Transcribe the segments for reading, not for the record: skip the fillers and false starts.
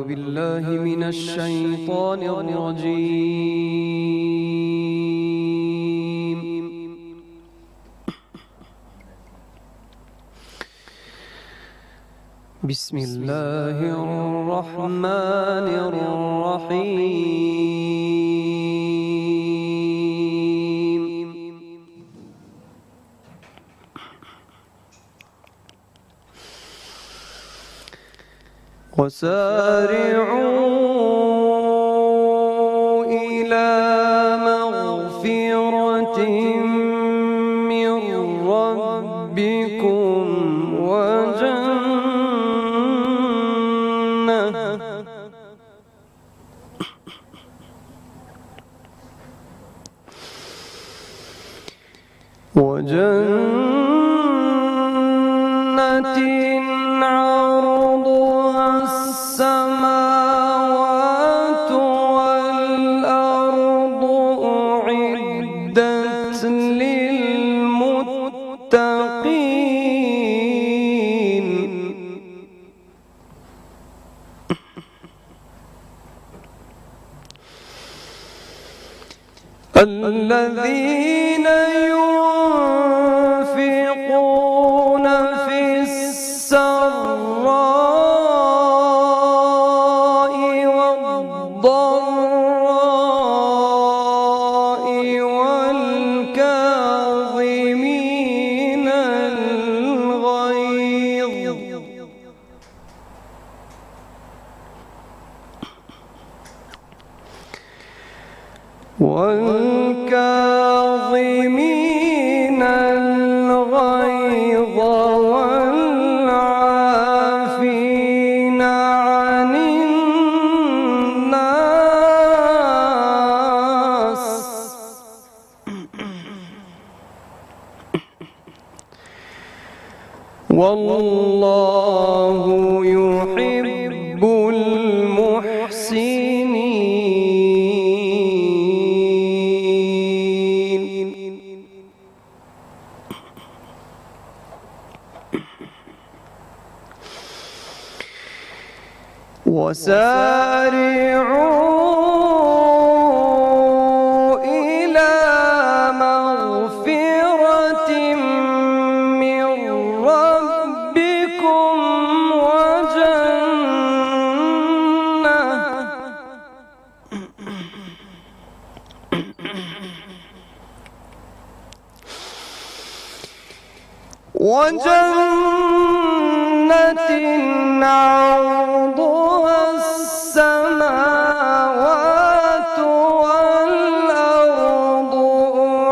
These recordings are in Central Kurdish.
بالله من الشيطان الرجيم. بسم الله الرحمن الرحيم. وسارعوا إلى مغفرة من ربكم وجنة عرضها السماوات والأرض أعدت للمتقين الذين ينفقون في السراء والضراء والكاظمين الغيظ والعافين عن الناس والله يحب المحسنين. وسارعوا إلى مغفرة من ربكم وجنة عرضها السماوات والأرض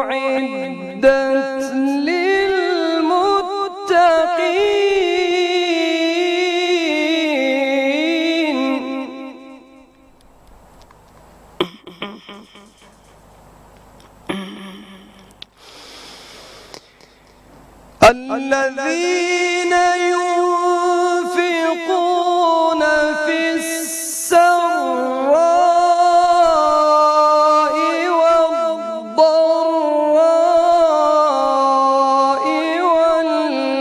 أعدت للمتقين الذين ينفقون في السراء والضراء والكاظمين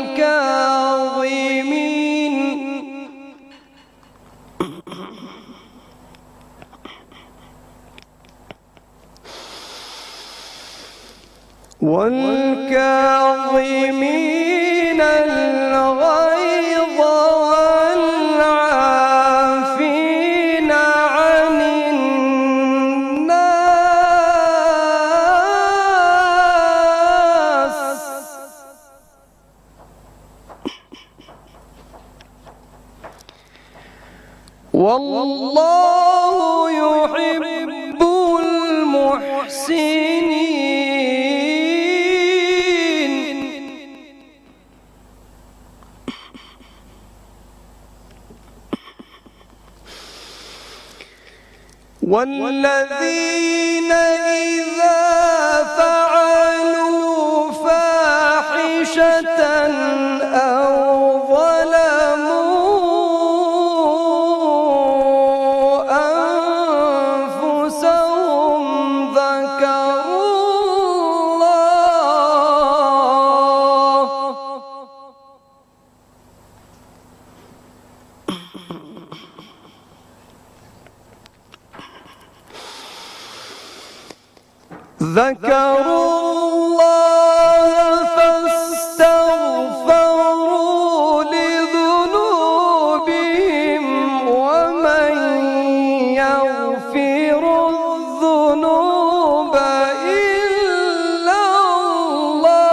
الغيظ والعافين عن الناس والله يحب المحسنين. والذين إذا فعلوا فاحشة أو ظلموا أنفسهم ذكروا الله ذكروا الله فاستغفروا لذنوبهم ومن يغفر الذنوب إلا الله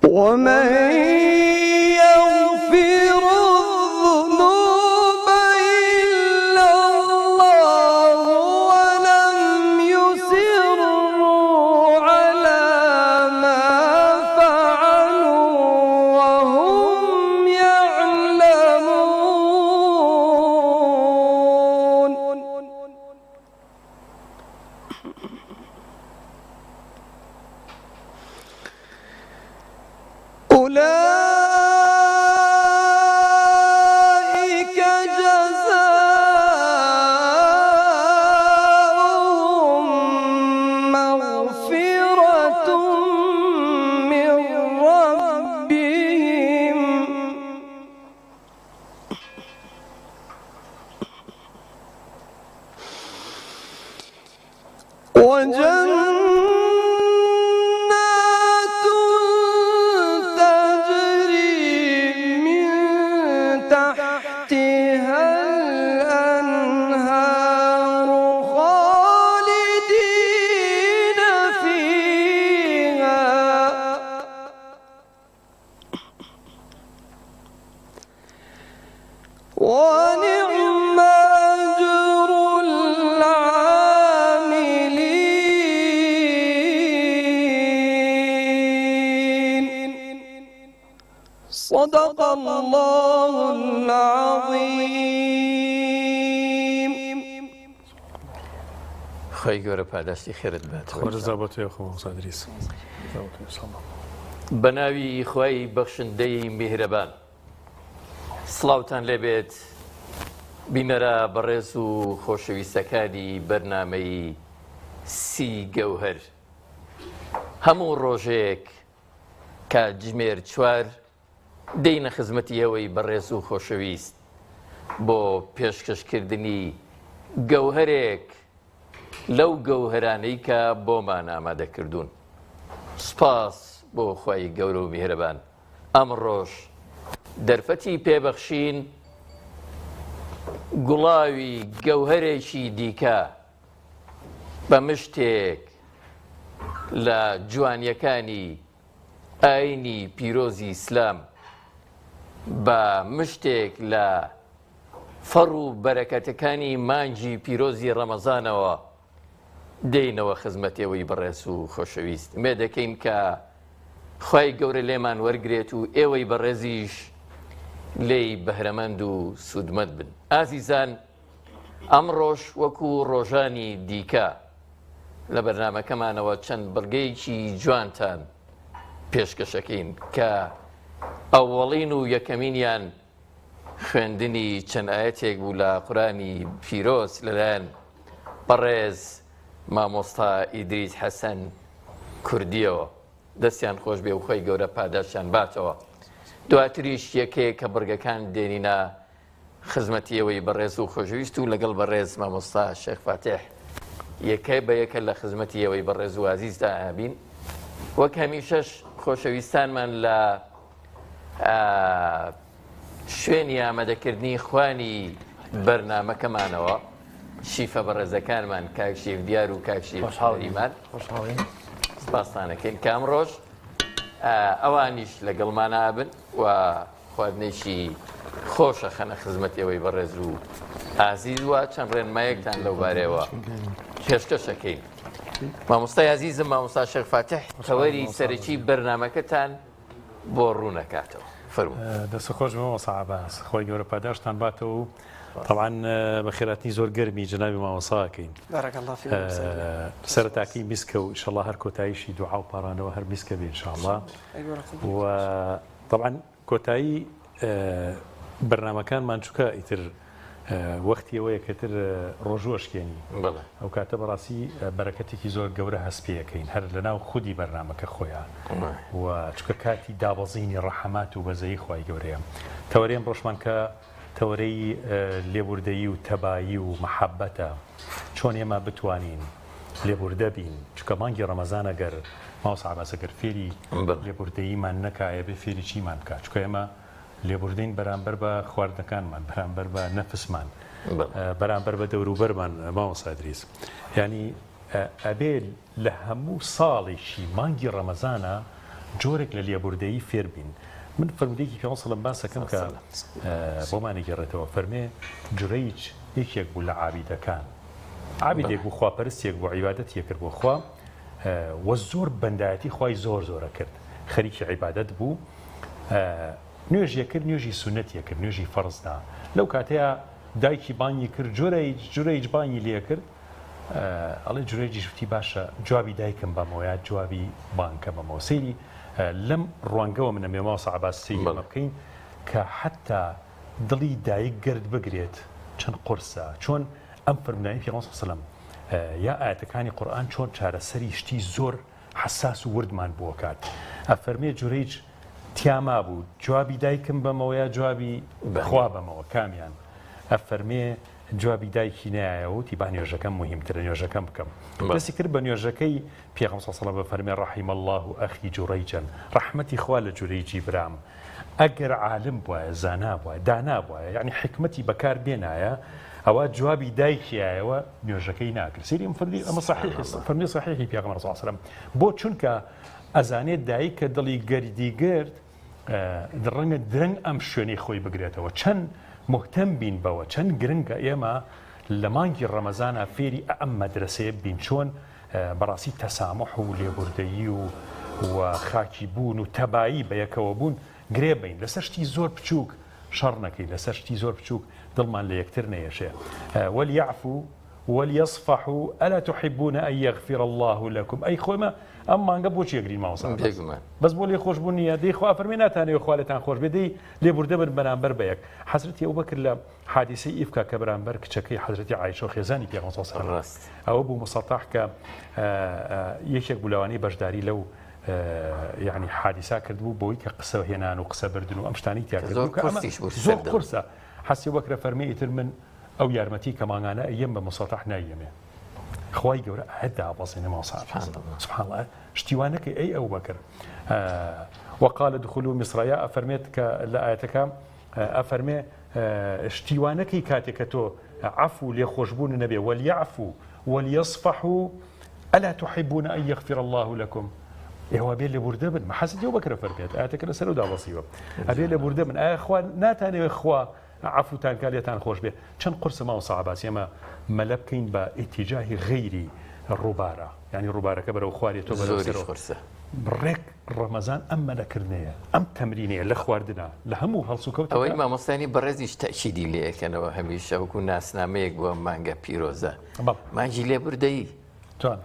ومن يغفر الذنوب إلا الله ولم يصروا على ما فعلوا وهم يعلمون أولئك جزاؤهم مغفرة من ربهم وجنات تجري من تحتها الأنهار خالدين فيها ونعم أجر العاملين صدق الله العظيم. خی گەورە پاداشتی خێرت بێت. خۆرزا بە توێ خۆ سادریس بە ناوی خوای بەخشندەی میهرەبان سڵاوتان لێبێت بینەرە بەڕێز و خۆشەویستەکانی بەرنامەی سی گەوهەر. هەموو ڕۆژێک کاتژمێر 4 دەینە خزمەتی ئەوەی بەڕێز و خۆشەویست بۆ پێشکەشکردنی گەوهەرێک لەو گەوهەرانەی کە بۆمان ئامادەکردوون. سوپاس بۆ خوای گەورە و میهرەبان. ئەمڕۆژ دەرفەتی پێبەخشین گوڵاوی گەوهەرێکی دیکە بە مشتێک لە جوانیەکانی ئاینی پیرۆزی ئیسلام بە مشتێک لە فەڕ و بەرەکەتەکانی مانجی پیرۆزی ڕەمەزانەوە دێینەوە خزمەتەوەی بەڕێز و خۆشەویست. مێ دەکەین کە خوای گەورە لێمان وەرگرێت و ئێوەی بەڕێزیش لێی بەهرەمەند و سوودمەند بن. ئازیزان، ئەمڕۆژ وەکو ڕۆژانی دیکە لە بەرنامەکەمانەوە چەند بڕگەیەکی جوانتان پێشکەشەکەین کە ئەوەڵین و یەکەمینیان خوێندنی چەند ئاەتێک بوو لە قورئانی پیرۆز لەلایەن بەڕێز مامۆستا ئیدریس حەسەن کوردیەوە. دەستیان خۆش بێ و خۆی گەورە پاداشیان باتەوە. دواتریش یەکەیە کە بڕگەکان دێنینە خزمەتی ئەوەی بەڕێز و خۆشەویست و لەگەڵ بەڕێز مامۆستا شێخ فاتح یەکەی بە یەکە لە خزمەتی ئەوەی بەڕێز و عەزیزدا ئابین. وەک هەمیشەش خۆشەویستانمان لە شوێنی ئامادەکردنی خوانی بەرنامەکەمانەوە شیفە بەڕێزەکانمان کاک شێف دیار و کاک شێف ئیمان سپاسانەکەین کە ئەمڕۆژ ئەوانیش لەگەڵمان ئابن و خواردنێکی خۆشە خەنە خزمەتەوەی بەڕێز و ئازیز وە چەند ڕێنمایەکتان لەو بارەوە پێشکەشەکەین. مامۆستای عەزیزم مامۆستا شێخ فاتح تەوەری سەرەکی بەرنامەکەتان بۆ ڕوونەکاتەوە. فەرموو. دەست خۆش مامۆستا عەباس، خۆی گەورە پاداشتان باتەوە و طبعاً بە خێراتنی زۆر گەرمی جەنابی مامۆستاکەین. سەرەتاکەی میسکە و ئینشەڵڵا هەر کۆتاییشی دوعا و پاڕانەوە هەر میسکە بێ ئینشەڵڵا. و طبعاً کۆتایی بەرنامەکانمان چووکە ئیتر وەختی ئەوەیە کەتر ڕۆژوەشکێنی بەڵێ ئەو کاتە بەڕاستی بەرەکەتێکی زۆر گەورە هەسپەکەین هەر لەناو خودی بەرنامەکە خۆیان و چکە کاتی دابەزینی ڕەحەمات و بەزەی خۆی گەورەیە تەوەرەیەم ڕۆژمان کە تەوەرەی لێبوردەیی و تەبایی و مەحەبەتە چۆن ئێمە بتوانین لێبوردە بین چکە مانگی ڕەمەزانە گەر ماوەسا عەباسەگەر فێری لێبوردەییمان نەکایە بێ فێری چیمان بکات چکە ئێمە لێبوردەین بەرامبەر بە خواردنەکانمان بەرامبەر بە نەفسمان بەرامبەر بە دەوروبەرمان ماوەسا ئیدریس یعنی ئەبێ لە هەموو ساڵێکی مانگی ڕەمەزانە جۆرێک لە لێبوردەیی فێر بین من فەرمودەیەکی پێ سەڵم باسەکەم کە بۆمانی گەڕێتەوە فەرمێ جورەیج یەکێک بوو لە عابیدەکان عابیدێک بوو خواپەرستێک بۆ عیبادەتیە کرد بۆ خوا وە زۆر بەندایەتی خوای زۆر زۆرە کرد خەریکی عیبادەت بوو نوێژیە کرد نوێژی سونەتیە کرد نوێژی فەرزدا لەو کاتەیە دایکی بانگی کرد جورەیج بانگی لێ کرد ئەڵێ جورەیجی شتی باشە جوابی دایکم بەمەوەیە جوابی بانکە بەمەوە سەیری لەم ڕوانگەوە منە مێماوەسە عەباسی ئێمە بکەین کە حتا دڵی دایک گرد بگرێت چەند قورسە چۆن ئەم فەرمودانەی پێغەمبەر صلی الله علیه و سلم یا ئاەتەکانی قورئان چۆن چارەسەری شتی زۆر حساس و وردمان بۆ کات ئەفەرمێ جورەیج تیاما بوو جوابی دایکم بەمەوەیە جوابی خوا بەمەوە کامیان ئەفەرمێ جوابی دایکی نایەوە تیبا نوێژەکەم مهمترە نوێژەکەم بکەم دەستی کرد بە نوێژەکەی پێغەمبەر صلی الله علیه و سلم بەفەرمێ ڕەحیم الله ئەخی جورەیجن ڕەحمەتی خوا لە جورەیجی برام ئەگەر عالم بووایە زانا بووە دانا بووایە یعنی حکمەتی بەکار بێنایە ئەوە جوابی دایکیایەوە نوێژەکەی ناکرد سەیری ئەمە فەرمی صحیحی پێغەمبەر صلی الله علیه و سلم بۆ چونکە ئەزانێت دایک کە دڵی گەردی گرت ڕەنگە درەنگ ئەم شوێنەی خۆی بگرێتەوە چەند مهتەم بین بەوە چەند گرنگە ئێمە لە مانگی ڕەمەزانە فێری ئەم مەدرسەیە بین چۆن بەڕاستی تەسامح و لێبوردەیی و خاکی بوون و تەبایی بە یەکەوە بوون گرێ بین لەسەر شتی زۆر بچووک شەڕ نەکەی لەسەر شتی زۆر بچووک دڵمان لە یەکتر نەیەشێ وەلیعفو وەلیەصفحوا ئەلا تحبون ئەن یەغفر الله لەکم ئەی خۆمە ئەم مانگە بۆچی یەکگرین ماوەسا بەس بۆ لێ خۆشبوون نیە دەی خوا فەرمێ ناتانەوێت خوا خۆش بێ دەی لێبوردە بن بەرامبەر بە یەک حەزرەتی ئەبوبەکر لە حادیسەی ئیفکا کە بەرامبەر کچەکەی حەزرەتی عایشە و خێزانی پێغەمبەر صلی الله علیه و سلم ئەوە بوو مسەطح کە یەکێک بوو لەوانەی بەشداری لەو یعنی حادیسا کردبوو بۆی کە قسە هێنان و قسە بردن و ئەم شتانی تیا کرد زۆر قورسە حەسی ئەبوبەکر فەرمێ ئیتر من ئەو یارمەتی کە ماگانە ئەیەم بە مسەطح نایەمێ خوای گەورە هەدا بەسێنە ماوەسا سبحان الله شتیوانەکەی ئەی ئەبوبەکر وقال ادخلوا مصر يا أفرميت كالآياتك أفرمي اشتوانك كاتك تو عفو ليخوشبون النبي وليعفوا وليصفحوا ألا تحبون أن يغفر الله لكم هو أبي اللي بردبن ما حسد يوم بكرة فرميت آياتك نسألوا دا بصيبة أبي اللي بردبن أخوان ناتاني إخوة عفو تان كاليتان خوش به كان قرص ما صعب سيما ملبكين باتجاه غيري الربارة يعني الربارة كبر وخواري تو زوري بريك رمضان أما لكرنية أم تمرينية لخواردنا لهمو هالسوكوت أو إما مستاني برزيش تأشيدي ليه كانوا هميشه وكون ناس ناميك بو مانجا بيروزا ما نجي ليبردي توانا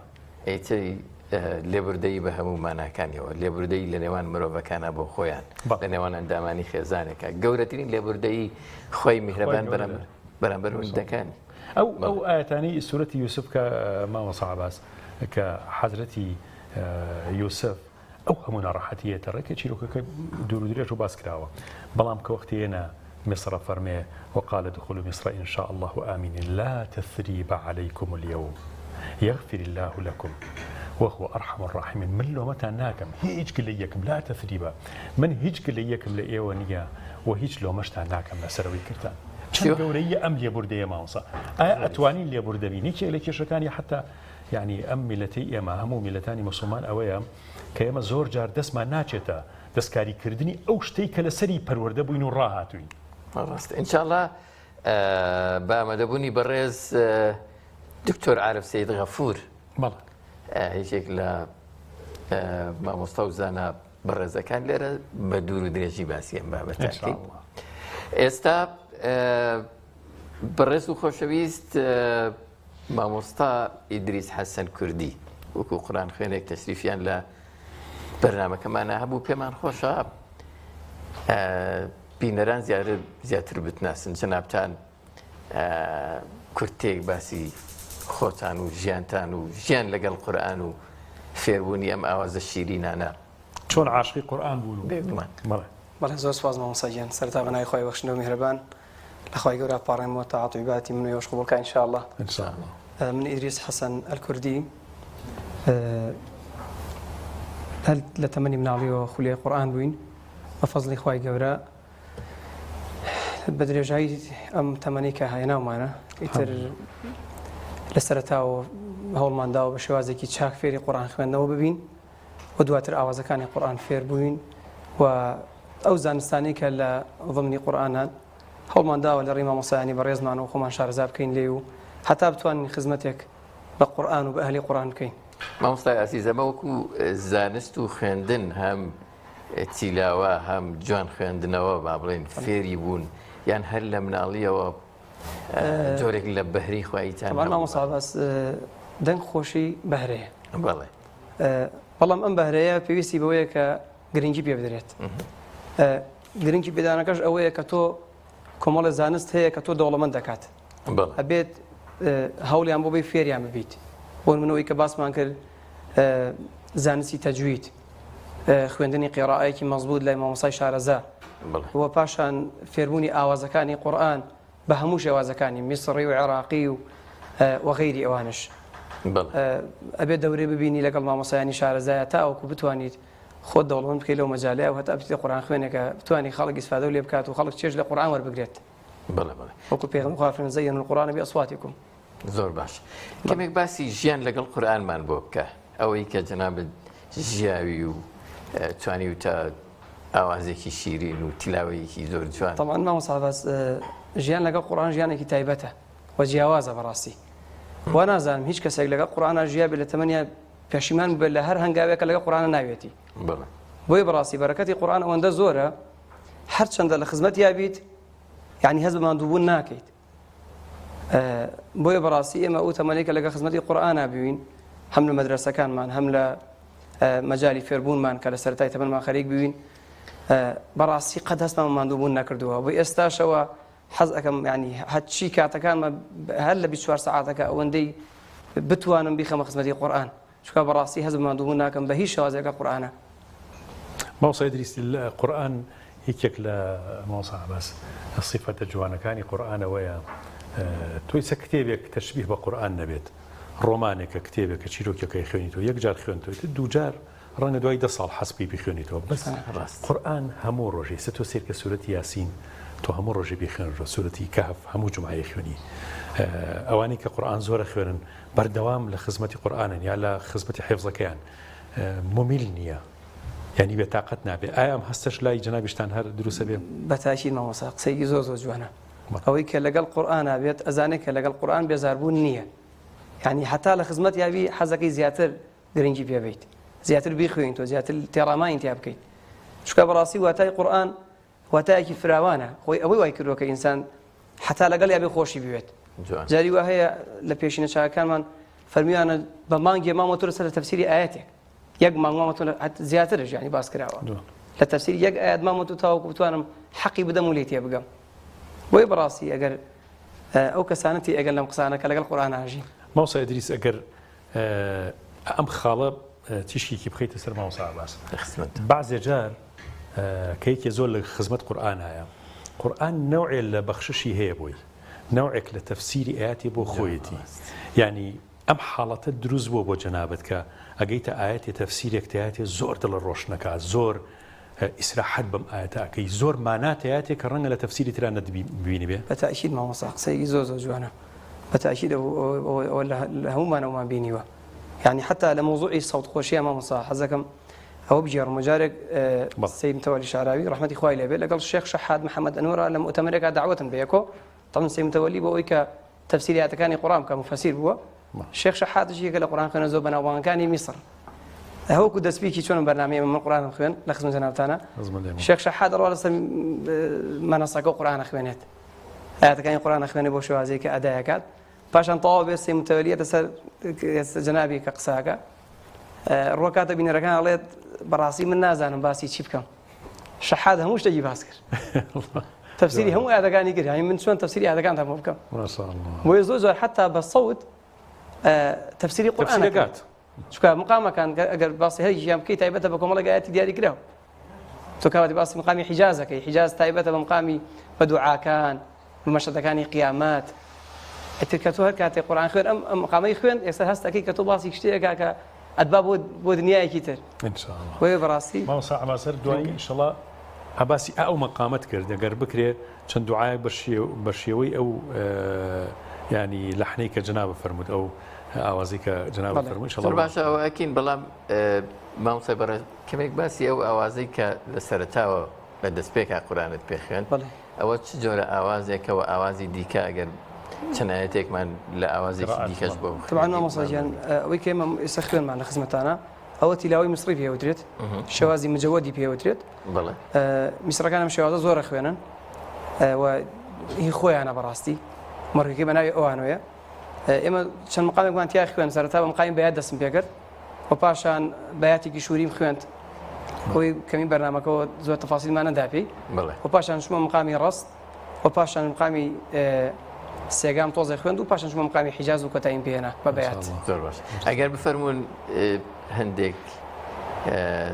ايتي لێبوردەیی بە هەموو ماناکانیەوە لێبوردەیی لە نێوان مرۆڤەکانە بۆ خۆیان لە نێوان ئەندامانی خێزانێکە گەورەترین لێبوردەیی خۆی میهرەبان بەرامبەر وندەکانی ئەو ئاەتانی سوورەتی یوسف کە ماوەسا عەباس کە حەزرەتی یوسف ئەو هەموو ناڕەحەتیەتە ڕێکە چیرۆکەکە دوور و درێژ و باس کراوە بەڵام کە وەختێنە مصر فەرمێ وقال ادخلوا مصر إن شاء الله آمنين لا تثريب عليكم اليوم يغفر الله لكم وهو أرحم الراحمين من لو متى ناكم هيج كليكم لا تثريبا من هيج كليكم لإيوانية وهيج لو مشتا ناكم لسروي كرتان شن قورية أم ليبوردية ماوصا أتوانين ليبوردة بينيكي إليكي شكاني حتى يعني أم ملتي إما همو ملتاني مسلمان أويا كيما زور جار دس ما ناچتا دسكاري كردني أو شتيك لسري پرورده بوينو راهاتوين إن شاء الله بامدبوني برز دكتور عارف سيد غفور مالا هیچێک لە مامۆستا و زانە بەڕێزەکان لێرە بە دوور و درێژی باسیێن بابەتاکەین ئێستا بەڕێز و خۆشەویست مامۆستا ئیدریس حەسەن کوردی وەکو قورئان خوێنێک تەشریفیان لە بەرنامەکەمانە هەبوو پێمان خۆشە بینەران زیاتر بتناسن جەنابتان کورتێک باسی خۆتان و ژیانتان و ژیان لەگەڵ قورئان و فێربوونی ئەم ئاوازە شیرینانە چۆن عاشقی قورئان بوون بێگومان. بەڵێ زۆر سپاس مامۆستاگیان سەرتا بەناوی خۆی بەخشندە و میهرەبان لەخوای گەورە پاڕێمەوە تاعات و عیبادەتی من و ئێوەش قبوڵکە ئینشاءالله. من ئیدریس حەسەن ئەلکوردی لە تەمەنی مناڵیەوە خولێ قورئان بووین بە فەزڵی خوای گەورە بە درێژایی ئەم تەمەنی کە هایناومانە ئیتر لە سەرەتاوە هەوڵمانداوە بە شێوازێکی چاک فێری قورئان خوێندنەوە ببین و دواتر ئاوازەکانی قورئان فێر بووین و ئەو زانستانی کە لە ضمنی قورئانان هەوڵمانداوە لە ڕێی مامۆستایانی بەڕێزمان و خۆمان شارەزا بکەین لێ و هەتا بتوانین خزمەتێک بە قورئان و بە ئەهلی قورئان بکەین. مامۆستای ئازیز ئەمە وەکو زانست و خوێندن هەم تیلاوە هەم جوان خوێندنەوە با بڵێن فێری بوون یان هەر لە مناڵیەوە جۆرێک لە بەهرەی خواییتان مامۆستا باس دەنگ خۆشی بەهرەیە بەڵێ بەڵام ئەم بەهرەیە پێویستی بەوەیە کە گرنگی پێ بدرێت. گرنگی پێدانەکەش ئەوەیە کە تۆ کۆمەڵە زانست هەیە کە تۆ دەوڵەمەند دەکات ئەبێت هەوڵیان بۆ بەی فێریان ببیت بۆ منەوەی کە باسمان کرد زانستی تەجوید خوێندنی قیڕائەیەکی مەزبوط لای مامۆستای شارەزا و پاشان فێربوونی ئاوازەکانی قورئان بە هەموو شێوازەکانی میسڕی و عێراقی و وەغەیری ئەوانش ئەبێت دەورێ ببینی لەگەڵ مامۆستایانی شارەزایە تا ئەوکو بتوانیت خۆت دەوڵەمەند بکەیت لەو مەجالەیە و هەتا بچیتە قورئان خوێنێکە بتوانی خەڵک ئیسفادە لێ بکات و خەڵک چێژ لە قورئان وەربگرێت. وەکو پێغەمبەر خوا زەیّنوا القورئان بأصواتکم. زۆر باش. کەمێک باسی ژیان لەگەڵ قورئانمان بۆ بکە ئەوەی کە جەنابەت ژیاوی و توانی و تا ئاوازێکی شیرین و تیلاوەیەکی زۆر جوان. طبعا مامۆستا باس ژیان لەگەڵ قورئان ژیانێکی تایبەتە و جیاوازە بەڕاستی. وا نازانم هیچ کەسێک لەگەڵ قورئانە ژیا بێت لە تەمەنیا پێشیمان بێت لە هەر هەنگاوێکە لەگەڵ قورئانە ناوێتی. بۆیە بەڕاستی بەرەکەتی قورئان ئەوەندە زۆرە هەرچەندە لە خزمەت یابیت یعنی هەز بە ماندووبوون ناکەیت. بۆیە بەڕاستی ئێمە ئەو تەمەنێکە لەگەڵ خزمەتی قورئانە بووین هەم لە مەدرسەکانمان هەم لە مەجای فێربوونمان کە لە سەرەتای تەمەنمان خەریک بووین بەڕاستی قەت هەستمان ماندووبوون نەکردووە بۆ ئێستاشەوە حەز ئەەکەم ینی هەرچی کاتەکانمە هەر لە 24 ساعاتەکە ئەوەندەی بتوانم بیخەمە خزمەتی قورئان چونکە بەڕاستی هەز بە ماندووبوون ناکەم بە هیچ شێوازێکە قورئانە. مامۆستا ئیدریس قورئان یەکێک لە مامۆستا عەباس صیفەتە جوانەکانی قورئانەوەیە تۆی چە کتێبێک تەشبیه بە قورئان نەبێت ڕۆمانێکە کتێبێکە چیرۆکەکەی خوێنیتەوە یەک جار خوێنیتەوە دوو جار ڕەنگە دوای 10 ساڵ حەسبی بخوێنیتەوە بەس قورئان هەموو ڕۆژێ تۆ سیر کە سورەتی یاسین تۆ هەموو ڕۆژێ بخوێنرۆ سورەتی کەهف هەموو جومعەیە خوێنی ئەوانەی کە قورئان زۆرە خوێنن بەردەوام لە خزمەتی قورئانن یا لە خزمەتی حیفزەکەیان ممیل نییە یعنی بێتاقەت نابێ ئایا ئەم هەستەش لای جەنابیشتان هەر دروستە بێ؟ بەتاکید مامۆستا قسەیەکی زۆر زۆر جوانە ئەوەی کە لەگەڵ قورئانە بێت ئەزانێت کە لەگەڵ قورئان بێزاربوون نییە یعنی هەتا لە خزمەت یابی حەزەکەی زیاتر گرنگی پێ بێت زیاتر بیخوێنیتەوە زیاتر تێڕاماین تیا بکەیت چونکە بەڕاستی واتای قورئان واتایەکی فراوانە خۆی ئەوەی وای کردووە کە ئینسان حتا لەگەڵ یابێ خۆشی بوێت. جاری وا هەیە لە پێشینە چاکانمان فەرمیوانە بە مانگێ مامۆتۆ لەسەر تەفسیری ئاەتێک یەک مانگ مامۆتۆ زیاترش ینی باس کراوە لە تەفسیری یەک ئاەت مامۆتۆ تاوەکو بتوانم حەقی بدەم و لێ تێ بگەم. بۆیە بەڕاستی ئەگەر ئەو کەسانەتی ئەگەر لەم قسانەکە لەگەڵ قورئانە هەژین. مامۆستا ئیدریس ئەگەر ئەم خاڵە تیشکێکی بخەیتە سەر مامۆستا عەباس بەعزێ جار کەیەکێ زۆر لە خزمەت قورئان هەیە قورئان نەوعێ لە بەخششی هەیە بۆی نەوعێک لە تەفسیری ئاەتی بۆ خۆیەتی یعنی ئەم حاڵەتە دروست بووە بۆ جەنابەت کە ئەگەیتە ئاەتی تەفسیرێک تایەتێ زۆر دڵ ڕۆشنەکە زۆر ئیسراحەت بەم ئاەتەکەی زۆر ماناتەیەتێک کە ڕەنگە لە تەفسیری تران نەبینی بێ. بەتاکید مامۆستا قسەیەکی زۆر زۆر جوانە بەتاکید لە هەمومانەوەمان بینیوە یعنی حتا لە مۆزوعی سەوت خۆشیە مامۆستا حەزەکەم ئەوە بژێڕم جارێک سید متەوەلی شاراوی ڕەحمەتی خوای لێبێ لەگەڵ شێخ شەحاد محەممەد ئەنوەرە لە مؤتەمەرێکا دعوەتن بەیەکۆ طبعا سید متەوەلی بۆ ئەوەی کە تەفسیری ئاەتەکانی قورئان بکە مفەسیر بووە شێخ شەحادش یەکە لە قورئان خوێنە زۆر بەناوبانگەکانی میسر هەوەکو دەستپێکی چۆن بەرنامەیە من قورئانم خوێن لە خزمەت جەنابتانە شێخ شەحاد ڕوا لەسەر مەنەسەکە قورئانە خوێنێت ئاەتەکانی قورئانە خوێنێ بۆ شێوازەیە کە ئەدایەکات پاشان تەواو بێت سید متەوەلی لەسەر جەنابی کە قساکە ڕۆکاتە بینەرەکان ئەڵێت بەڕاستی من نازانم باسی چی بکەم شەحاد هەموو شتێکی باس کرد تفسيری هەموو ئاەکانی کرد هەنی من چۆن تفسیری ئاەکان تام بکەم بۆیە زۆر زۆر حتا بە سەوت تفسیری قورئانەکات چکە مقامەکان ئەگەر باسی هەریان بکەی تایبەتە بە کۆمەڵێک ئاەتی دیاری کراوە تۆ کاوەتی باسی مقامی حیجازەکەی حیجاز تایبەتە بە مقامی بە دوعاکان بە مەشهدەکانی قیامەت ئەتر کە تۆ هەر کاتێک قورئان خوێن ئەم مقامەی خوێن ئێستا هەستەکەی کە تۆ باسی شتێکە کە ئەدبا بۆ دنیایەکی تر بۆیە بەڕاستی مامۆستا عەباس هەر دوایی ئینشەڵا عەباسی ئەو مەقامەت کرد ئەگەر بکرێ چەند دوعای بە شێوەی ئەو ینی لەحنەی کە جەنابە فەرموود ئەو ئاوازی کە جەنابە فەرموود زۆر باشە ئەوە ئەکەین بەڵام مامۆستا بەڕێز کەمێک باسی ئەو ئاوازەی کە لە سەرەتاوە لە دەستپێکا قورئانت پێخوێن ئەوە چ جۆرە ئاوازێکەوە ئاوازی دیکە ئەگەر چەنایەتێکمان لە ئاوازێکی دیکەش بۆ طبعاً مامۆستا گیان ئەوەی کە ئێمە ئێستا خوێنمان لە خزمەتانە ئەوە تیلاوەی مسری پێوترێت شێوازی مجەوەدی پێوترێت میسرەکان ئەم شێوازە زۆرە خوێنن و هی خۆیانە بەڕاستی مەڕێکی بە ناوی ئەوانەیە ئێمە چەند مقامێکمان تیا خوێن سەرەتا بە مقامی بەیاد دەستم پێ کرد و پاشان بەیاتێکی شووریم خوێند خۆی کەمی بەرنامەکەەوە زۆر تەفاسیلمان نەدا پێی و پاشان شمە مقامی ڕست و پاشان مقامی سێگام تۆزی خوێند و پاشان شمە مقامی حیجاز و کۆتاییم پێێنا بە بەیات زۆر باش ئەگەر بفەرمونون هەندێک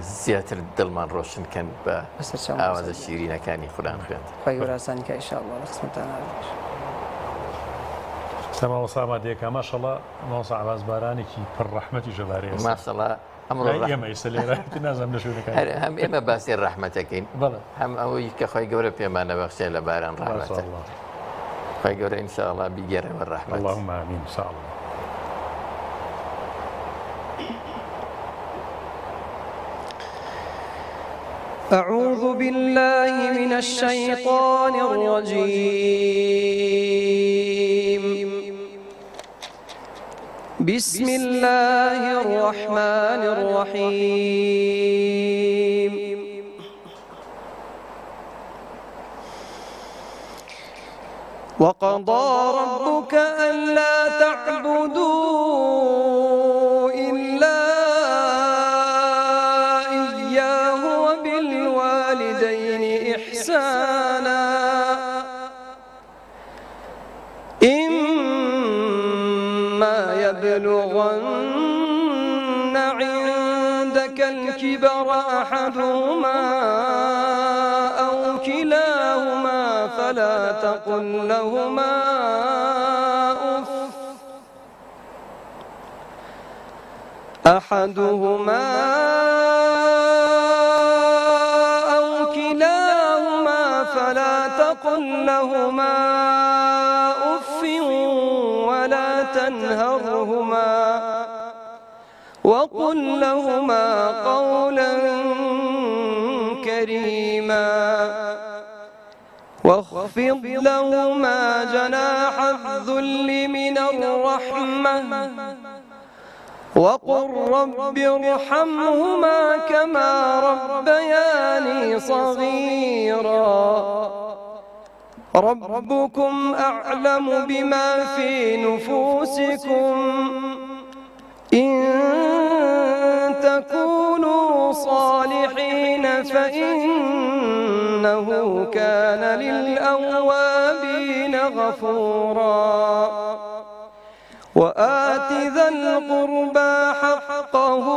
زیاتر دڵمان ڕۆشنکەن بە ئاوازە شیرینەکانی قورئان خوێند خی وەراسانی کە ئینشاءالله لە خزمەتانە مامۆستا ئامادەیەکە ماشەڵڵا مامۆستا عەباس بارانێکی پڕ ڕەحمەتی ژەبارەیە ماشەڵڵا ئەمڕۆ ئێمە ئێستا لێرە نازانم لە شوێنەکان هەم ئێمە باسی ڕەحمەتەکەین هەم ئەوەی کە خۆی گەورە پێمانە بەخشێ لە باران ڕەحمەتە خۆی گەورە ئینشاءالله بیگەڕێمە ڕەحمەت اللهم آمین ئینشاءالله أعوذ بالله من الشيطان الرجيم بسم الله الرحمن الرحيم وقضى ربك ألا تعبدوا إلا إياه وبالوالدين إحسانا إما يبلغن عندك الكبر أحدهما أو كلاهما فلا تقل لهما أف أحدهما أو كلاهما فلا تقل لهما أف ولا تنهرهما وقل لهما قولا كريما واخفض لهما جناح الذل من الرحمة وقل رب ارحمهما كما ربياني صغيرا ربكم أعلم بما في نفوسكم إن تكونوا صالحين فإنه كان للأوابين غفورا وآت ذا القربى حقه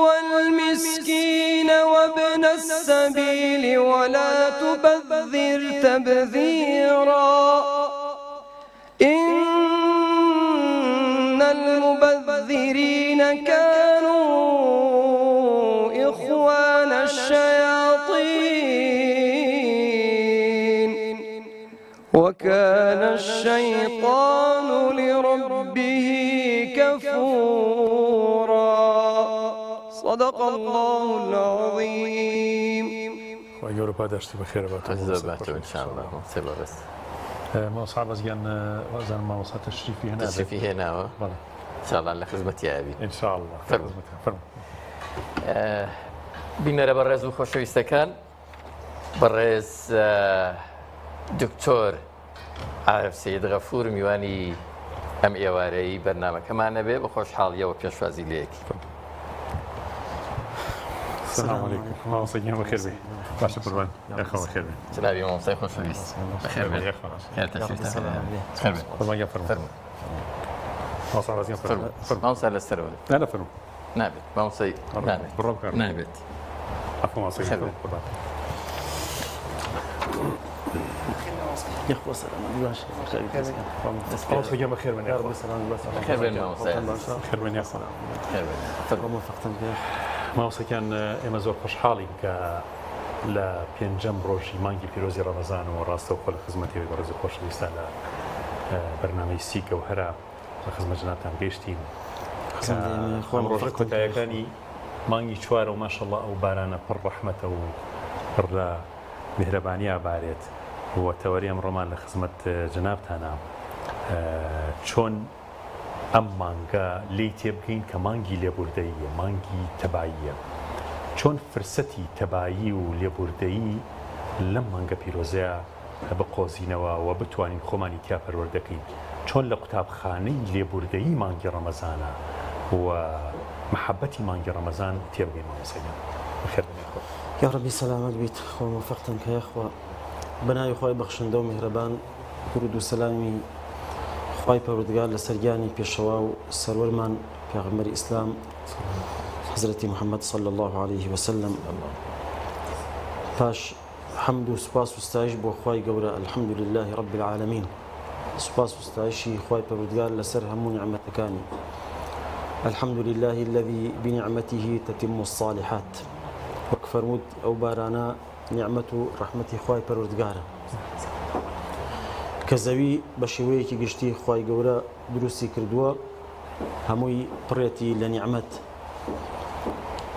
والمسكين وابن السبيل ولا تبذر تبذيرا إن المبذرين كانوا إخوان الشياطين وكان الشيطان لربه كفورا صدق الله العظيم وأجر بادشتي بخير باتو إن شاء الله سبا بس ما صعب أزيان وأزان ما وصل تشريفي هنا تشريفي هنا إن شاء الله لخدمتي أبي إن شاء الله فرمو بینەرە بەڕێز و خۆشەویستەکان بەڕێز دکتۆر عارف سەید غەفور میوانی ئەم ئێوارەی بەرنامەکەمانە بێ بە خۆشحاڵیەوە پێشوازی لەیەکی. السلام عليكم. ماوسەگیان بەخێر بێ. باشە قوربان. یاخوا بەخێر بێ. جنابی مامۆستای خۆشەویست. بەخێر بێت. خێر تەشریف خێر بێت. قوربان گیان فەرموو. ماوسا ڕازیان فەرموو. مامۆستا لەسەرەوە. لا فەرموو. نابێت. مامۆستای نابێت. بڕۆ بکار. نابێت. عفوا ماوسەگیان قوربان. يخبص ماوسەگیان بەخێر بێن. خێر بێت مامۆستای. بەخێر بێن یاخوا. خێر بێت. ماوسەکان ئێمە زۆر خۆشحاڵین کە لە پێنجەم ڕۆژی مانگی پیرۆزی ڕەمەزان و ڕاستەوخۆ لە خزمەتەوەی بەڕێزی خۆشەویستان لە بەرنامەی سی گەوهەرە لە خزمەت جنابتان گەیشتین. ئەم ڕۆژە کۆتاییەکانی مانگی چوارە و ماشەڵڵا ئەو بارانە پڕ ڕەحمەتە و پڕ لە میهرەبانیە بارێت و تەوەری ئەم ڕۆمان لە خزمەت جنابتانە چۆن ئەم مانگە لی تێبگەین کە مانگی لێبوردەییە، مانگی تەباییە. چۆن فرسەتی تەبایی و لێبوردەیی لەم مانگە پیرۆزەیە بقۆزینەوە و بتوانین خۆمانی تیا پەروەردەکەین. چۆن لە قوتابخانەی لێبوردەیی مانگی ڕەمەزانە و محەبەتی مانگی ڕەمەزان تێبگەین مامۆستایان. بەخێر بێن یاخوا. يا ربي سلامت بيت خو موفقتن يا اخوة بناي خوي بخشندو مهربان درود و سلامي خوي پروردگار لسرگانی پیشوا و سرورمان پیغمبر اسلام حضرت محمد صلى الله عليه وسلم باش حمد و سپاس و ستایش بو خوي گورا الحمد لله رب العالمين سپاس و ستایشی خوي پروردگار لسر همو نعمتکانی الحمد لله الذي بنعمته تتم الصالحات وەکفەرمووت ئەو بارانە نیعمەت و ڕەحمەتی خوای پەروەردگارە کە زەوی بە شێوەیەکی گشتی خوای گەورە دروستی کردووە هەمووی پڕێتی لە نیعمەت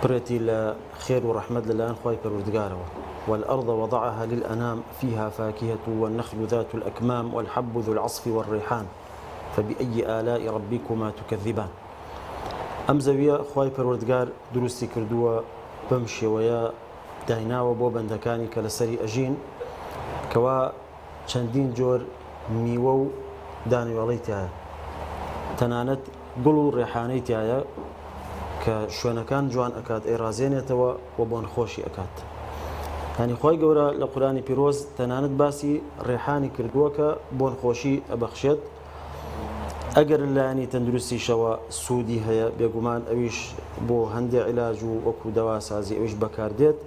پڕێتی لە خێر و ڕەحمەت لەلایەن خوای پەروەردگارەوە والأرض وضعها للأنام فيها فاكهة والنخل ذات الأكمام والحب ذو العصف والريحان فبأي آلاء ربكما تكذبان ئەم زەویە خوای پەروەردگار دروستی کردووە بەم شێوەیە دایناوە بۆ بەندەکانی کە لەسەری ئەژین کەوا چەندین جۆر میوە و دانیوەڵی تایە تەنانەت گوڵ و ڕێحانەی تایە کە شوێنەکان جوان ئەکات ئێرازێنێتەوە و بۆن خۆشی ئەکات هەنی خۆی گەورە لە قورآنی پیرۆز تەنانەت باسی ڕێحانی کردووە کە بۆن خۆشی ئەبەخشێت ئەگەر لایانی تەندروستیشەوە سوودی هەیە بێگومان ئەویش بۆ هەندێک عیلاج و وەکو دەواسازی ئەویش بەکاردێت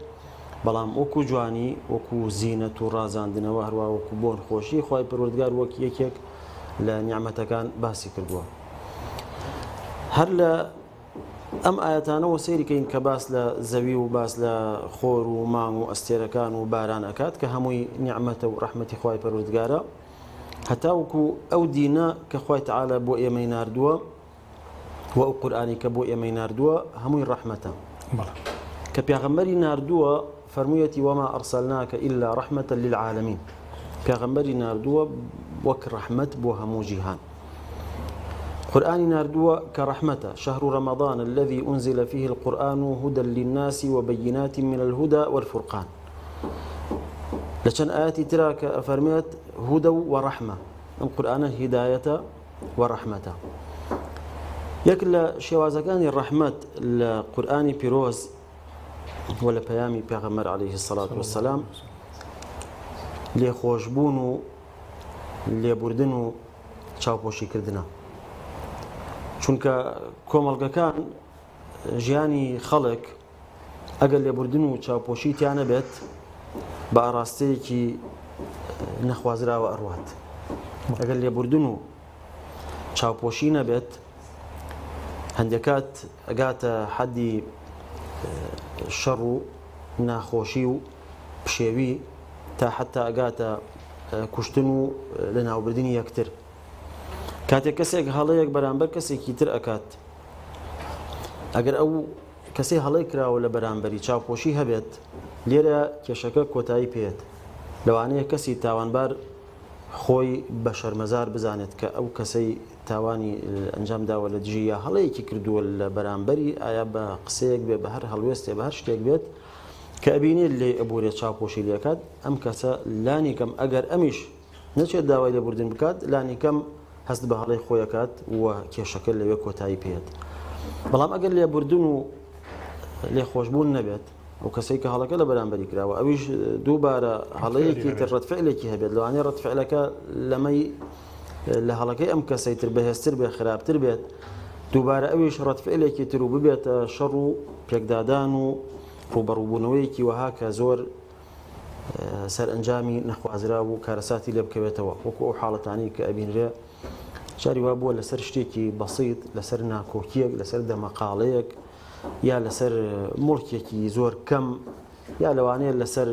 بەڵام وەکو جوانی وەکو زینەت و ڕازاندنەوە هەروە وەکو بۆن خۆشی خوای پەروەردگار وەک یەکێک لە نیعمەتەکان باسی کردووە هەر لە ئەم ئاەتانەوە سەیریکەین کە باس لە زەوی و باس لە خۆر و مانگ و ئەستێرەکان و باران ئەکات کە هەمووی نیعمەتە و ڕەحمەتی خوای پەروەردگارە هەتاوەکو ئەو دینە کە خوای تەعالە بۆ ئێمەی ناردووە و ئەو قورئانی کە بۆ ئێمەی ناردووە هەمووی ڕەحمەتە کە پێغەمبەری ناردووە فەرموویەتی وەما ئەرسەلناکە ئیلا ڕەحمەتەن للعالەمین پێغەمبەری ناردووە وەک ڕەحمەت بۆ هەموو جیهان قورئانی ناردووە کە ڕەحمەتە شهر رمضان الذي أنزل فيه القرآن هدى للناس وبينات من الهدى والفرقان لچەند ئاەتی ترا کە ئەفەرمێت هودە و ڕەحمە ئەم قورئانە هیدایەتە و ڕەحمەتە یەک لە شێوازەکانی ڕەحمەت لە قورئانی پیرۆز و لە پەیامی پێغەمبەر عەلەیهی السەڵات وەسەلام لێخۆشبوون و لێبوردن و چاوپۆشیکردنە چونکە کۆمەڵگەکان ژیانی خەڵک ئەگەر لێبوردن و چاوپۆشی تیانە بێت بە ئاراستەیەکی نەخوازراوە ئەڕوات ئەگەر لێبوردن و چاوپۆشی نەبێت هەندێکات ئەگاتە حەدی شەڕ و ناخۆشی و پشێوی تا حتا ئەگاتە کوشتن و لە ناوبردنی یەکتر کاتێک کەسێک هەڵەیەک بەرامبەر کەسێکی تر ئەکات ئەگەر ئەو کەسێ هەڵەی کراوە لە بەرامبەری چاوپۆشی هەبێت لێرە کێشەکە کۆتایی پێێت لەوانەیە کەسی تاوانبار خۆی بە شەرمەزار بزانێت کە ئەو کەسەی تاوانی ئەنجام داوە لە دژی یا هەڵەیەکی کردووە لە بەرامبەری ئایا بە قسەیەک بێ بە هەر هەڵوێستێ بە هەر شتێک بێت کە ئەبینێت لێ ئەبورێت چاوپۆشی لێکات ئەم کەسە لانی کەم ئەگەر ئەمیش نەچێت داوای لێبوردن بکات لانی کەم هەست بە هەڵەی خۆیەکات و کێشەکە لەوێ کۆتایی پێێت بەڵام ئەگەر لێبوردن و لێخۆشببوون نەبێت و کەسێک کە هەڵەکە لە بەرامبەری کراوە ئەویش دووبارە هەڵەیەکی تر ڕەتفعلێکی هەبێت لەوانەیە ڕەتفعلەکە لەمەی لە هەڵەکەی ئەم کەسەی تر بەهێزتر بێت خراپتر بێت دووبارە ئەویش ڕەتفعلێکی تر و ببێتە شەڕ و پێکدادان و ڕوبەڕووبوونەوەیەکی وەها کە زۆر سەرئەنجامی نەخوازرا و کارەساتی لێ بکەوێتەوە وەکو ئەو حاڵەتانی کە ئەبینرێ جاری وا بووە لەسەر شتێکی بەسیط لەسەر ناکۆکیەک لەسەر دەمەقاڵەیەک یا لەسەر مڵکێکی زۆر کەم یا لەوانەیە لەسەر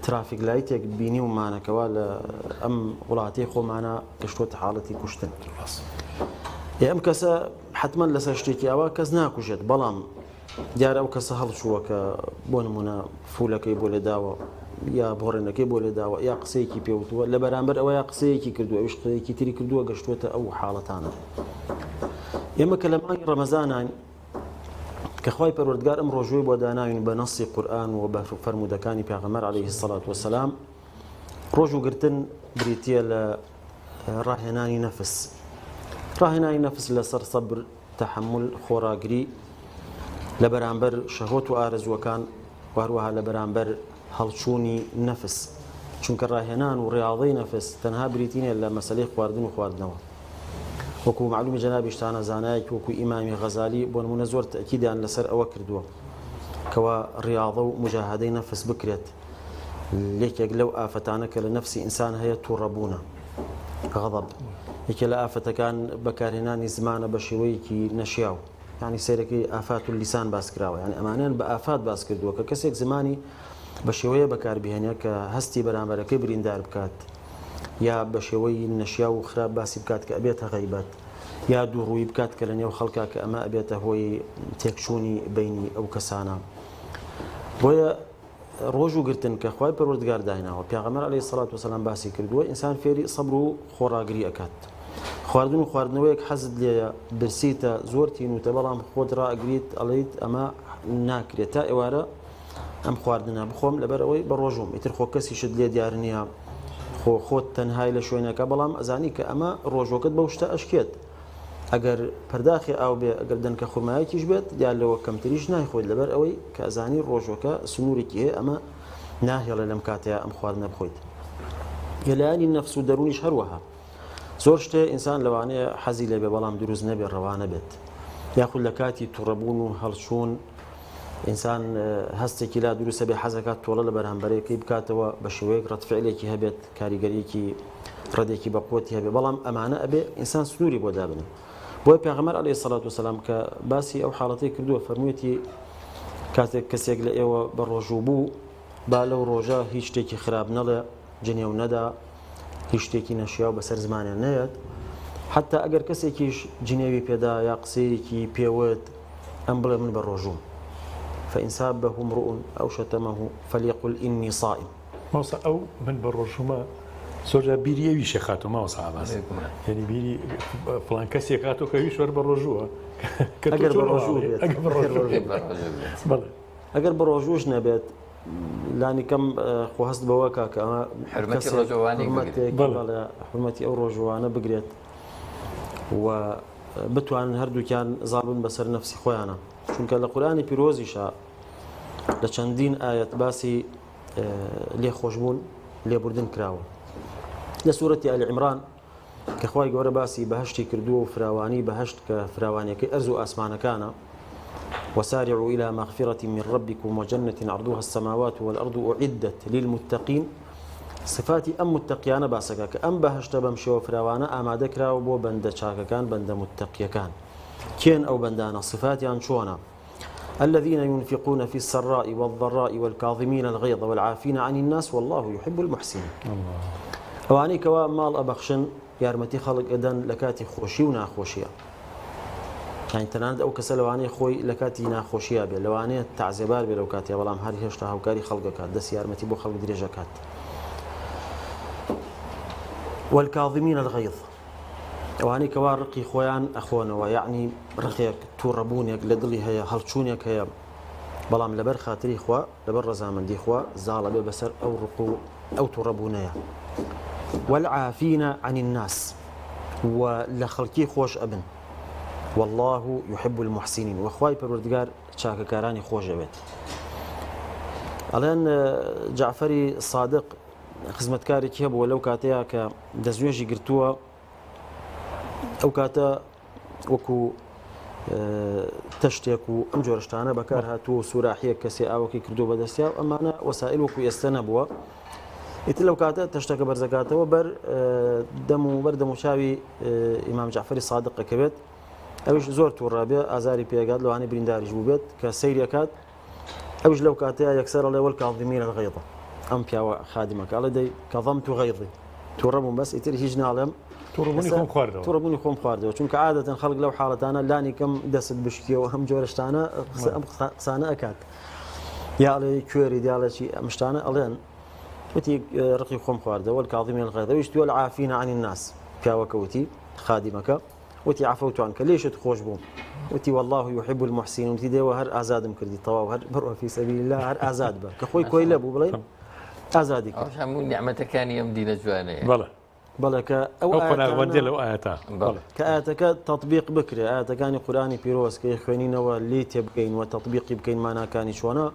ترافیک لایتێک بینی ومانەکەەوە لە ئەم وڵاتی خۆمانە گەشتوتە حاڵەتی کوشتن ئەم کەسە حتمما لەسەر شتێکی ئەوە کەس ناکوژێت بەڵام دیارە ئەو کەسە هەڵچووە کە بۆ نمونە فولەکەی بۆ لێداوە یا بۆڕێنەکەی بۆ لێداوە یا قسەیەکی پێوتووە لە بەرامبەر ئەوە یا قسەیەکی کردووە ئەوش قسەیەکی تری کردووە گەشتوتە ئەو حاڵەتانە ئێمە کە لە مانگی ڕەمەزانان کە خوای پەروەردگار ئەم ڕۆژوەی بۆ داناوین بە نەسی قورئان و بە فەرمودەکانی پێغەمبەر عەلەیهی السەڵات وەسەلام ڕۆژ و گرتن بریتیە لە ڕاهێنانی نەفس ڕاهێنانی نەفس لەسەر سەبر تەحەمل خۆراگری لە بەرامبەر شەهوەت و ئارەزووەکان واروەها لە بەرامبەر هەڵچوونی نەفس چونکە ڕاهێنان و ڕیاضەی نەفس تەنها بریتینە لە مەسەلەی خواردن و خواردنەوە وەکو معلومی جەنابی شتانە زانایەک وەکو ئیمامی غەزالی بۆ نمونە زۆر تەکیدیان لەسەر ئەوە کردووە کەوا ڕیاضە و مجاهدەی نەفس بکرێت لێکێک لەو ئافەتانە کە لە نەفسی ئینسان هەیە تووڕەبوونە غەضەب یەکێ لە ئافەتەکان بەکارهێنانی زمانە بە شێوەیەکی نەشیاو یعنی سەیرەکەی ئافات و لیسان باس کراوە یعنی ئەمانیان بە ئافات باس کردووە کە کەسێک زمانی بە شێوەیە بەکاربهێنێت کە هەستی بەرامبەرەکەی بریندار بکات یا بە شێوەی نەشیا و خراپ باسی بکات کە ئەبێتە غەیبەت یا دووڕووی بکات کە لە نێو خەڵکا کە ئەمە ئەبێتە هۆی تێکچوونی بینی ئەو کەسانە بۆیە ڕۆژ و گرتن کە خوای پەروەردگار دایناوە پێغەمبەر عەلەیهی السەڵات وەسەلام باسی کردووە ئینسان فێری سەبر و خۆڕاگری ئەکات خواردن و خواردنەوەیەک حەزت لێیە برسیتە زۆر تینوتە بەڵام خۆت ڕائەگریت ئەڵێیت ئەمە ناکرێت تا ئێوارە ئەم خواردنە بخۆم لەبەرەوەی بە ڕۆژوم ئیتر خۆ کەسیشت لێ دیار نییە خۆت تەنهای لە شوێنەکە بەڵام ئەزانی کە ئەمە ڕۆژۆکەت بەو شتە ئەشکێت ئەگەر پەرداخی ئاو بێ ئەگەر دەنکە خورمایەکیش بێت دیار لەوە کەمتریش نایخۆیت لەبەر ئەوەی کە ئەزانی ڕۆژۆکە سنوورێکی هەیە ئەمە ناهێڵە لەم کاتەیە ئەم خواردنە بخۆیت گەلایانی نەفس و دەرونیش هەروەها زۆر شتێ ئینسان لەوانەیە حەزی لێبێ بەڵام دروست نەبێ ڕەوانە بێت یاخود لە کاتی تووڕەبوون و هەڵچوون ئینسان هەستێکی لا دروستە بێ حەزەکات تۆڵە لە بەرامبەرەکەی بکاتەوە بە شێوەیەک ڕەتفعلێکی هەبێت کاریگەریەکی ڕێدێکی بەقوتی هەبێ بەڵام ئەمانە ئەبێ ئینسان سنووری بۆ دابنێ بۆی پێغەمبەر عەلەیهی السەڵات وەسەلام کە باسی ئەو حاڵەتەی کردووە فەرموویەتی کاتێک کەسێک لە ئێوە بە ڕۆژوو بوو با لەو ڕۆژە هیچ شتێکی خراپ نەڵێ جنێو نەدا هیچ شتێکی نەشیاو بەسەر زمانیان نەیەت حتا ئەگەر کەسێکیش جنێوی پێدا یا قسەیەکی پێوت ئەم بڵێ من بە ڕۆژوم فإن سابه امرؤ أو شتمه فليقل إني صائم ماوسا ئەو من بە ڕۆژومە زۆرجار بیری ئەوی شێخات و ماوەسا عەباس یعنی بیری فڵان کەسێک هاتۆ کە ویش وەرە بە ڕۆژووە ئەگەر بە ڕۆژووش نەبێت لانی کەم خۆ هەست بەوە کاکە ئەمە حرمەتی ئەو ڕۆژوانە بگرێت و بتوانن هەردووکیان زاڵبن بەسەر نەفسی خۆیانە چونکە لە قورئانی پیرۆزیشە لە چەندین ئایەت باسی لێخۆشبوون لێبوردن کراوە لە سوورەتی ئالی عیمران کە خوای گەورە باسی بەهەشتی کردووە و فراوانی بەهەشت کە فراوانیەکەی ئەرز و ئاسمانەکانە وسارعوا إلى مغفرة من ربكم وجنة عرضها السماوات والأرض أعدت للمتقين صفاتی ئەم متقیانە باسەکە کە ئەم بەهەشتە بەم شێوە فراوانە ئامادە کراوە بۆ بەندە چاکەکان بەندە متقیەکان کێن ئەو بەندانە صفاتیان چۆنە الذين ينفقون في السراء والضراء والكاظمين الغيظ والعافين عن الناس والله يحب المحسنين ئەوانەی کەوا ماڵ ئەبەخشن یارمەتی خەڵک ئەدەن لە کاتی خۆشی و ناخۆشیە یعنی تەنانەت ئەو کەسە لەوانەیە خۆی لە کاتی ناخۆشیە بێت لەوانەیە تەعزیەبار بێت لەو کاتێ بەڵام هەر هێشتا هاوکاری خەڵکەکات دەست یارمەتی بۆ خەڵک درێژەکات والكاظمين الغيظ ئەوانەی کەوا ڕقی خۆیان ئەخۆنەوە یعنی ڕقێک تووڕەبوونێک لە دڵی هەیە هەڵچوونێک هەیە بەڵام لەبەر خاتری خوا لەبەر ڕەزامەندی خوا زاڵە بێ بەسەر ئەو ڕق و ئەو تووڕەبوونەیە والعافين عن الناس و لە خەڵکی خۆش ئەبن والله يحب المحسنين وخواي پروردگار چاکەکارانی خۆش ئەوێت. ئەڵێن جعفەری صادق خزمەتکارێکی هەبووە لەو کاتەیە کە دەستنوێژی گرتووە، ئەو کاتە وەکو تەشتێک و ئەم جۆرە شتانە بەکار هاتووە و سوراحیەک کەسێ ئاوەکەی کردو بەدەستیا و ئەمانە وەسائل وەکو ئێستا نەبووە. ئیتر لەو کاتە تەشتەکە بەرزەکاتەوە بەردەم و چاوی ئیمام جعفەری صادق ئەکەوێت، ئەوش زۆر تووڕا بێ ئازاری پێگات لەوانەی برینداریش بوو بێت کە سەیرەکات، ئەوش لەو کاتەیە یەکسەر ئەڵێ وەالکاظیمینا الغەیظ، ئەم پیاوە خادمەکە ئەڵێ دەی کەظەمت غەیظی، تووڕە بووم بەس ئیتر هیچ ناڵێم، تووڕەبوونی خۆم خواردەوە، چونکە عادەتەن خەڵک لەو حاڵەتانە لانی کەم دەست بشکیەوە هەم جۆرە شتانە ئەم قسانە ئەکات، یا ئەڵێ کوێری دیاڵێکی ئەم شتانە ئەڵێن وتی ڕقی خۆم خواردەوە والکاظیمینا الغەیظ، ویشتووە العافین عن الناس، پیاوەکە وتی خادمەکە وتی عفوت عنك ليش تخوش بوم، وتی والله يحب المحسنين، وتی دێوە هەر ئازادم کردی تەواو هەر بڕۆ فی سەبیل الله هەر ئازاد بە کە خۆی کۆی لەبوو بڵێ ئازادی کرد. هەموو نیعمەتەکانی ئەم دینە جوانەیە. بەڵێ کە ئەو قۆناغبەندی لەو ئاەتە کە ئاەتەکە تەطبیق بکرێ، ئاەتەکانی قورآنی پیرۆز کە خوێنینەوە لێ تێبگەین و تەطبیقی بکەین ماناکانی چۆنە،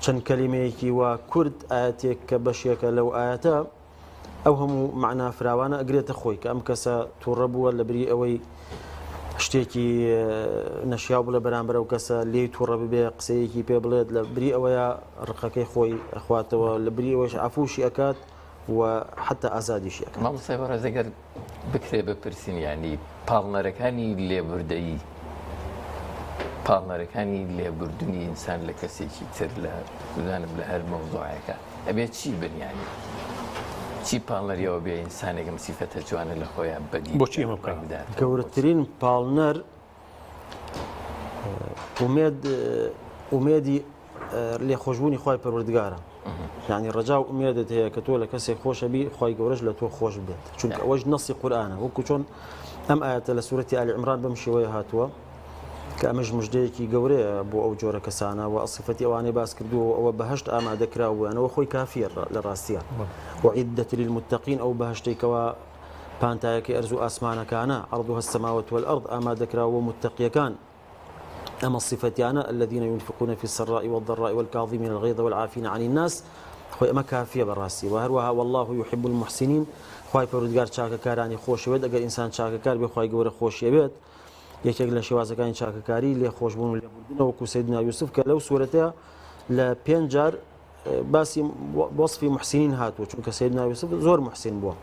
چەند کەلیمەیەکی وا کورد ئاەتێک کە بەشێکە لەو ئاەتە ئەو هەموو معنا فراوانە ئەگرێتە خۆی کە ئەم کەسە تووڕە بووە لە بری ئەوەی شتێکی نەشیاو بڵێ بەرامبەر ئەو کەسە لێی تووڕە ببێ قسەیەکی پێ بڵێت لە بری ئەوەیە ڕقەکەی خۆی ئەخواتەوە، لە بری ئەوەش عەفوشی ئەکات و حتا ئازادیشی ئەکات. مامۆستا بەڕێز ئەگەر بکرێ بپرسین یعنی پاڵنەرەکانی لێبوردەیی پاڵنەرەکانی لێبوردنی ئینسان لە کەسێکی تر لە بزانم لە هەر مەوزوعەکە ئەبێت چی بنیانی چی پاڵنەریەوە بێ ئینسانێکم سیفەتە جوانە لە خۆیان بەدی بۆچی ئەمە بکەین؟ گەورەترین پاڵنەر ئومێدی لێخۆشبوونی خۆی پەروەردگارە، یعنی ڕەجا و ئومێدت هەیە کە تۆ لە کەسێک خۆشە بی خۆی گەورەش لە تۆ خۆش بێت، چونکە ئەوەش نەسی قورئانە، وەکو چۆن ئەم ئاەتە لە سوورەتی ئالی عیمران بەم شێوەیە هاتووە کە ئەمەش مژدەیەکی گەورەیە بۆ ئەو جۆرە کەسانە و ئەسیفەتی ئەوانەی باس کردووە ئەوە بەهەشت ئامادەکراوەوە خۆی کافیە لە ڕاستیە وعیدەت للمتقین، ئەو بەهەشتێکەوە پانتایەکەی ئەرز و ئاسمانەکانە عەرضها السەماوات والأرض ئامادەکراوە متقیەکان ئەمە الصفەتیانە الذين ينفقون في السراء والضراء والكاظمين الغيظ والعافين عن الناس، خۆی ئەمە کافیە بەڕاستی و هەروەها والله يحب المحسنين، خی پەروەردگار چاکەکارانی خۆشەوێت، ئەگەر ئینسان چاکەکار بێ خی گەورە خۆشیەوێت. یەکێک لە شێوازەکانی چاکەکاری لێ خۆشبوون و لێبوردنەوە وەکو سەیدنا یوسف کە لەو سوورەتەیە لە 5 جار باسی وەصفی محسینین هاتووە، چونکە سەیدنا یوسف زۆر محسین بووە،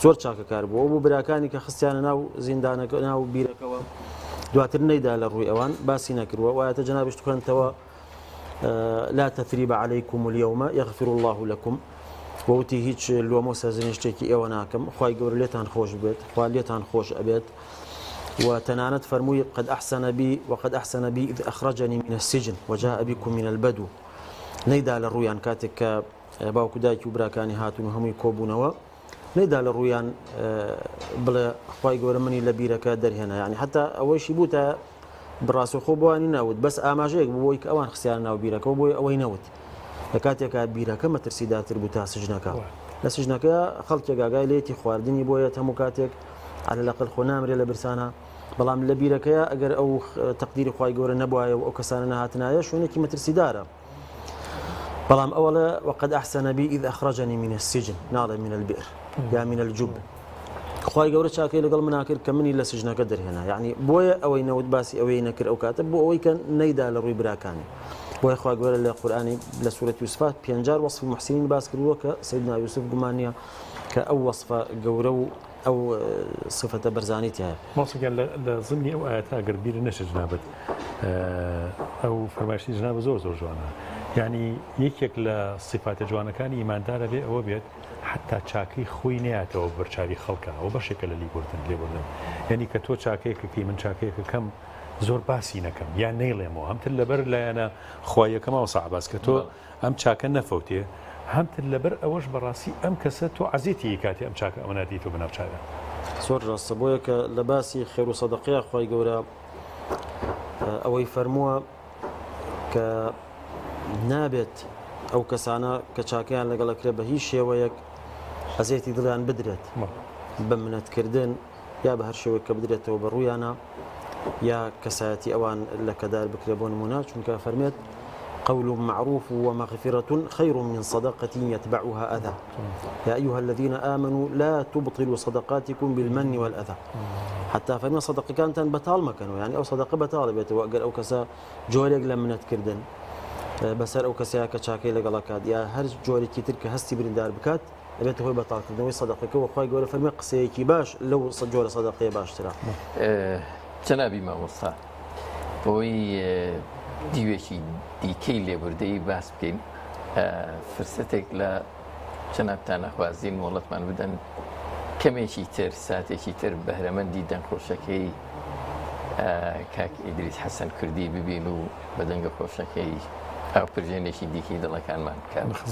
زۆر چاکەکار بووە، بۆ براکانی کە خستیانە ناو زیندانەکە ناو بیرەکەەوە دواتر نەیدا لە ڕووی ئەوان باسی نەکردووە، وایەتە جەنابش خوێنتەوە لا تثريب عليكم اليوم يغفر الله لكم، ووتی هیچ لۆمە سەرزنیشتێکی ئێوە ناکەم، خی گەورە لێتان خۆش بێت، خوا لێتان خۆش ئەبێت. وتنانت فرموي قد أحسن بي إذ أخرجني من السجن وجاء بكم من البدو، نەیدا لە ڕوویان کاتێک کە باوکو دایکی و براکانی هاتون و هەمووی کۆبوونەوە نەیدا لە ڕوویان بڵێ خی گەورە منی لە بیرەکە دەرهێنا، یعنی حتا ئەوەیشی بوو تا بڕاستەخۆ بۆوانی ناوت بەس ئاماژەیەک بۆی کە ئەوان خستیان ناو بیرەکەەوە بۆی ئەوەی نەوت، لە کاتێکە بیرەکە مەترسیداتر بوو تا سژنەکە، لە سژنەکە خەڵکێک ئاگای لێتی خواردنی بۆیە هەموو کاتێک على الأقل خۆ نامرێ لە برسانە، بەڵام لە بیرەکەیە ئەگەر ئەو تەقدیری خی گەورە نەبووایە و ئەو کەسانە نهاتنایە شوێنێکی مەترسیدارە، بەڵام ئەوەڵە وقد أحسن بي إذ أخرجني من السجن ناڵێ من البئر یا من الجب، خی گەورە چاکەی لەگەڵ منا کرد کە منی لە سژنەکە دەرهێنا، یعنی بۆیە ئەوەی نەوت باسی ئەوەی نەکرد ئەو کاتە بۆ ئەوەی کە نەیدا لە ڕووی براکانی، بۆیە خی گەورە لە قورئانی لە سوورەتی یوسف 5 جار وەصفی محسینین باس کردووە کە سەیدنا یوسف گومان نییە کە ئەو وەصفە گەورە و ئەو صفەتە بەرزانیت هەیە. ماسەکان لە زمانی ئەو ئاەتە ئەگەر بیر نەشە جنابەت ئەو فەرمایشی جنابە زۆر جوانە، یعنی یەکێک لە صفاتە جوانەکانی ئیماندارە بێ ئەوە بێت حتا چاکەی خۆی نەیاتەوە بەرچاوی خەڵکە، ئەو بەشێکە لە لێبوردن، یعنی کە تۆ چاکەیەکەکەی من چاکەیەکە کەم زۆر باسی نەکەم یان نەیڵێمەوە، هەمتر لەبەر لایەنە خۆیەکەمەوە سەعباس کە تۆ ئەم چاکە نەفەوتێ، هەمتر لەبەر ئەوەش بەڕاستی ئەم کەسە تۆ عەزیەتی کاتی ئەم چاکە ئەمە نادیتۆ بەناوچاوە. زۆر ڕاستە، بۆیە کە لە باسی خێر و سەدەقەیە خی گەورە ئەوەی فەرمووە کە نابێت ئەو کەسانە کە چاکیان لەگەڵەکرێ بە هیچ شێوەیەک ئەزێتی دڵیان بدرێت بە منەتکردن یا بە هەر شێوەیە کە بدرێتەوە بە ڕوویانە یا کەسایەتی ئەوان لە کەدار بکرێ بۆ نمونە چونکە فەرمێت قول معروف ومغفرة خير من صدقة يتبعها أذى يا أيها الذين آمنوا لا تبطلوا صدقاتكم بالمن والأذى حتى فإن صدقة كانت بطال مكانه يعني أو صدقة بطال بيته وأقل أو كسا جوريك لمنت كردن بسر أو كسا كشاكي لقلاكاد يا هر جوري كتير هستي برندار بكات بيته هو بطال كردن صدقة وخواي قول فرمي قسيكي باش لو جوري صدقة باش ترى جنابي ما وصى بوي دیوێکی دیکەی لێبوردەی باس بکەین فرسەتێک لە جەنابتان نەخوازیین مۆڵەتمان بدەن کەمێکی تر ساتێکی تر بەهرەمەندی دەنگخۆشەکەی کاک ئیدریس حەسەن کوردی ببین و بە دەنگە خۆشەکەی ئەو پرژێنێکی دیکەی دڵەکانمان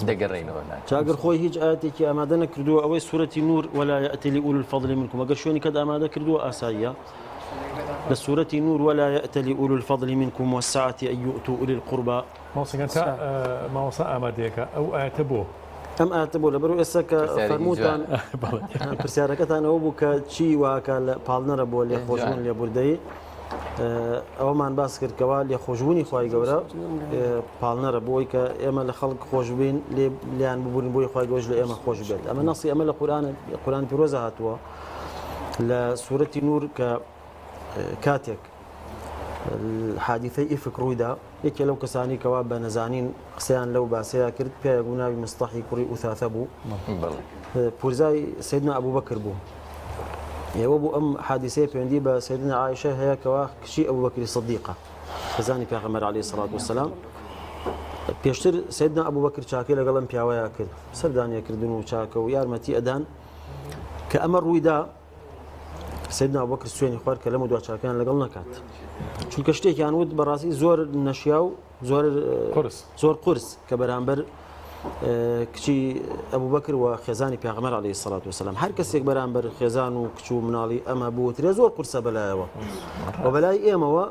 دەگەڕێنەوە لا چاگەر خۆی هیچ ئاەتێکی ئامادە نەکردووە ئەوەی سوورەتی نور ولا يأتي لأولي الفضل منكم ئەگەر شوێنی کەت ئامادە کردووە ئاساییە لسورة نور ولا يأتل أولو الفضل منكم والسعة أن يؤتوا أولي القربى ما وصى أماديك أو آتبوه أم آتبوه لبرو إساك فرموتان برسياركتان أو بوكا تشي واكا بالنر بو اللي خوشون اللي بردي أو ما نباس كركوا اللي خوشوني خواهي قورا بالنر بوي كا إما لخلق خوش بين ليان ببورين بوي خواهي قوش لإما خوش بيت أما نصي أما القرآن بروزة هاتوا لسورة نور ك كاتك الحادثي إفك رويدا يكي لو كساني كواب نزانين قسيان لو باسيا كرت بيا يقولنا بمصطحي كري أثاثبو بورزاي سيدنا أبو بكر بو يوابو أم حادثي بيندي با سيدنا عائشة هي كوا شي أبو بكر الصديقة خزاني بيغمر عليه الصلاة والسلام بيشتر سيدنا أبو بكر شاكي لقلم بياويا كر سردانيا كردنو شاكو يارمتي أدان كأمر رويدا سيدنا أبو بكر السويني خوار كلامه دوا شاكان لقل نكات چونکە شتێکیان وت بەڕاستی زۆر نەشیا و زۆر قورس کە بەرامبەر کچی ئەبوو بەکر و خێزانی پێغەمبەر عەلەیهی سەڵات وسەلام هەر کەسێک بەرامبەر خێزان و کچ و مناڵی ئەمە بوترێ زۆر قورسە بەلایەوە و بەلای ئێمەوە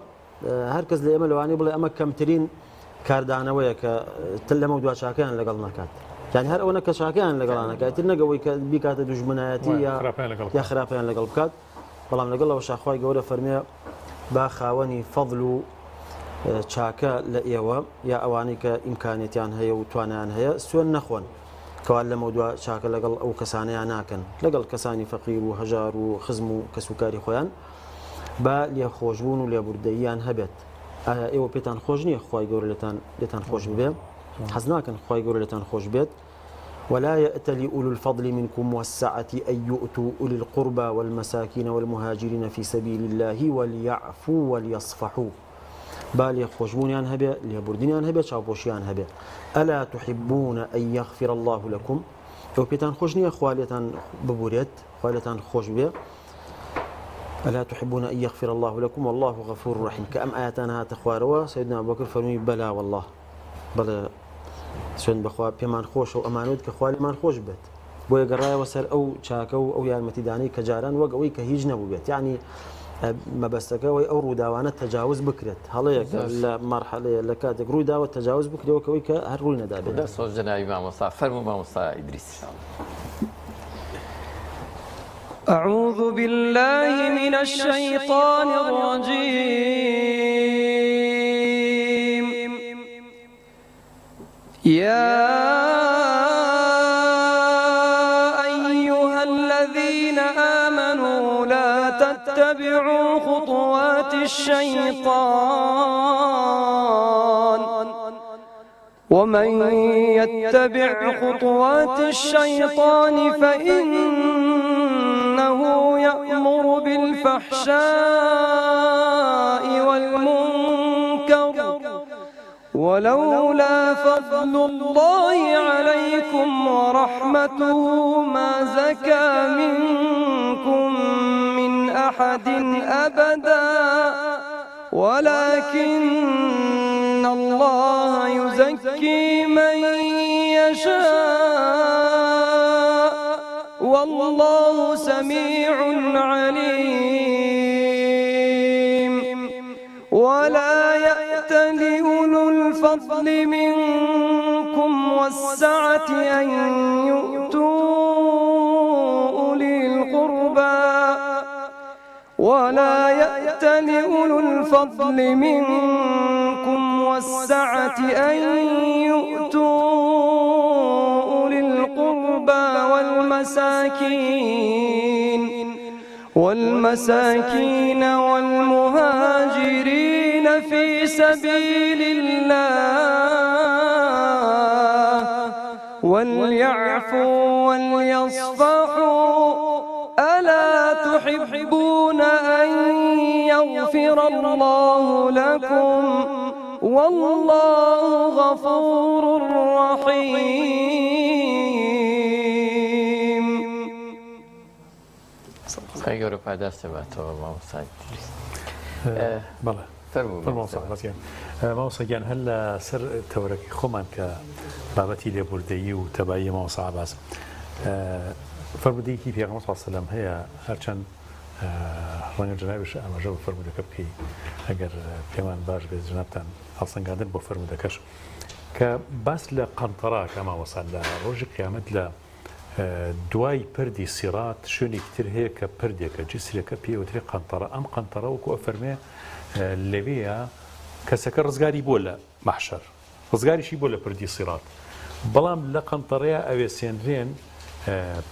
هەر کەس لە ئێمە لەوانەیە بڵێ ئەمە کەمترین کاردانەوەیە کە تل لەمە دوا چاکەیان لەگەڵ نەکات یعنی هەر ئەوەنە کە چاکەیان لەگەڵان نەکات تر نەگەوەی کە بیکاتە دوژمنایەتی یا خراپەیان لەگەڵ بکات بەڵام لەگەڵەوە شاخوای گەورە فەرمێ با خاوەنی فەضڵ و چاکە لە ئێوە یا ئەوانەی کە ئیمکانێتیان هەیە و توانیان هەیە سوێن نەخۆن کەوا لەمە دوا چاکە لەگەڵ ئەو کەسانەیان ناکەن لەگەڵ کەسانی فەقیر و هەژار و خزم و کەسوکاری خۆیان با لێخۆشبوون و لێبوردەییان هەبێت ئایا ئێوە پێتان خۆش نییە خوای گەورە لێتان خۆش ببێ حەز ناکەن خوای گەورە لێتان خۆش بێت ولا يأتل أولو الفضل منكم والسعة أن يؤتوا أولي القربى والمساكين والمهاجرين في سبيل الله وليعفوا وليصفحوا بالي خوشبونيان هبه ليبردينيان هبه شاوبوشيان هبه ألا تحبون أن يغفر الله لكم لو بيتان خوشني خواليتان ببوريت خواليتان خوش بيه ألا تحبون أن يغفر الله لكم والله غفور رحيم كأم آياتنا تخواروا سيدنا أبو بكر فرمي بلا والله بلا سوێن بەخوا پێمان خۆش و ئەمانوت کە خوالیمان خۆش بێت بۆ یەگەڕایەوە سەر ئەو چاکە و ئەو یارمەتیدانەی کە جاران وەک ئەوەی کە هیچ نەبوو بێت یعنی مەبەستەکەەوەی ئەو ڕووداوانە تەجاوز بکرێت هەڵەیەک لە مەرحەلەیە لە کاتێک ڕوویداوە تەجاوز بکرێەوەکەوەی کە هەر ڕووی نەدا بێت سۆز جەنابی مامۆستا فەرموو مامۆستا ئیدریس أعوذ بالله من الشيطان الرجيم يا أيها الذين آمنوا لا تتبعوا خطوات الشيطان ومن يتبع خطوات الشيطان فإنه يأمر بالفحشاء والمنكر ولولا فضل الله عليكم ورحمته ما زكى منكم من أحد أبدا ولكن الله يزكي من يشاء والله سميع عليم ولا يأتل أولو الفضل منكم والسعة أن يؤتوا أولي القربى ولا يأت لأولو الفضل منكم والسعة أن يؤتوا أولي القربى والمساكين والمهاجرين في سبيل الله وليعفوا وليصفحوا ألا تحبون أن يغفر الله لكم والله غفور رحيم. خی گەورە پاداشتە باتەوە مامۆستا بەڵێ مامۆستاگیان هەر لە سەر تەورەکەی خۆمان کە بابەتی لێبوردەیی و تەبایی مامۆستا عەباس فەرمودەیەکی پێغەمبەر صلی الله علیه و سەلەم هەیە هەرچەند ڕەنگە جەنابیش ئاماژە بە فەرمودەکە بکەی ئەگەر پێمان باش بێت جەنابتان هەڵسەنگاندن بۆ فەرمودەکەش کە باس لە قەنتەڕاکە مامۆستا لە ڕۆژی قیامەت لە دوای پردی سیرات شوێنێکی تر هەیە کە پردێکە جسرێکە پێوتری قەنتەڕە ئەم قەنتەڕە وەکو ئەفەرمێ لەوەیە کەسەکە ڕزگاری بۆ لە مەحشەر ڕزگاریشی بۆ لە پردی سیرات بەڵام لە قەنتەڕەیە ئەوێسێنرێن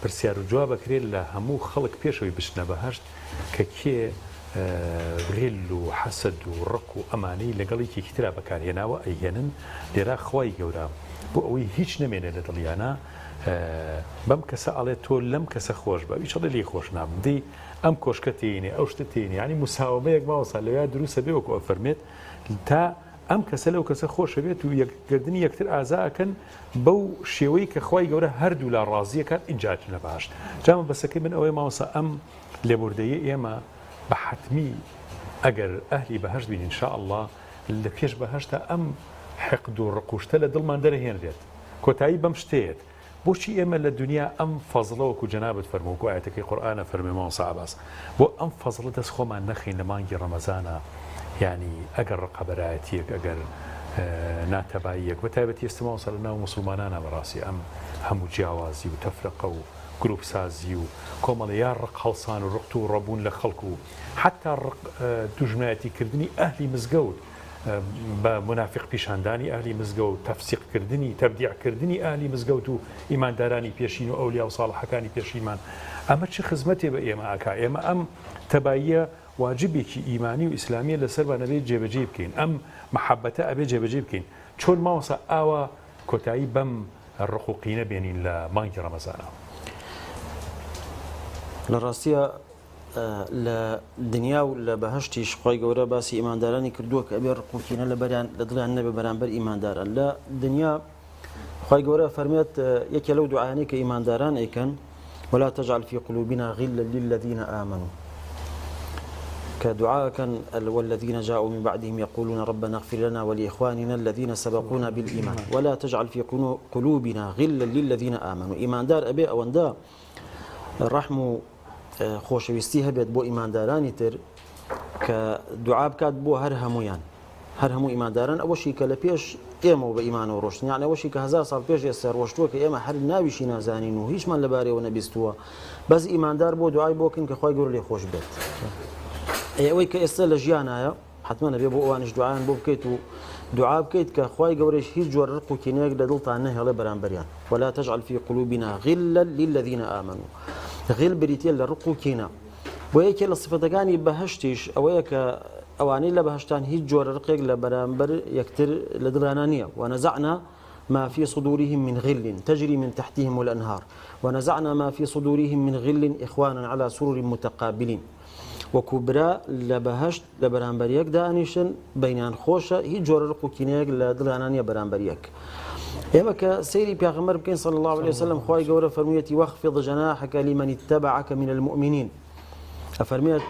پرسیار و جواب بکرێت لە هەموو خەڵک پێشەوەی بچنە بەهەشت کە کێ غیل و حەسەد و ڕق و ئەمانەی لەگەڵێکی ترا بەکارهێناوە ئەیهێنن لێرا خوای گەورە بۆ ئەوەی هیچ نەمێنێت لە دڵیانە بەم کەسە ئەڵێ تۆ لەم کەسە خۆش بە ئیشەڵێ لێ خۆش نابم دەی ئەم کۆشکە تێنێ ئەو شتە تێنێ ینی موساومەیەک ماوەسا لەوێ دروستە بێ وەکو ئەفەرمێت تا ئەم کەسە لەو کەسە خۆشە بێت و یەکگردنی یەکتر ئازاکەن بەو شێوەی کە خوای گەورە هەردوو لە ڕازیەکان ئینجات لە باشت جامە بەسەکەی من ئەوەی ماوەسا ئەم لێبوردەیە ئێمە بە حتمی ئەگەر ئەهلی بەهەشت بین ئینشاء الله لە پێش بەهەشتا ئەم حقد و ڕقوشتە لە دڵمان دەرەهێنرێت کۆتایی بەم شتێت بۆچی ئێمە لە دنیا ئەم فەزڵەوەکو جەنابەت فەرمووکو ئاەتەکەی قورئانە فەرمێ مامۆستا عەباس بۆ ئەم فەزڵە دەست خۆمان نەخین لە مانگی ڕەمەزانە ینی ئەگەر ڕقەبەرایەتیەک ئەگەر ناتەباییەک بە تایبەتی ئێستا مامۆستا لە ناو موسڵمانانە بەڕاستی ئەم هەموو جیاوازی و تەفرەقە و گروپ سازی و کۆمەڵە یا ڕق هەڵسان و ڕقت و ڕەبوون لە خەڵک و حتا دوژمنایەتیکردنی ئەهلی مزگەوت بە منافق پیشاندانی ئەهلی مزگەوت تەفسیقکردنی تەبدیعکردنی ئەهلی مزگەوت و ئیماندارانی پێشین و ئەولیا و ساڵحەکانی پێشیمان ئەمە چه خزمەتێ بە ئێمە ئاکا ئێمە ئەم تەباییە واجبێکی ئیمانی و ئیسلامیە لەسەر بانەبێت جێبەجێ بکەین ئەم محەبەتە ئەبێ جێبەجێ بکەین چۆن ماوەسا ئاوا کۆتایی بەم ڕقوقینە بێنین لە مانگی ڕەمەزانە لە ڕاستیە لە دنیا و لە بەهەشتیش خوای گەورە باسی ئیماندارانی کردووە کە ئەبێ ڕقوقینە لە دڵیان نەبێ بەرامبەر ئیمانداران لە دنیا خوای گەورە فەرمێت یەکێ لەو دوعایانەی کە ئیمانداران ئەیکەن ولا تجعل في قلوبنا غلا للذين آمنوا كدعاء كان والذين جاءوا من بعدهم يقولون ربنا اغفر لنا ولإخواننا الذين سبقونا بالإيمان ولا تجعل في قلوبنا غلا للذين آمنوا إيمان دار أبي أوندا رحم خۆشەویستی هەبێت بۆ ئیماندارانی تر کە دوعا بکات بۆ هەر هەموو ئیمانداران ئەوەشی کە لە پێش ئێمە و بە ئیمانەوە ڕۆشتن یان ئەوەشی کە 1000 ساڵ پێش ئێستا ڕۆشتووە کە ئێمە هەر ناویشی نازانین و هیچمان لەبارەوە نەبیستووە بەس ئیماندار بۆ دوعای بۆکەن کە خوای گەورە لێ خۆش بێت ئەوەی کە ئێستا لە ژیانایە حتمما نەبێ بۆ ئەوانش دوعایان بۆ بکەیت و دوعا بکەیت کە خوای گەورەش هیچ جۆر ڕق و کینەیەک لە دڵتان نەهێڵێ بەرامبەریان ولا تجعل في قلوبنا غلا للذين آمنوا غیل بریتە لە ڕق و کینە بۆ یەکێ لە صفەتەکانی بەهەشتیش ئەوەیە کە ئەوانەی لە بەهەشتان هیچ جۆرە ڕقێک لە بەرامبەر یەکتر لە دڵیانە نییە ونزعنا ما في صدورهم من غل تجري من تحتهم الأنهار ونزعنا ما في صدورهم من غل إخوانا على سرر متقابلين وكبرى لبهشت لبرامبريك دانيشن بينان خوشة هي جور رق وكينيك لدلانانيا برامبريك إما كسيري بيغمر بكين صلى الله عليه وسلم خواي قورة فرميتي واخفض جناحك لمن اتبعك من المؤمنين أفرميت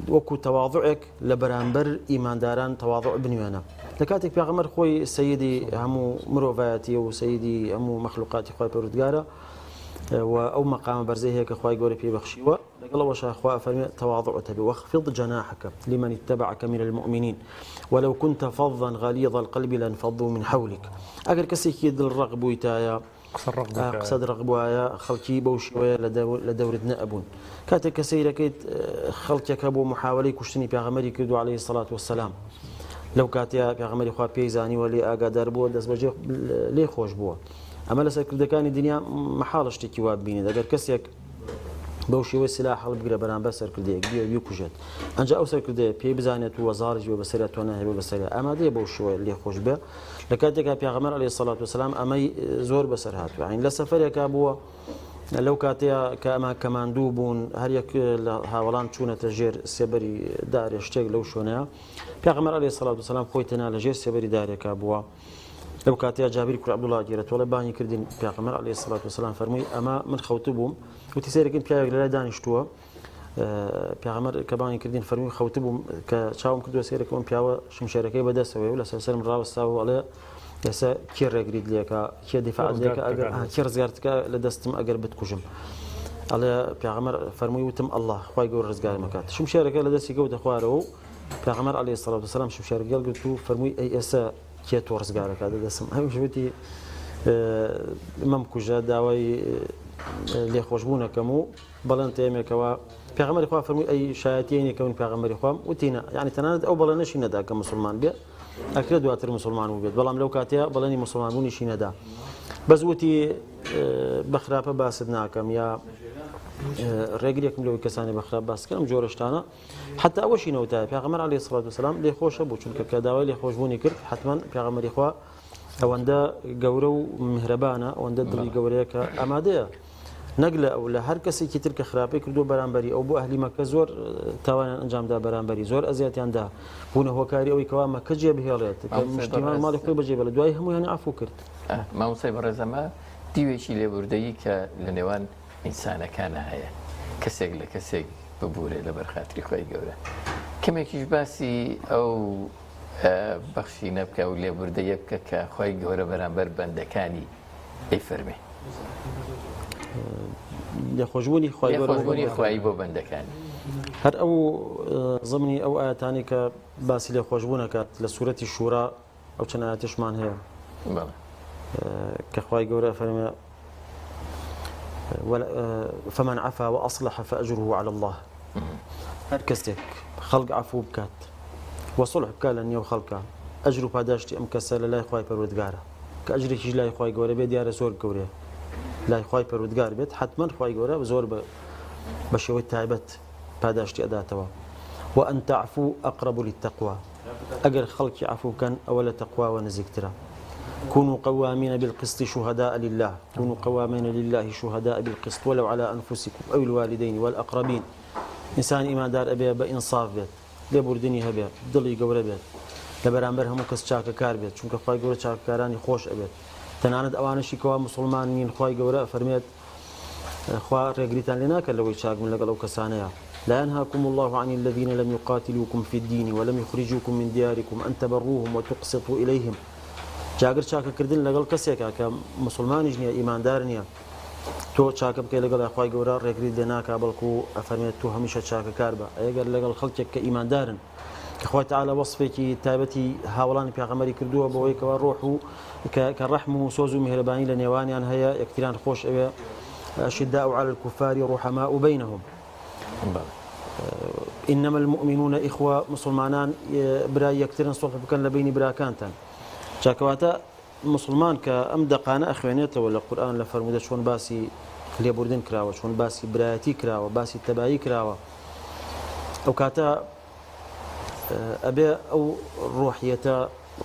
وكو تواضعك لبرامبر إيمان داران تواضع بنيانا لكاتك بيغمر خوي سيدي همو مروفاتي وسيدي همو مخلوقاتي خوي بردقارة أو مقام برزي هيك خواي قوري في بخشيوة لقال وشا أخوة فرمي تواضع تبي واخفض جناحك لمن اتبعك من المؤمنين ولو كنت فظا غليظ القلب لانفضوا من حولك أجر كسيك يد الرغب ويتايا قسەد ڕق بواە خەڵکی بەو شێوەیە لە دەورت نەبوون کاتێک کە سەیرەکەیت خەڵکێکە بۆ محاوەلەی کوشتنی پێغەمبەری کردو عەلەیهی سەڵات وەسەلام لەو کاتەیە پێغەمبەری خوا پێی زانیوە لێ ئاگادار بووە دەست بەجێ لێ خۆش بووە ئەمە لە سەرکردەکانی دنیا مەحاڵە شتێکی وا ببینێت ئەگەر کەسێک بەو شێوەی سلاح هەڵبگرە بەرامبەر سەرکردەیەک بیکوژێت ئەنجا ئەو سەرکردەیە پێی بزانێت و وەزارش بێ بەسەریا تۆ ناهێ بەسەریا ئامادەیە بەو شێوەیە لێ خۆش بێ لە کاتێکا پێغەمبەر عەلەیهی سەڵات وەسەلام ئەمەی زۆر بەسەر هاتووە یعنی لە سەفەرێکا بووە لەو کاتەیە کە ئەمە کەماندوو بوون هەر یەک لە هاوڵان چوونەتە ژێر سێبەری دارێ شتێک لەو شوێنەیە پێغەمبەر عەلەیهی سەڵات وەسەلام خۆی تەنیا لە ژێر سێبەری دارێکا بووە لەو کاتەیە جابیر کوڕ عەبدوڵڵا گیرەتەوە بانی کردین پێغەمبەر عەلەیهی سەڵات وەسەلام فەرمووی ئەمە من خەوتو بووم وتی سەیرەکەین پیاوێک لەلای دانیشتووە پێغەمبەر کە بانی کردین فەرمووی خەوتو بووم کە چاوم کردووە سەیرەکەم پیاوە شمشێرەکەی بەدەستەوەی و لە سەرم ڕاوەستاوە ئەڵێ ئێستا کێ ڕێگریت لێکە کێ دیفاعت لێکە ئەگەر کێ ڕزگارتکە لە دەستم ئەگەر بتکوژم ئەڵێ پێغەمبەر فەرمووی وتم ئەڵڵا خوای گەورە ڕزگارم مەکات شمشێرەکە لە دەستی کەوتە خوارەوە و پێغەمبەر عەلەیهی سەڵات وەسەلام شمشێرەکە گرت و فەرمووی ئەی ئێستا کێ تۆ ڕزگارەکە دەدەسم هەمیش وتی مەم کوژە داوای لێخۆشبوونەکەم و بەڵێن تێمێکەوە پێغەمبەری خوا فەرمووی ئەی شایەتیەکەون پێغەمبەری خوام وتینە یعنی تەنانەت ئەو بەڵێنەشی نەدا کە مسلمان بێ ئەکرێت دواتر مسلمان بێت بەڵام لەو کاتەیە بەڵێنی مسلمانبوونیشی نەدا بەس وتی بەخراپە باست ناکەم یا ڕێگرێکم لەوەی کەسانی بەخراپ باسکەم جۆرە شتانە حتا ئەوەشی نەوتایە پێغەمبەر عەلەیهی سەڵات وەسەلام لێخۆشە بوو چونکە کە داوای لێخۆشبوونی کرد حتمما پێغەمبەری خوا ئەوەندە گەورە و میهرەبانە ئەوەندە دڵی گەورەیە کە ئامادەیە نەک لە ئەو لە هەر کەسێکی تر کە خراپەی کردو بەرامبەری ئەو بۆ ئەهلی مەکە زۆر تاوانیان ئەنجامدا بەرامبەری زۆر ئەزیەتیاندا بوونە هۆکاری ئەوەی کەوا مەکە جێ بهێڵێت کە مشتیمان ماڵی خۆی بەجێ بە دوای هەموویان عەفو کرد مامۆستای بەڕێزەمە دیوێکی لێبوردەیی کە لە نێوان ئینسانەکانە هەیە کەسێک لە کەسێک ببوورێ لە بەرخاتری خۆی گەورە کەمێکیش باسی ئەو بەخشی نەبکە و لێبوردەیە بکە کە خۆی گەورە بەرامبەر بەندەکانی ئەی فەرمێ لێخۆشبوونی خوای بۆ بەندەکانی هەر ئەو زمانی ئەو ئاەتانی کە باسی لێخۆشبوونەکات لە سوورەتی شورا ئەو چەند ئاەتشمان هەیە کە خوای گەورە فەرمێ فمن عفا وأصلح فأجره على الله هەر کەسێک خەڵک عەفو بکات وەسڵح بکات لە نێو خەڵکە ئەجر و پاداشتی ئەم کەسە لە لای خوای پەروەردگارە کە ئەجرێکیش لای خوای گەورە بێت دیارە زۆر گەورەیە لای خوای پەروەردگار بێت حتما خوای گەورە زۆر بە شێوەی تایبەت پاداشتی ئەداتەوە وأن تعفوا أقرب للتقوى ئەگەر خەڵکی عەفو بکەن ئەوە لە تەقواوە نزیکترە كونوا قوامين بالقسط شهداء لله كونوا قوامين لله شهداء بالقسط ولو على أنفسكم أو الوالدين والأقربين إنسان إيمان دار أبي بإنصاف بيت لێبوردنی هەبێ دڵی گەورە بێت لە بەرامبەر هەموو کەس چاکەکار بێت چونکە خوای گەورە چاکەکارانی خۆش ئەبێت تەنانەت ئەوانشی کەوا مسلمان نین خوای گەورە فەرمێت خوا ڕێگریتان لێ ناکات لەوەی چاکن لەگەڵ ئەو کەسانەیە لا ينهاكم الله عن الذين لم يقاتلوكم في الدين ولم يخرجوكم من دياركم أن تبروهم وتقسطوا إليهم جاگر چاکەکردن لەگەڵ کەسێکە کە مسلمانیش نییە ئیماندار نییە تۆ چاکە بکەی لەگەڵ خوای گەورە ڕێگریت لێ ناکا بەڵکو ئەفەرمێت تۆ هەمیشە چاکەکار بە ئەگەر لەگەڵ خەڵکێک کە ئیماندارن کە خوای تەعالە وەصفێکی تایبەتی هاوڵانی پێغەمبەری کردووە بەوەی کەوا ڕۆح و کە ڕەحم و سۆز و میهرەبانی لە نێوانیان هەیە یەکتریان خۆش ئەوێ أشداء على الكفار رحماء بينهم إنما المؤمنون إخوة مسلمانان برا يكترن صلح بكن لبين براكانتان چاکەواتە مسلمان کە ئەم دەقانە ئەخوێنێتەوە لە قورئان لە فەرموودە چۆن باسی لێبوردن کراوە چۆن باسی برایەتی کراوە باسی تەبایی کراوە ئەو کاتە ئەبێ ئەو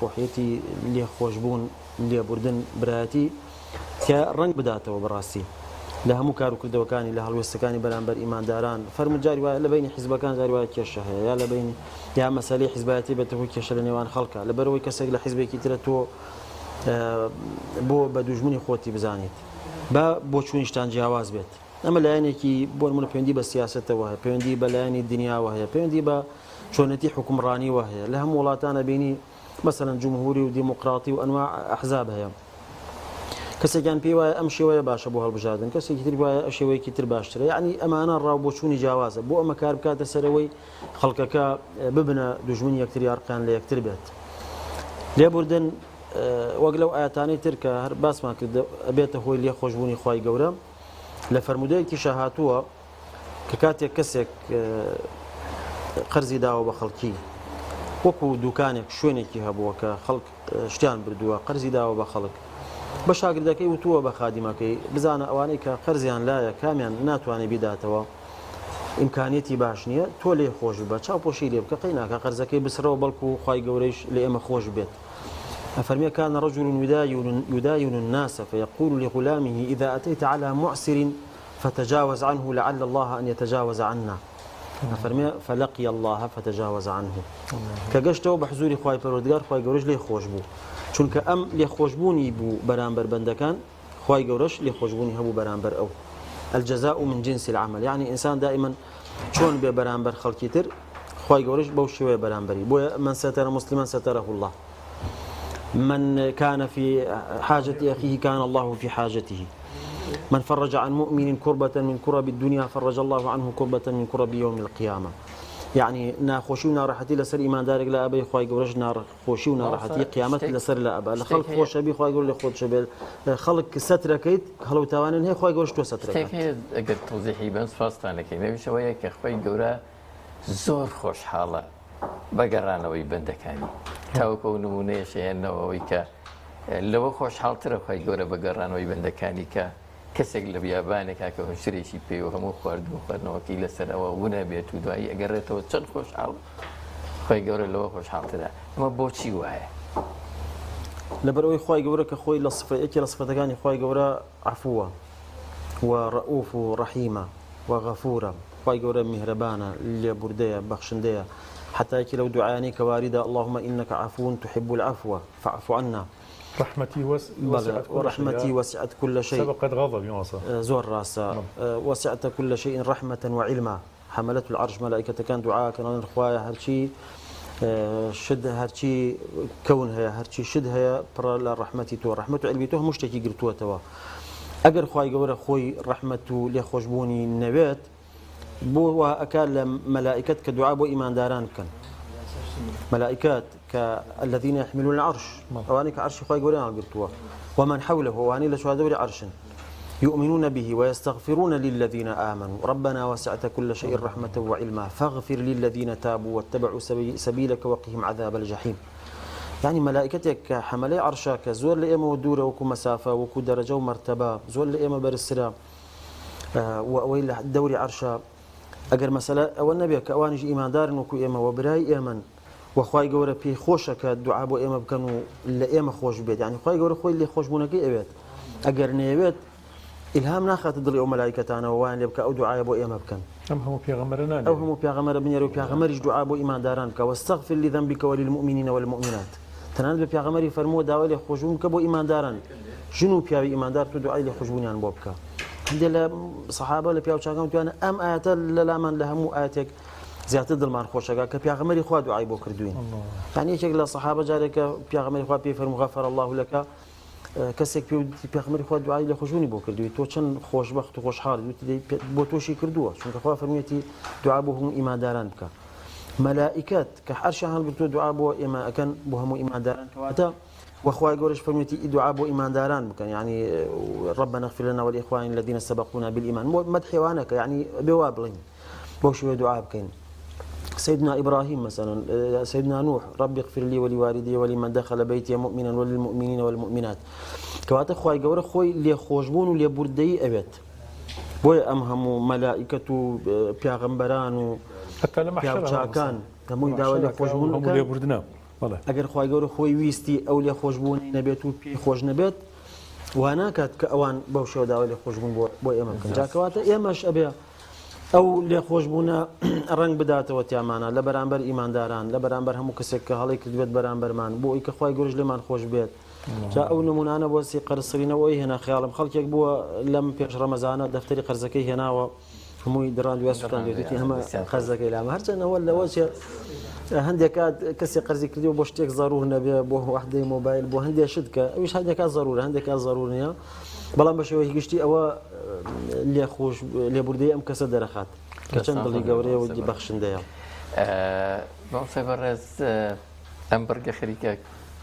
ڕۆحیەتی لێخۆشبوون لێبوردن برایەتی کە ڕەنگ بداتەوە بەڕاستی لە هەموو کاروکردەوەکانی لە هەڵوێستەکانی بەرامبەر ئیمانداران فەرموو جاری وایە لە بینی حیزبەکان جاری وایە کێشە هەیە یا لە بینی یا مەسەلەی حیزبایەتی بێتەوە کێشە لە نێوان خەڵکە لەبەرەوەی کەسێک لە حیزبێکی ترە تۆ بۆ بە دوژمنی خۆتی بزانیت بۆ چوونیشتان جیاواز بێت ئەمە لایەنێکی بۆ نمونە پەیوەندی بە سیاسەتەوە هەیە پەیوەندی بە لایەنی دنیاوە هەیە پەیوەندی بە چۆنەتی حکومڕانیوە هەیە لە هەموو وڵاتانە بینی مەسەلەن جمهوری و دیموقراتی و ئەنواع ئەحزاب هەیە کەسێکیان پێی وایە ئەم شێوەیە باشە بۆ هەڵبژاردن کەسێکی تر وایە ئەو شێوەیەکی تر باشترە یعنی ئەمانە ڕاو بۆ چوونی جیاوازە بۆ ئەمە کار بکاتە سەرەوەی خەڵکەکە ببنە دوژمنی یەکتری یارقیان لە یەکتر بێت لێبوردن وەک لەو ئاەتانەی تر کە هەر باسمان کرد ئەبێتە هۆی لێ خۆشببوونی خوای گەورە لە فەرمودەیەکی شاهاتووە کە کاتێک کەسێک قەرزی داوە بە خەڵکی وەکو دوکانێک شوێنێکی هەبووە کە خەڵک شتیان بردووە قەرزی داوە بە خەڵک بە شاگردەکەی وتووە بە خادیمەکەی بزانە ئەوانەی کە قەرزیان لایە کامیان ناتوانێت بیداتەوە ئیمکانیەتی باش نییە تۆ لێ خۆش بە چاوپۆشی لێ بکە قەیناکە قەرزەکەی بسرەوە بەڵکو و خوای گەورەیش لێ ئێمە خۆش بێت أفرمي كان رجل يداين الناس فيقول لغلامه إذا أتيت على معسر فتجاوز عنه لعل الله أن يتجاوز عنا أفرمي فلقي الله فتجاوز عنه كجشتو بحزوري خواي پروردگار خواي گەورەش لێ خۆش بوو چونکە ئەم لێ خۆشببوونی بوو بەرامبەر بەندەکان خواي گەورەش لێ خۆشببوونی هەبوو بەرامبەر ئەو الجزاء من جنس العمل يعني إنسان دائما چۆن بێ بەرامبەر خەڵکی تر خواي گەورەش بەو شێوەیە بەرامبەری بۆیە من ستر مسلما ستره الله من كان في حاجة أخيه كان الله في حاجته من فرج عن مؤمن كربة من كرب الدنيا فرج الله عنه كربة من كرب يوم القيامة يعني ناخوشي ونارحتي لسر إيمان دارك لا أبي خواي قولش ناخوشي ونارحتي قيامت لسر لا أبا لخلق خوش أبي خواي قول لخوش أبي خلق ستركيت هلو تاوانن هي خواي قولش تو ستركيت كيف أقدر توضيحي بس فاستانة كي نبي شوية كخواي قولا زور خوش حالة بقرانەوەی بەندەکانی تاوەکو نمونەیەشێنەوەی کە لەوە خۆشحاڵترە خۆی گەورە بەگەڕانەوەی بەندەکانی کە کەسێک لە بیابانێکا کە هۆشتێکی پێ و هەموو خواردن و خوێندنەوەکەی لەسەرەوە وونە بێت و دوایی ئەگەڕێتەوە چەند خۆشحاڵ خۆی گەورە لەوە خۆشحاڵترە ئەمە بۆچی وایە لەبەرەوەی خۆی گەورە کە خۆی لە صفەیەکی لە صفەتەکانی خۆی گەورە عەفووە و ڕەئوف و ڕەحیمە و غەفورە خۆی گەورە میهرەبانە لێبوردەیە بەخشندەیە حتى يكي لو دعاني كواردة اللهم إنك عفو تحب العفو فاعف عنا ورحمتي وسعت كل شيء سبقت غضبي وصل زور راسا وسعت كل شيء رحمة وعلما حملت العرش ملائكة كان دعاء كان الخوايا هرشي شد هرشي كونها هرشي شدها برا لرحمتي تو رحمة علمي تو مشتكي قرتوها توا أجر خواي جورا خوي رحمته لخوشبوني النبات بو أكال ملائكة كدعاء بو إيمان داران كان ملائكات كالذين يحملون العرش واني كعرش خواي قولنا قلتوا ومن حوله واني لشهدوا عرش يؤمنون به ويستغفرون للذين آمنوا ربنا وسعت كل شيء رحمة وعلما فاغفر للذين تابوا واتبعوا سبيلك وقهم عذاب الجحيم يعني ملائكتك حملي عرشك زور لإيما ودورة وكو مسافة وكو درجة ومرتبة زور لإيما برسرة وإلا دوري عرشا أجر مسألة أو النبي كأوانج إيمان دار وكو إيما وبراي إيمان وخواي جورا بي خوشك الدعاء بو إيما بكانوا إلا إيما خوش بيت يعني خواي جورا خوي اللي خوش بونكي إبيت أجر نيبيت إلهام ناخذ تدري أو ملائكة أنا وان اللي بكا أو دعاء بو إيما بكان أم هم بيغمرنا أو هم بيغمر بن يرو بيغمر دعاء بو إيمان داران كا واستغفر لذنبك وللمؤمنين والمؤمنات تنال بيغمر فرمو دعاء اللي خوشون كبو إيمان داران شنو بيغمر إيمان دار تدعاء اللي خوشون عن بوبكا عندي الصحابة اللي بيعوا شاكم توانا أم آيات لا من لهم آياتك زيادة ظلمان خوشة كبيغمر إخوة دعاء بو كردوين يعني شكل الصحابة جارك بيغمر إخوة بيفرم غفر الله لك كسك بيغمر إخوة دعاء اللي خوشوني بو كردوين تو چن خوش بخت وخوش حال بو توشي كردوه شون كخوة فرميتي دعاء بوهم إيمان داران بك ملائكات كحرش هل قلتوا دعاء بو إيمان كان بوهم إيمان داران كواتا واخوي قولش فرميتي دعاء بو ايمان داران بكن يعني ربنا اغفر لنا والاخوان الذين سبقونا بالايمان مدح وانك يعني بوابلين بوشو دعاء بكن سيدنا ابراهيم مثلا سيدنا نوح ربي اغفر لي ولوالدي ولمن دخل بيتي مؤمنا وللمؤمنين والمؤمنات كوات اخوي قول اخوي اللي خوشبون واللي بردي ابيت بو امهم ملائكه بيغمبران حتى لما حشرها كان تموي داول خوشبون هم اللي بردنا اگر خوای گەورە خۆی ویستی ئەو لێ خۆشببوونی نەبێت و پێی خۆش نەبێت واناکات کە ئەوان بەو شێوە داوا لێ خۆشببوون بۆ ئێمە بکەن جاکەواتە ئێمەش ئەبێ ئەو لێ خۆشببوونە ڕنگ بداتەوە تیامانە لە بەرامبەر ئیمانداران لە بەرامبەر هەموو کەسێک کە هەڵی کردبێت بەرامبەرمان بۆ ئەوی کە خوای گەورەش لێمان خۆش بێت جا ئەو نمونانە بۆ سی قەرزسرینەوەی هێنا خەیاڵم خەڵکێک بووە لەم پێش ڕەمەزانە دەفتەری قەرزەکەی هێناوە هەمووی دڕان دوێ سووتان دێتی هەمە قەرزەکەی لامە هەرچەندەوە لەوە هەندێک کەسی قەرزی کردیەوە بۆ شتێک ضرور نەبێ بۆ وحدەی مۆبایل بۆ هەندێک شت کە ئەویش هەندێکات ضرورە هەندێکات ضرور نییە بەڵام بە شێوەیەکی گشتی ئەوە لێبوردەی ئەم کەسە دەرەخات کە چەند دڵی گەورەیە و بەخشندەیە مامۆستا بەڕێز ئەم بەرگە خەریکە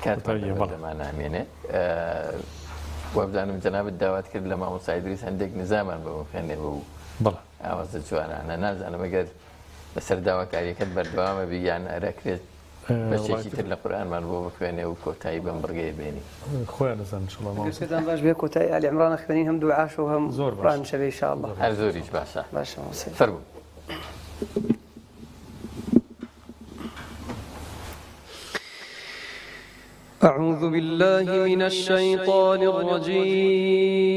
کۆتاییە، بەڵێ. کاتمان نامێنێ وەبزانم جەنابەت داوات کرد لە مامۆستا ئیدریس هەندێک نزامان بەوە خوێنێ بوو بەڵێ ئاوازە جوانانە نازانم ئەگەر لەسەر داواکاریەکەت بەردەوامە بی یان ئەرەکرێت بەشێکی تر لە قورئانمان بۆ بخوێنێ و کۆتایی بەم بڕگەیە بێنی خۆیان دەزانن انشاءالله مامۆستا. گەشتتان باش بێ کۆتایی ئالی عیمران خوێنین هەم دوعاش و هەم زۆر باش. قورئان شەوێ ئینشاءالله. هەر زۆریش باشە باشە مامۆستا. فەرموو. أعوذ بالله من الشيطان الرجيم.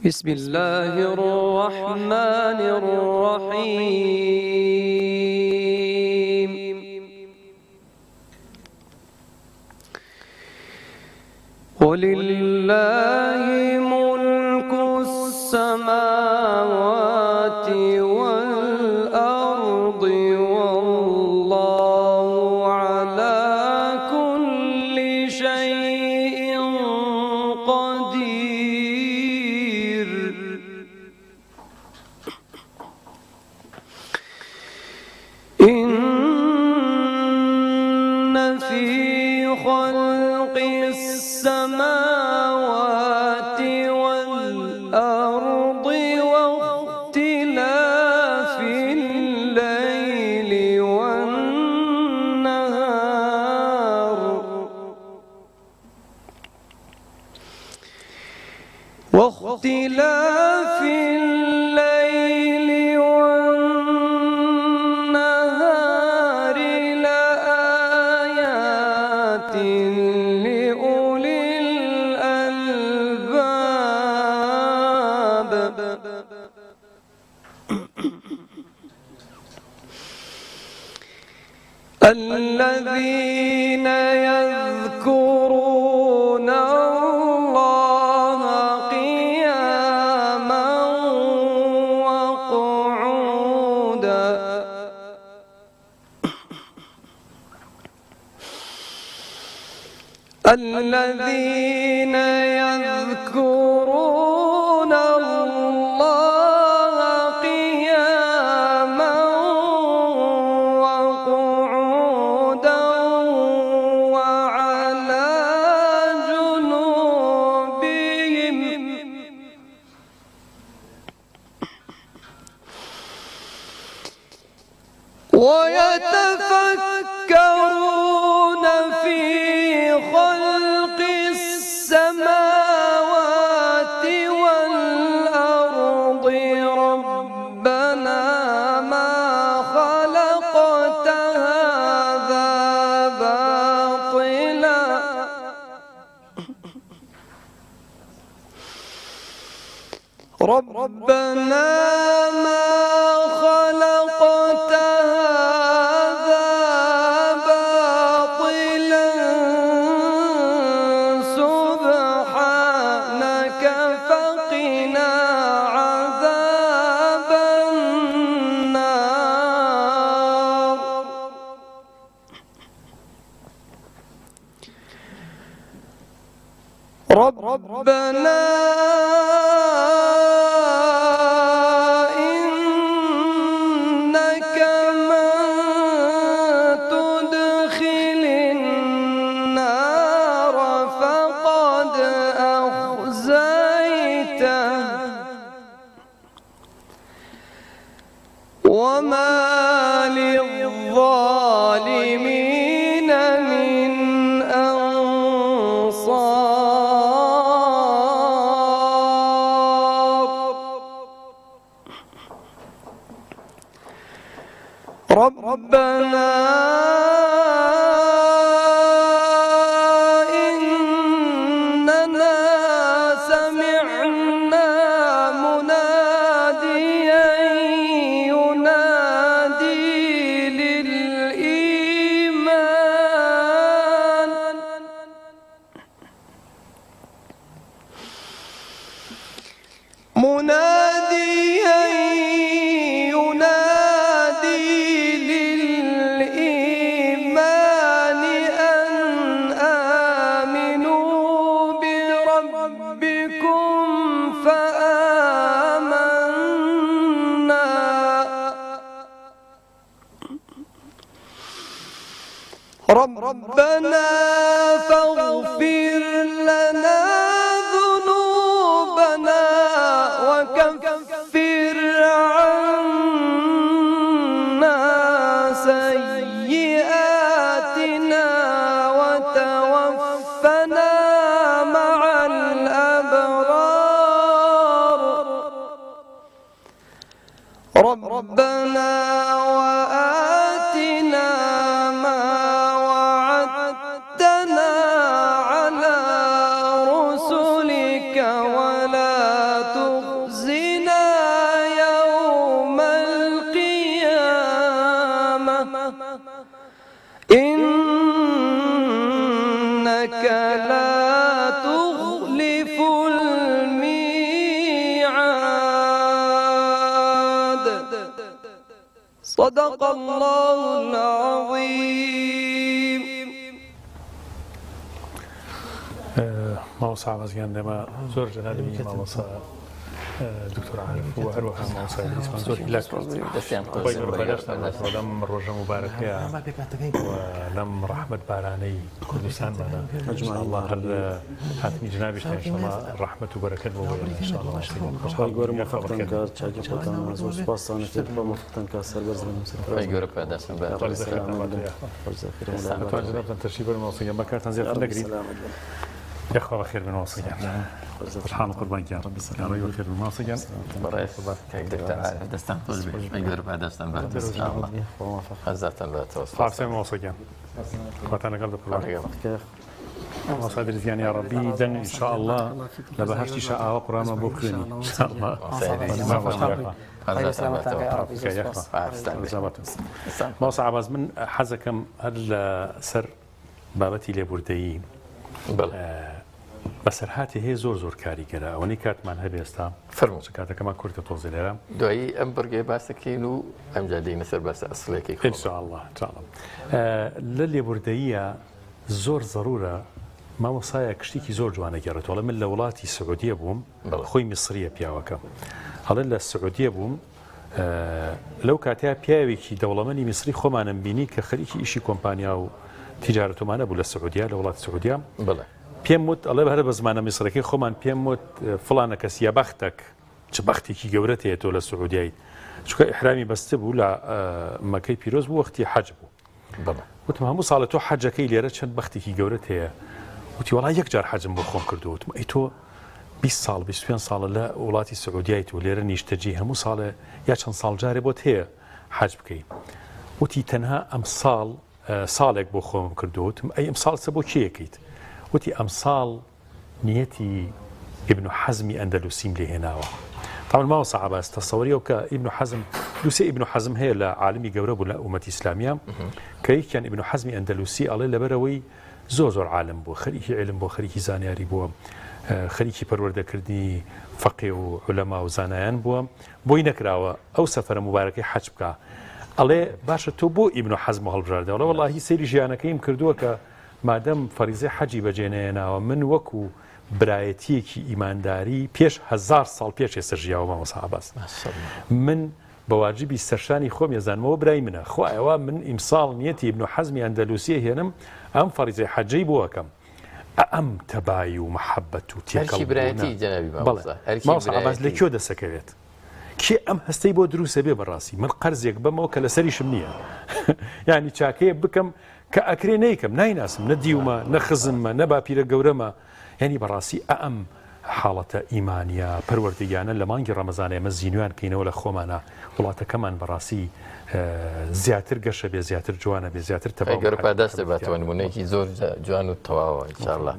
بسم الله الرحمن الرحيم. ولله ملك السماوات والأرض والله على كل شيء قدير. إن في خلق السماوات والأرض واختلاف الليل والنهار لآيات لأولي الألباب. الذين يذكرون الله قياما وقعودا الذين يذكرون الله قياما وقعودا وعلى جنوبهم ويتفكرون في خلق السماوات والأرض ربنا ما خلقت هذا باطلا ربنا ما خلقت هذا باطلا سبحانك فقنا عذاب النار. ربنا إنك من تدخل النار فقد أخزيته وما للظالمين من أنصار. ربنا إننا سمعنا مناديا ينادي للإيمان مناديا ينادي للإيمان أن آمنوا بربكم فآمنا ربنا فاغفر لنا ذنوبنا وكفر عنا سيئاتنا وتوفنا مع الأبرار ربنا وآتنا ما وعدتنا على رسلك ولا تخزنا يوم القيامة إنك لا تخلف الميعاد صدق الله العظيم. ماوەسا بەزگیان دەما زۆر جەنابی ماوەسا دکتۆر عارف و هەروەها ماوەسا ئیسمان زۆر هیلاک لەم ڕۆژە مبارەکەیە و لەم ڕەحمەت بارانەی کوردستانمانە الله هەر هاتنی جنابیش ئینشاءالله ڕەحمەت و بەرەکەت بۆ ئینشاءالله خی گەورە موفقتان کات چاکی خۆتان زۆر سوپاسانەکرد بە موفقتان کات سەربەرز بن خی گەورە پاداشتان بە جنابتان تەشریف بەرن ماوەسا گیان بەکارتان زیاد نەگرین يخوة بخير من واصيان فرحان قربان كان يا ريو خير من واصيان بريس دكتور عارف دستان طلبي ما يقدر بعد دستان بعد ان شاء الله خزات لا توصل فاعسين واصيان واتانا قلب قربان وصادر زيان يا ربي دن ان شاء الله لبهشتي شاء وقران بوكرني ان شاء الله ما صعب من حزكم هالسر بابتي لبورديين بەسەرهاتی هەیە زۆر کاریگەرە ئەوەی کاتمان هەبێ ئێستا فەرموو کاتەکەمان کورتە تۆزی لێرە دوایی ئەم بەرگێ باسەکەین و ئەمجا دێینە سەر بەسە ئەسڵێکی ئینشاءالله لە لێبوردەییە زۆر زەرورە مامۆسایە کشتێکی زۆر جوانە گەڕێتەوە من لە وڵاتی سعودیە بووم خۆی میسریە پیاوەکە هەڵێ لە سعودیە بووم لەو کاتەیە پیاوێکی دەوڵەمەندی میسری خۆمانم بینی کە خەریکی ئیشی کۆمپانیا و تیجارەتۆمانە بوو لە سعودیا لە وڵاتی سعودیا پێم وت ئەڵێ هەرە بە زمانە میسرەکەی خۆمان پێم وت فڵانە کەس یا بەختێک چ بەختێکی گەورەت هەیە تۆ لە سعودیایی چونکە ئیحرامی بەستە بوو لە مەکەی پیرۆز بوو وەختی حەج بوو وتم هەموو ساڵە تۆ حەجەکەی لێرە چەند بەختێکی گەورەت هەیە وتی وەڵا یەک جار حەجم بۆ خۆم کردو وتم ئەی تۆ 20 ساڵ 25 ساڵە لە وڵاتی سعودیایی تۆ لێرە نیشتەجی هەموو ساڵە یا چەند ساڵ جارێ بۆت هەیە حەج بکەیت وتی تەنها ئەم ساڵ ساڵێک بۆ خۆم کردوتم ئەی ئەم ساڵ سە بۆ کێیەکەیت وتی ئەم ساڵ نیەتی ئیبن حەزمی ئەندەلوسیم لێ هێناوە طبعا ماوە سەعاباس تەسەوەریەوە کە ئیبن حەزم دووسێ ئیبن حەزم هەیە لە عالمی گەورە بوو لە ئومەتی ئیسلامیە کە یەکیان ئیبن حەزمی ئەندەلوسی ئەڵێ لەبەرەوەی زۆر عالم بووە خەریکی علم بووە خەریکی زانیاری بووە خەریکی پەروەردەکردنی فەقێ و عولەما و زانایان بووە بۆی نەکراوە ئەو سەفەرە مبارەکەی حەج بکە ئەڵێ باشە تۆ بۆ ئیبن حەزم هەڵبژاردەوە وەڵاهی سەیری ژیانەکەیم کردووە کە مادەم فەریزەی حەجی بەجێنێناوە من وەکو برایەتیەکی ئیمانداری پێش 1000 ساڵ پێش ێستا ژیاوە مامۆستا عەباس من بەواجبی سەرشانی خۆم ێزانمەوە برای منە خوایەوە من ئیمساڵ نیەتی ئیبن حەزمی ئەندەلوسیە هێنم ئەم فەریزەی حەجەی بۆەکەم ئەم تەبایی و مەحەبەت و تێکەڵبوونە برایەتی جەنابی مامۆستا عەباس لەکوێ دەسەکەوێت کێ ئەم هەستەی بۆ دروستە بێ بەڕاستی من قەرزێک بمەوە کە لەسەریشم نییە یعنی چاکەیە بکەم کە ئەکرێ نەیکەم نایناسم نە دیومە نە خزممە نە باپیرە گەورەمە یعنی بەڕاستی ئەم حاڵەتە ئیمانیا پەروەردەیانە لە مانگی ڕەمەزانە ئێمە زینویان کەینەوە لە خۆمانە وڵاتەکەمان بەڕاستی زیاتر گەشە بێ زیاتر جوانە بێ زیاتر تەبەڵ گەورە پاداش دەباتەوە نمونەیەکی زۆر جوان و تەواوە ئینشاءالله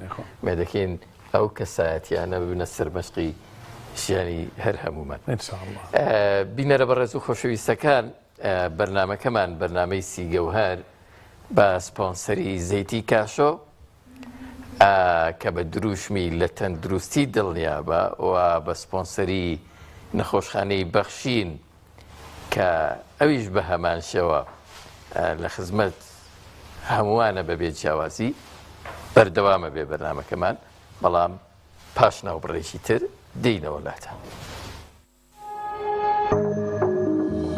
مێدەکەین ئەو کەسایەتیانە ببنە سەرمەشقی ژیانی هەر هەمومان ئینشاءالله بینەرە بەڕێز و خۆشەویستەکان بەرنامەکەمان بەرنامەی سیگەوهەر بە سپۆنسەری زەیتی کاشۆ کە بە دروشمی لە تەندروستی دڵنیابە و بە سپۆنسەری نەخۆشخانەی بەخشین کە ئەویش بە هەمان شێوە لە خزمەت هەمووانە بەبێ جیاوازی بەردەوامە بێ بەرنامەکەمان بەڵام پاش ناوبڕێکی تر دێینەوە لاتە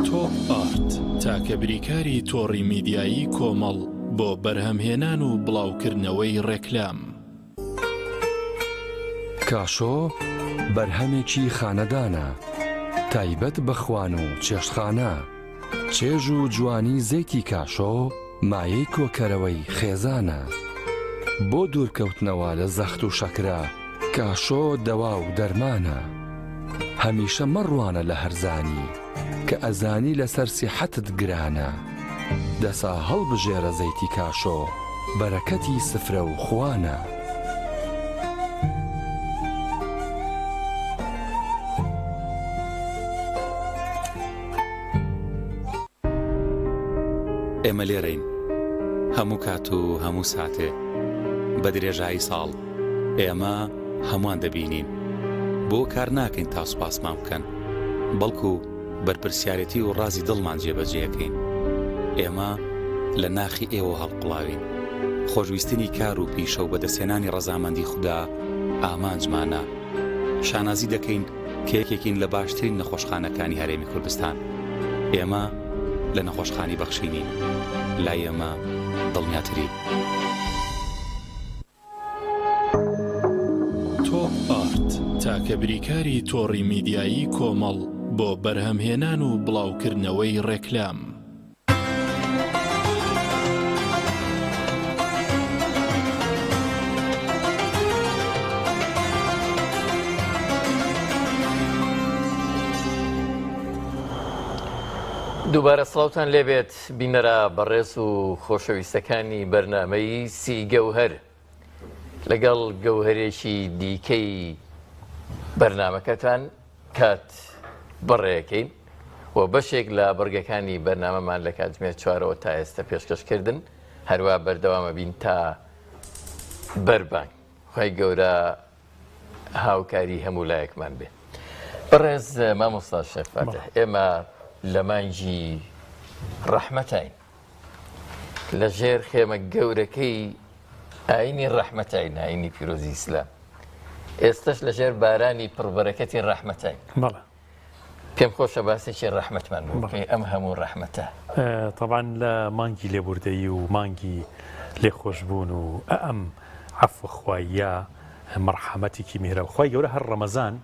تۆپ ئارت تاکە بریکاری تۆڕی میدیایی کۆمەڵ بۆ بەرهەمهێنان و بڵاوکردنەوەی ڕێکلام. کاشۆ بەرهەمێکی خانەدانە تایبەت بە خوان و چێشتخانە. چێژ و جوانی زەیتی کاشۆ مایەی کۆکەرەوەی خێزانە. بۆ دوورکەوتنەوە لە زەخت و شەکرە کاشۆ دەوا و دەرمانە. هەمیشە مەڕوانە لە هەرزانی کە ئەزانی لەسەر سیحەتت گرانە. دەسا هەڵبژێرە زەیتی کاشۆ بەرەکەتی سفرە و خوانە. ئێمە لێرەین هەموو کات و هەموو ساتێ بە درێژایی ساڵ ئێمە هەمووان دەبینین. بۆ کار ناکەین تا سوپاسمان بکەن بەڵکو بەرپرسیارەتی و ڕازی دڵمان جێبەجێەکەین. ئێمە لە ناخی ئێوە هەڵقڵاوین. خۆشویستنی کار و پیشە و بەدەستێنانی ڕەزامەندی خوددا ئامانجمانە. شانازی دەکەین کە یەکێکین لە باشترین نەخۆشخانەکانی هەرێمی کوردستان. ئێمە لە نەخۆشخانی بەخشینین. لای ئێمە دڵنیاتری. تۆپ ئارت تاکە بریکاری تۆڕی میدیایی کۆمەڵ بۆ بەرهەمهێنان و بڵاوکردنەوەی ڕێکلام. دووبارە سڵاوتان لێبێت بینەرە بەڕێز و خۆشەویستەکانی بەرنامەی سی گەوهەر لەگەڵ گەوهرێکی دیکەی بەرنامەکەتان کات بەڕێەکەین و بەشێک لە بەرگەکانی بەرنامەمان لە کاتژمێر 4ەوە تا ئێستا پێشکەشکردن هەروە بەردەوامە بین تا بەربانگ. خی گەورە هاوکاری هەموو لایەکمان بێ. بەڕێز مامۆستا شێفاتە ئێمە لە مانگی ڕەحمەتین لە ژێر خێمە گەورەکەی ئاینی ڕەحمەتین ئاینی پیرۆزی ئیسلام ئێستش لە ژێر بارانی پڕبەرەکەتی ڕەحمەتین. پێم خۆشە باسێکی ڕەحمەتمان بوو ئەم هەموو ڕەحمەتە. طبعاً لە مانگی لێبوردەیی و مانگی لێخۆشبوون و ئەم عەفو خوایە مەرحەمەتێکی میهرە خوای گەورە هەر ڕەمەزان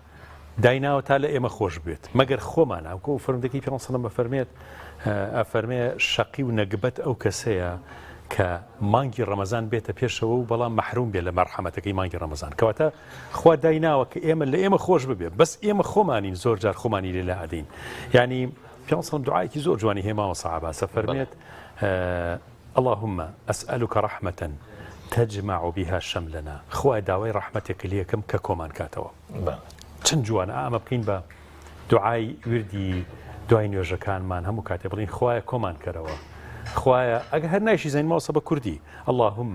دایناوە تا لە ئێمە خۆش بێت مەگەر خۆمان ئەوکە و فەرمودەکەی پێ سەڵەم بەفەرمێت ئەفەرمێ شەقی و نەگبەت ئەو کەسەیە کە مانگی ڕەمەزان بێتە پێشەوە و بەڵام مەحروم بێت لە مەرحەمەتەکەی مانگی ڕەمەزان کەواتە خوا دایناوە کە ئێمە لە ئێمە خۆش ببێت بەس ئێمە خۆمانین زۆر جار خۆمانی لێ لا ئەدەین. یعنی پێ سەڵەم دوعایەکی زۆر جوانی هێماوە سەحابە فەرمێت اللهم أسألك رحمة تجمع بها شملنا. خوا داوای ڕەحمەتێکی لێ یەکەم کە کۆمان کاتەوە. چەند جوانە ئەمە بکەین بە دوعای وردی دوای نوێژەکانمان هەموو کاتێ بڵین خوایە کۆمان کەرەوە. خوایە ئەگە هەر نایشی زین ماوەسە بە کوردی اللهم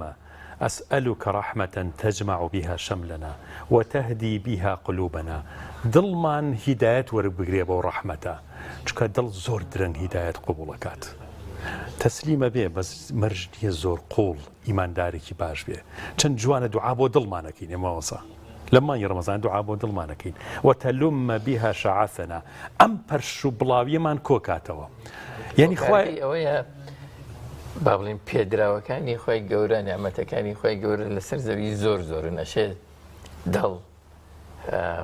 أسألك رحمة تجمع بها شملنا وتهدي بها قلوبنا. دڵمان هیدایەت وەربگرێ بەو ڕەحمەتە چکە دڵ زۆر درەنگ هیدایەت قبوڵەکات. تەسلیمە بێ بەس مەرج نییە زۆر قوڵ ئیماندارێکی باش بێ. چەند جوانە دوعا بۆ دڵمانەکەین ئێمەوەسە لەمانی ڕەمەزان دوعا بۆ دڵمانەکەین وتەلومە بیها شەعافەنا ئەم پەرش و بڵاویەمان کۆکاتەوە. یعنی خوای ئەوەیە با بڵین پێدراوەکانی خۆی گەورە نیعمەتەکانی خۆی گەورە لەسەر زەوی زۆر زۆرن ئەشێ دڵ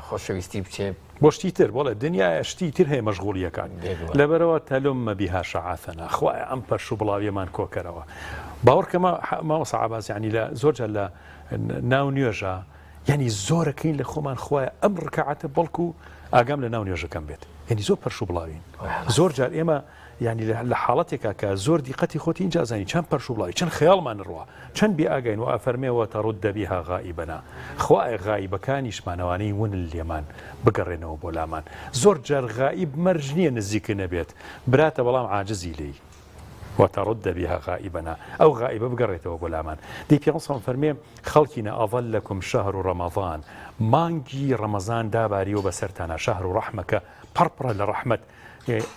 خۆشەویستی بچێ بۆ شتی تر بۆڵێ دنیا شتی تر هەیە مەشغوڵیەکان لەبەرەوە تەلومە بیها شەعافەنا خوایە ئەم پەرش و بڵاویەمان کۆکەرەوە. باوەڕکەمە مامۆستا عەباس یعنی لە زۆرجار لە ناو نوێژە یعنی زۆرەکەین لە خۆمان خوایە ئەم ڕکعاتە بەڵکو ئاگام لە ناو نوێژەکەم بێت. یعنی زۆر پەرش و بڵاوین زۆر جار ئێمە یعنی لە حاڵەتێکا کە زۆر دیقەتی خۆتی اینجا زانی چەند پەرش و بڵاوی چەند خەیاڵمان ڕوە چەند بێ ئاگین و ئەفەرمێەوە تەڕود دەبیها غائبەنا. خوایە غائبەکانیشمانەوانەی ون لێمان بگەڕێنەوە بۆ لامان. زۆر جار غائب مەرج نییە نزیکە نەبێت براتە بەڵام عاجزی لێی وترد بها غائبنا أو غائبة بقريته وبلامان دي بيانصهم فرمي خلقنا أظلكم شهر رمضان مانجي رمضان داباري وبسرتنا شهر رحمك بربرة لرحمة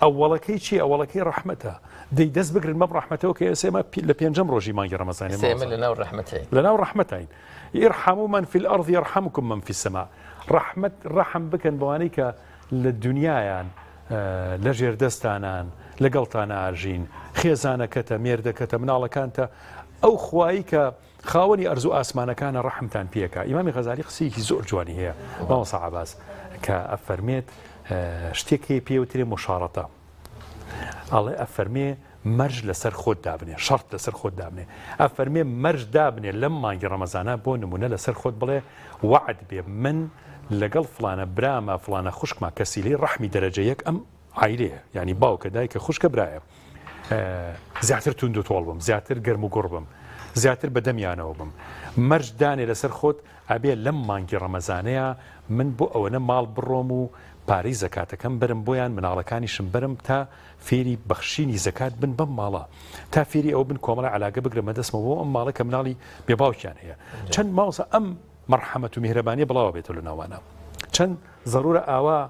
أولكي شيء أولكي رحمته دي دز بقر المب رحمته وكي سيما لبينجم روجي مانجي رمضان سيما لنا الرحمتين لنا الرحمتين يرحموا من في الأرض يرحمكم من في السماء رحمة رحم بكن بوانيك للدنيا يعني لەژێر دەستانان لەگەڵتان ئاژین خێزانەکەتە مێردەکەتە مناڵەکانتە ئەو خوایی کە خاوەنی ئەرزوو ئاسمانەکانە ڕەحمتان پێکە. ئیمامی غەزالی قسەیەکی زۆر جوانی هەیە مامۆستا عەباس کە ئەفەرمێت شتێک هەیە پێوترێ مشارەتە. ئەڵێ ئەفەرمێ مەرج لەسەر خۆت دابنێ، شەرت لەسەر خۆت دابنێ. ئەفەرمێ مەرج دابنێ لەم مانگی ڕەمەزانە بۆ نمونە لەسەر خۆت بڵێ وعد بێ من لەگەڵ فلانە برامە فلانە خوشکما کەسیلەی ڕەحمی دەرەجە یەک ئەم عایلەیە، ینی باوکە دایکە خوشکە برایە، زیاتر توند و تۆڵ بم، زیاتر گەرم و گوڕ بم، زیاتر بەدەمیانەوە بم. مەرج دانێ لەسەر خۆت ئەبێ لەم مانگی ڕەمەزانەیە من بۆ ئەوەنە ماڵ بڕۆم و پارەی زەکاتەکەم برم بۆیان مناڵەکانیشم برم تا فێری بەخشینی زەکات بن بەم ماڵە، تا فێری ئەو بن کۆمەڵە علاگە بگرمە دەستمەوە بۆ ئەم ماڵە کە مناڵی بێباوکیان هەیە. چەند ماوەسە ئەم مەرحەمەت و میهرەبانیە بڵاوە بێتە لە ناوانە. چەند ضرورە ئاوا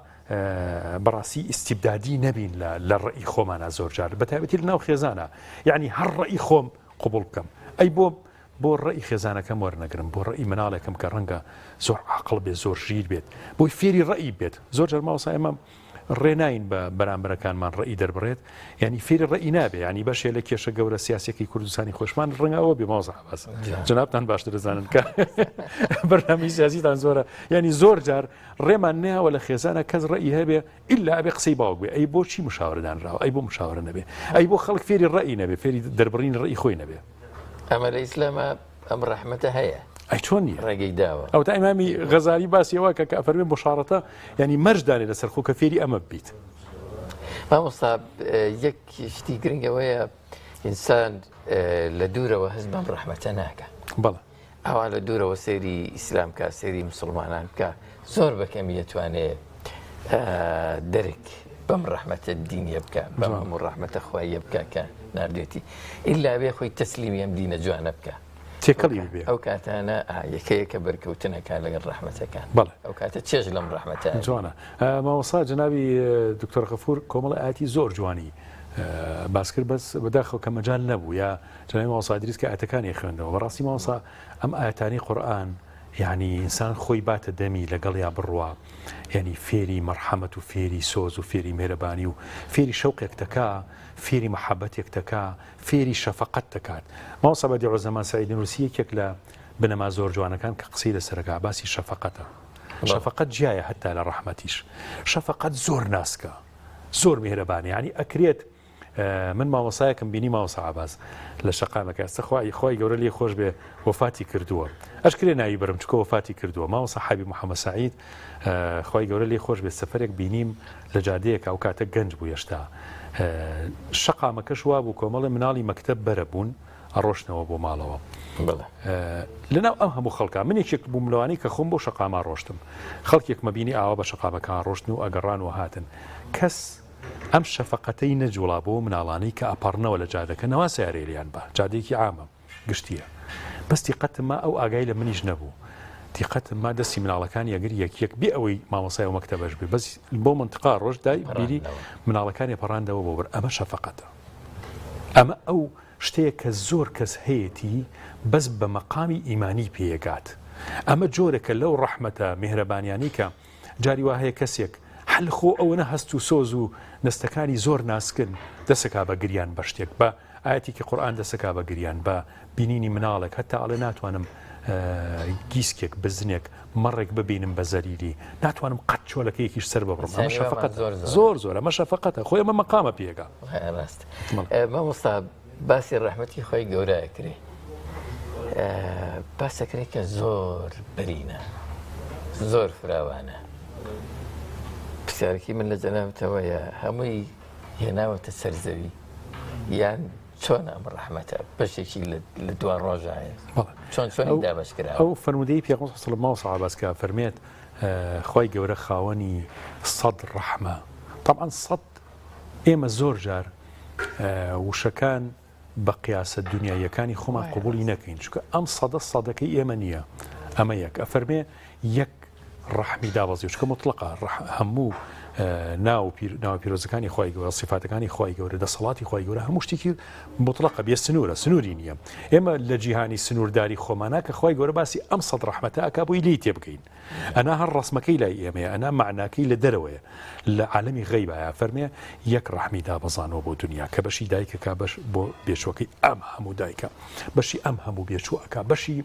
بەڕاستی ئیستیبدادی نەبین لە ڕێی خۆمانە زۆر جار بەتایبەتی لە ناو خێزانە، یعنی هەر ڕێی خۆم قبول بکەم، ئەی بۆ ڕێی خێزانەکەم وەرنەگرم، بۆ ڕێی مناڵێکم کە ڕەنگە زۆر عاقڵ بێت، زۆر ژیر بێت، بۆی فێری ڕێی بێت. زۆر جار ماوەسا ئێمە ڕێناین بە بەرامبەرەکانمان ڕێی دەربڕێت، ینی فێری ڕێی نابێ، ینی بەشێ لە کێشە گەورە سیاسێکی کوردستانی خۆشمان ڕەنگەوە بێ مامۆستا عەباس جەنابتان باشتر دەزانن کە بەرنامەی سیاسیتان زۆرە، ینی زۆر جار ڕێمان نەیەوە لە خێزانە کەس ڕێی هەبێ ئیلا ئەبێ قسەی باوک بێ، ئەی بۆچی مشاورەدانراوە، ئەی بۆ مشاورە نەبێ، ئەی بۆ خەڵک فێری ڕێی نەبێ، فێری دەربڕین ڕێی خۆی نەبێ. ئەمە لە ئیسلامە ئەم ڕەحمەتە هەیە، ئەی چۆن نیە ڕێگەی داوە. ئەو تا ئیمامی غەزالی باسیەوە کە ئەفەرمێ مشارەتە ینی مەرج دانێ لەسەر خۆ کە فێری ئەمە بیت. مامۆستا یەک شتی گرنگەوەیە ئینسان لە دوورەوە هەست بەم ڕەحمەتە ناکە. بەڵێ ئەوان لە دوورەوە سەیری ئیسلام کە سەیری مسلمانان بکە زۆر بەکەمی دەتوانێت دەرک بەم ڕەحمەتە دینیە بکە، بەم هەموو ڕەحمەتە خواییە بکە کە ناردێتی، ئیلا بێ خۆی تەسلیمی ئەم دینە جوانە بکە. تێکەڵی بێ ئەو کاتانە یەکەیەکە بەرکەوتنەکە لەگەڵ ڕەحمەتەکان. بەڵێ ئەو کاتە چێژ لەم ڕەحمەتە جوانە. مامۆستا جەنابی دکتۆر غەفور کۆمەڵە ئاەتی زۆر جوانی باس کرد، بەس بەداخەوە کە مەجال نەبوو یا جەنابی مامۆستا ئیدریس کە ئاەتەکانی خوێندەوە. بەڕاستی مامۆستا ئەم ئاەتانی قورئان یعنی ئینسان خۆی باتە دەمی لەگەڵ یا بڕوا، یعنی فێری مەرحەمەت و فێری سۆز و فێری مێرەبانی و فێری شەوقێک دەکا، فێری مەحەبەتێک دەکا، فێری شەفەقەت دەکات. مامۆستا بەدیع زەمان سەعید نورسی یەکێک لە بنەما زۆر جوانەکان کە قسەی لەسەرەکە باسی شەفەقەتە. شەفەقەت جیایە هەتا لە ڕەحمەتیش. شەفەقەت زۆر ناسکە، زۆر میهرەبانە، یعنی ئەکرێت من مامۆسایەکم بینی مامۆستا عەباس لە شەقامەکە ئەستا خوای گەورە لێ خۆش بێ وەفاتی کردووە، ئەشکرێ ناوی بەرم چکە وەفاتی کردووە. مامۆستا حەبیب محەممەد سەعید خوای گەورە لێ خۆش بێ سەفەرێک بینیم لە جادەیەک ئەو کاتە گەنج بوو هێشتا، شەقامەکەش وا بوو کۆمەڵە مناڵی مەکتەب بەرە بوون ئەڕۆشتنەوە بۆ ماڵەوە. لەناو ئەم هەموو خەڵکە من یەکێک بووم لەوانی کە خۆم بۆ شەقاما ڕۆشتم، خەڵکێک مەبینی ئاوا بە شەقامەکان ڕۆشتن و ئەگەڕان و هاتن، کەس ئەم شەفەقەتەی نەجوڵا بۆ مناڵانەی کە ئەپەڕنەوە لە جادەکە نەوا سیارێریان بە جادێکی عامە گشتیە، بەس تیقەتما ئەو ئاگای لە منیش نەبوو، تیقەتما دەستی مناڵەکان یەگر یەک بێ ئەوەی مامۆسای و مەکتەبەش بێ، بەس بۆ منتقا ڕۆژ دای بیری مناڵەکانی پەڕاندەوە بۆ بەر. ئەمە شەفەقەتە، ئەمە ئەو شتەیە کە زۆر کەس هەیەی بەس بە مەقامی ئیمانی پێیەگات. ئەمە جۆرێکە لەو ڕەحمەتە میهرەبانیانی کە جاری وا هەیە کەسێک هەل خۆ ئەوەنە هەست و سۆز و نستەکانی زۆر ناسکن دەسەکا بە گریان بە شتێک، بە ئاەتێکی قورئان دەسەکا بە گریان، بە بینینی مناڵێک هەتا ئەڵێ ناتوانم گیسکێک بزنێک مەڕێک ببینم بە زەریری، ناتوانم قەت چۆلەکەیەکیش سەر ببڕم. ئەمە شەفەقەت زۆر ئەمە شەفەقەتە، خۆی ئەمە مەقامە پێگا. ڕاست. مامۆستا باسی ڕەحمەتی خۆی گەورەیە کرێ، باسەکرێ کە زۆر بەرینە، زۆر فراوانە. پرسیارێکی من لە جەنابەتەوەیە هەمووی هێناوەتە سەرزەوی یان چۆن ئەم ڕەحمەتە بەشێکی لە دوان ڕۆژایە چۆنی دابەش کرا؟ ئەو فەرمودەی پێغەمبەر صلی الله علیه و سلم فەرمێت خۆی گەورە خاوەنی سەد ڕەحمە. طبعا سەد ئێمە زۆر جار وشەکان بە قیاسە دنیایەکانی خۆمان قبولی نەکەین، چونکە ئەم سەدەکەی ئێمە نییە. ئەمە یەک ئەفەرمێ یەک ڕەحمی دابەزی، چونکە مطلقە هەموو ناو پیرۆزەکانی خی گەورە سیفاتەکانی خی گەورە دەسەڵاتی خی گەورە هەموو شتێکی مطلقە بێ سنووری نییە ئێمە لە جیهانی سنوورداری خۆمانە کە خی گەورە باسی ئەم سەد ڕەحمەتە ئەکا بۆی لی تێ بکەین ئەنا هەر ڕسمەکەی لای ئێمەیە ئەنا معناکەی لە دەرەوەیە لە عالەمی غەیبایە فەرمێ یەک ڕەحمی دابەزانەوە بۆ دنیا کە بەشی دایکەکە بەش بۆ بێچووەکەی ئەم هەموو دایکە بەشی ئەم هەموو بێچووەکە بەشی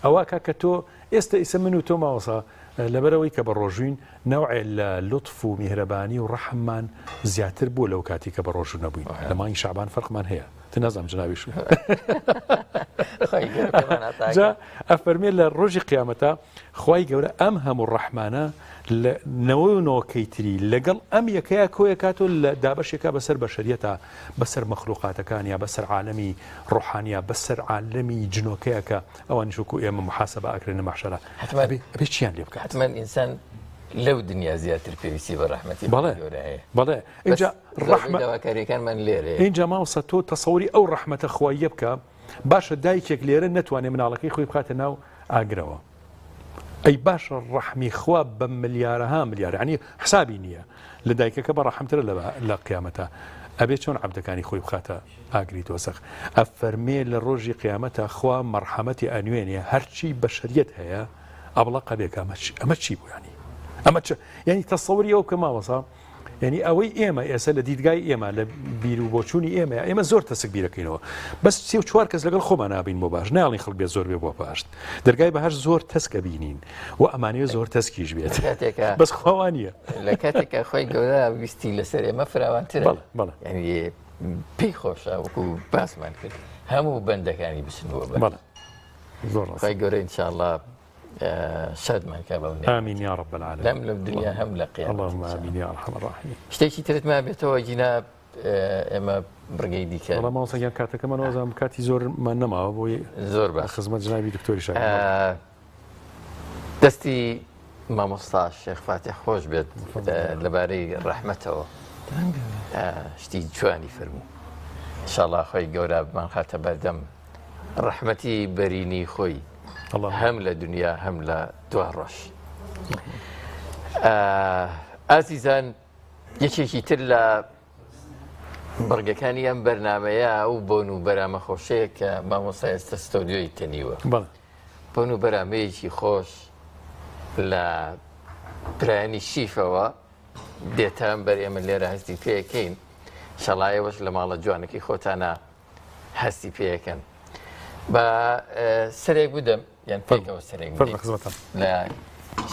ئەوەکە کە تۆ ئێستا ئیسە من و تۆ ماوەسا لەبەرەوەی کە بە ڕۆژوین نەوعێ لە لطف و میهرەبانی و ڕەحممان زیاتر بوو لەو کاتی کە بە ڕۆژوو نەبووین لە مانگی شعبان فەرقمان هەیە نازانم جناویش ئەفەرمێ لە ڕۆژی قیامەتە خی گەورە ئەم هەموو ڕەحمانە لە نەوەی تری لەگەڵ ئەم یەکەیە کۆیەکاتۆ لە دابەشێکە بەسەر بەشەریەتە بەسەر مەخلوقاتەکانیا بەسەر عالەمی ڕۆحانیا بەسەر عالەمی جنۆکەیەکە ئەوان شوکو ئێمە محاسبە ئەکرێنە مەحشەرە بێ چیان لێ بکات حتمما ئینسان لەو دنیا زیاتر پێویستی بە ڕەحمەتی بەڵێ اینجا ڕەحمەتەکانمان لێرە اینجا ماوەسە تۆ تەسەوری ئەو ڕەحمەتە خوایە بکە باشە دایکێک لێرە نەتوانێت مناڵەکەی خۆی بخاتە ناو ئاگرەوە ئەی باشە ڕەحمی خوا بە ملیارەها ملیار عنی حسابی نییە لە دایکەکە بە ڕەحمترە لە قیامەتە ئەبێت چۆن عەبدەکانی خۆی بخاتە ئاگری دۆزەخ ئەفەرمێ لە ڕۆژی قیامەتە خوا مەرحەمەتی ئەنوێنێ هەرچی بەشەریەت هەیە ئەبڵە قەبێک ئەمە چی بوو ینی ئەمە ینی تەسەوری ئەو کە ماوەسا ینی ئەوەی ئێمە ئێستا لە دیدگای ئێمە لە بیر و بۆچوونی ئێمە زۆر تەسک بیرەکەینەوە بەس 34 کەس لەگەڵ خۆمان نابین بۆ باش ناڵی خەڵک بێت زۆر بێ بۆ پاشت دەرگای بەهەش زۆر تەسکە بینین و ئەمانەیە زۆر تەسکیش بێت بەس خواوانیە لە کاتێکە خۆی گەورە ویستی لەسەر ئێمە فراوانترە ینی پێی خۆشە وەکو باسمان کرد هەموو بەندەکانی بچنەوە زۆر خۆی گەورە ئینشاءالله شادمان کە بەو ئامین یا رب العالمین لەم لە دنیا هەم لە قیامەت اللهم آمین یا ارحم الراحمین شتێکی ترتمان بێتەوە جیناب ئێمە بڕگەی دیکە وەڵام ماوەسەگیان کاتەکەمانەوەزانم کاتی زۆرمان نەماوە بۆی زۆر باش خزمەت جنابی دکتۆری شاید دەستی مامۆستا شێخ فاتح خۆش بێت لەبارەی ڕەحمەتەوە شتی جوانی فەرموو ئینشاءالله خۆی گەورە بمان خاتە بەردەم ڕەحمەتی بەرینی خۆی هەم لە دنیا هەم لە دوا ڕۆژ ئازیزان یەکێکی تر لە بەڕگەکانی ئەم بەرنامەیە ئەو بۆن و بەرامە خۆشەیە کە مامۆستا ئێستا ستۆدیۆی تەنیوە بۆن و بەرامەیەکی خۆش لە پرایانی شیفەوە دێتان بەر ئێمە لێرە هەستی پێەکەین شەڵایەوەش لە ماڵە جوانەکەی خۆتانە هەستی پێەکەن بە سەرێک بودەم یان پێکەوە سەرێک لە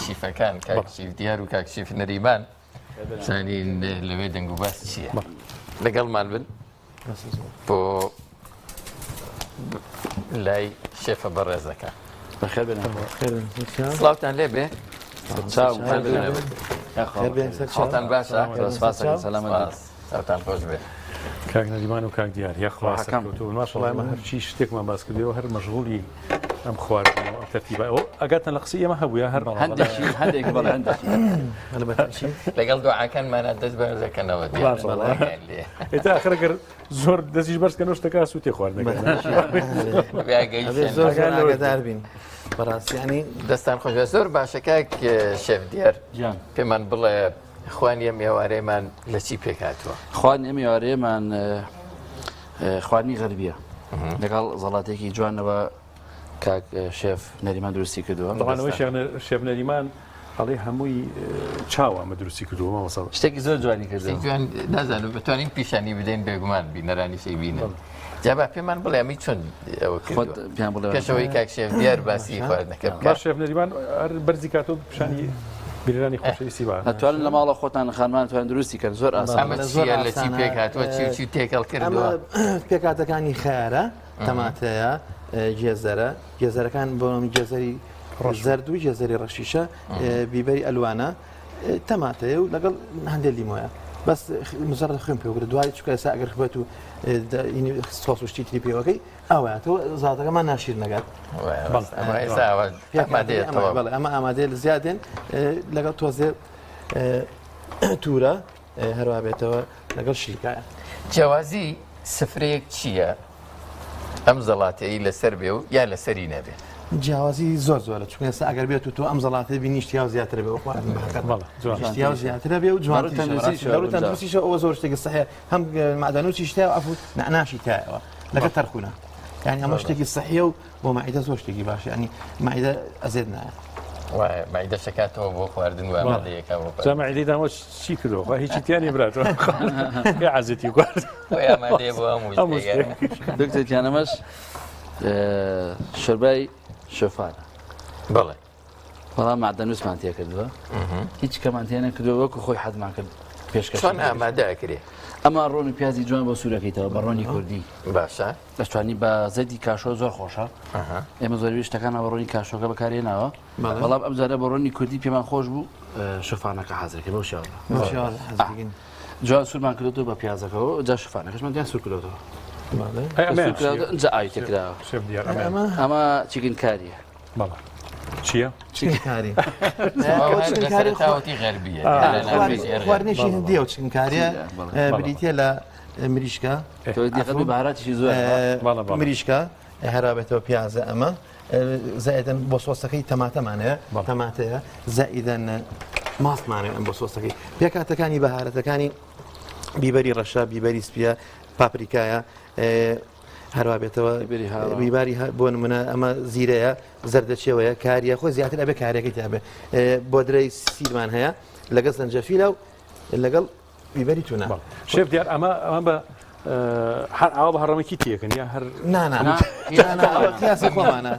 شیفەکان کاکشیف دیار و کاکشیف نەریمان زانین لەوێ دەنگ و باس چییە لەگەڵمان بن بۆ لای شێفە بەڕێزەکە سڵاوتان لێ بێ خۆتان باشە چاوتان خۆش بێ کاک نەریمان و کاک دیار یاخواسەکەوتماشەڵایمە هەرچی شتێکمان باس کردەوە هەر مەشغوڵی ئەم خواردنەوە تەرتیبە ئەو ئەگاتن لە قسەی ئێمە هەبووە هەر لەگەڵ دوعاکانمانە دەست بەرزەکەنەوە ئێتا ئاخرەگەر زۆر دەستیش بەرزکەنەوە شتەکە سووتێ خواردنەکەداربین بەڕاستیانی دەستان خۆش زۆر باشەکە شێف دیار پێمان بڵێ خوانی ئەم ئێوارەیەمان لە چی پێکاتوە خوان ئەم ئێوارەیەمان خواردنی غەربیە لەگەڵ زەڵاتێکی جوانەوە کاک شێف نەریمان دروستی کردووە دەڵانەوەی شێف نەریمان هەڵێ هەمووی چاوە ئەمە دروستی کردووە مەوەسەڵ شتێکی زۆر جوانی کردووە جوان نازانم بتوانین پیشانی بدەین بێگومان بینەرانی شەی بینن جابا پێمان بڵێ ئەمی چۆن ئەوە پێشەوەی کاک شێف دیار باسی خواردنەکە بکات شێف نەریمان هەر بەرزی کاتۆ پیشانی بیرانی خۆشەویستی بە ناتوانن لە ماڵە خۆتان خانمان توان دروستی کرد زۆر ئاسان لە چی پێکاتوە چی تێکەڵ کردووە پێکاتەکانی خیارە تەماتەیە گێزەرەکان بۆمی گێزەری زەرد و گێزەری ڕەشیشە بیبەری ئەلوانە تەماتەیە و لەگەڵ هەندێک لیمۆیە بەس مزەڕ خوێن پێوەگرە دوای چکە ئێستا ئەگەر خبێت و سۆس و شتی تری پێوەکەی ئەوەیەتەوە زاتەکەمان ناشیر نەگات ئەمە ئامادەیە لە زیادێن لەگەڵ تۆزێ تورە هەروە بێتەوە لەگەڵ شیرکایە جیاوازی سفرەیەک چییە؟ ئەم زەڵاتەیە لەسەر بێ و یا لەسەری نەبێت جیاوازی زۆرە چونکە ئێستا ئەگەر بێت و تۆ ئەم زەڵاتە بینی اشتیاو زیاتر بێ اشتیاو زیاترە بێ و جوانتیشە ئەوە زۆر شتێکی سەحەیە هەم معدەن و چیشتە و ئەفوت نعناشی تایەوە لەگە تەرخونە یعنی ئەمە شتێکی سەحیە و بۆ مائدە زۆر شتێکی باشە ینی مائدە ئەزێت نایە مائدە شکاتەوە بۆ خواردن و ئامادەیەکە بۆ مائدەی داوە چی کردەوە هیچی تیانی براتەوە یا عەزەتی کوارد ئامادەیە بۆ هەموو شتێک دکتۆر تیانەمەش شۆربای شۆفانە بەڵێ بەڵام معدەنووسمان تێ کردووە هیچ کەمان تێ نەکردووە وەکو خۆی حەزمان کرد پێشکەش چۆن ئامادە ئەکرێ ئەمە ڕۆنی پیازی جوان بۆ سوورەکەیتەوە بە ڕۆنی کوردی باشە دەستوانی بە زەدی کاشۆ زۆر خۆشە ئێمە زۆربەی شتەکان بە ڕۆنی کاشۆکە بەکارێناوە بەڵام ئەم جارە بە ڕۆنی کوردی پێمان خۆش بوو شۆفانەکە حەزەکە بەو شێوە جوان سوورمان کردوەوە بە پیازەکەەوە جا شۆفانەکەشمان دیان سوور کردەوە جا ئاوی تێکراوە ئەمە چیکن کاریە چییە؟ چیکاری تاوەتی غەربیە خواردنێکی هەندیە و چکنکاریە بریتە لە مریشکە بەهاراتیشی زۆر مریشکە هەرابێتەوە پیازە ئەمە زائدەن بۆ سۆسەکەی تەماتەمانەیە تەماتەیە زائیدەن ماستمانێت ئەم بۆ سۆسەکەی پێکاتەکانی بەهارەتەکانی بیبەری ڕەشە بیبەری سپیە پاپریکایە هەروە بێتەوە بیباری بۆ نمونە ئەمە زیرەیە زەردەچێوەیە کاریە خۆی زیاتر ئەبێ کارێکی تابێ بۆ درەی سیرمان هەیە لەگەڵ زەنجەفیلە و لەگەڵ بیبەری تونە شێف دیار ئەمە بە هەر ئاوا بە هەڕەمەکی تێکن یا هەر ناناسی خۆمانە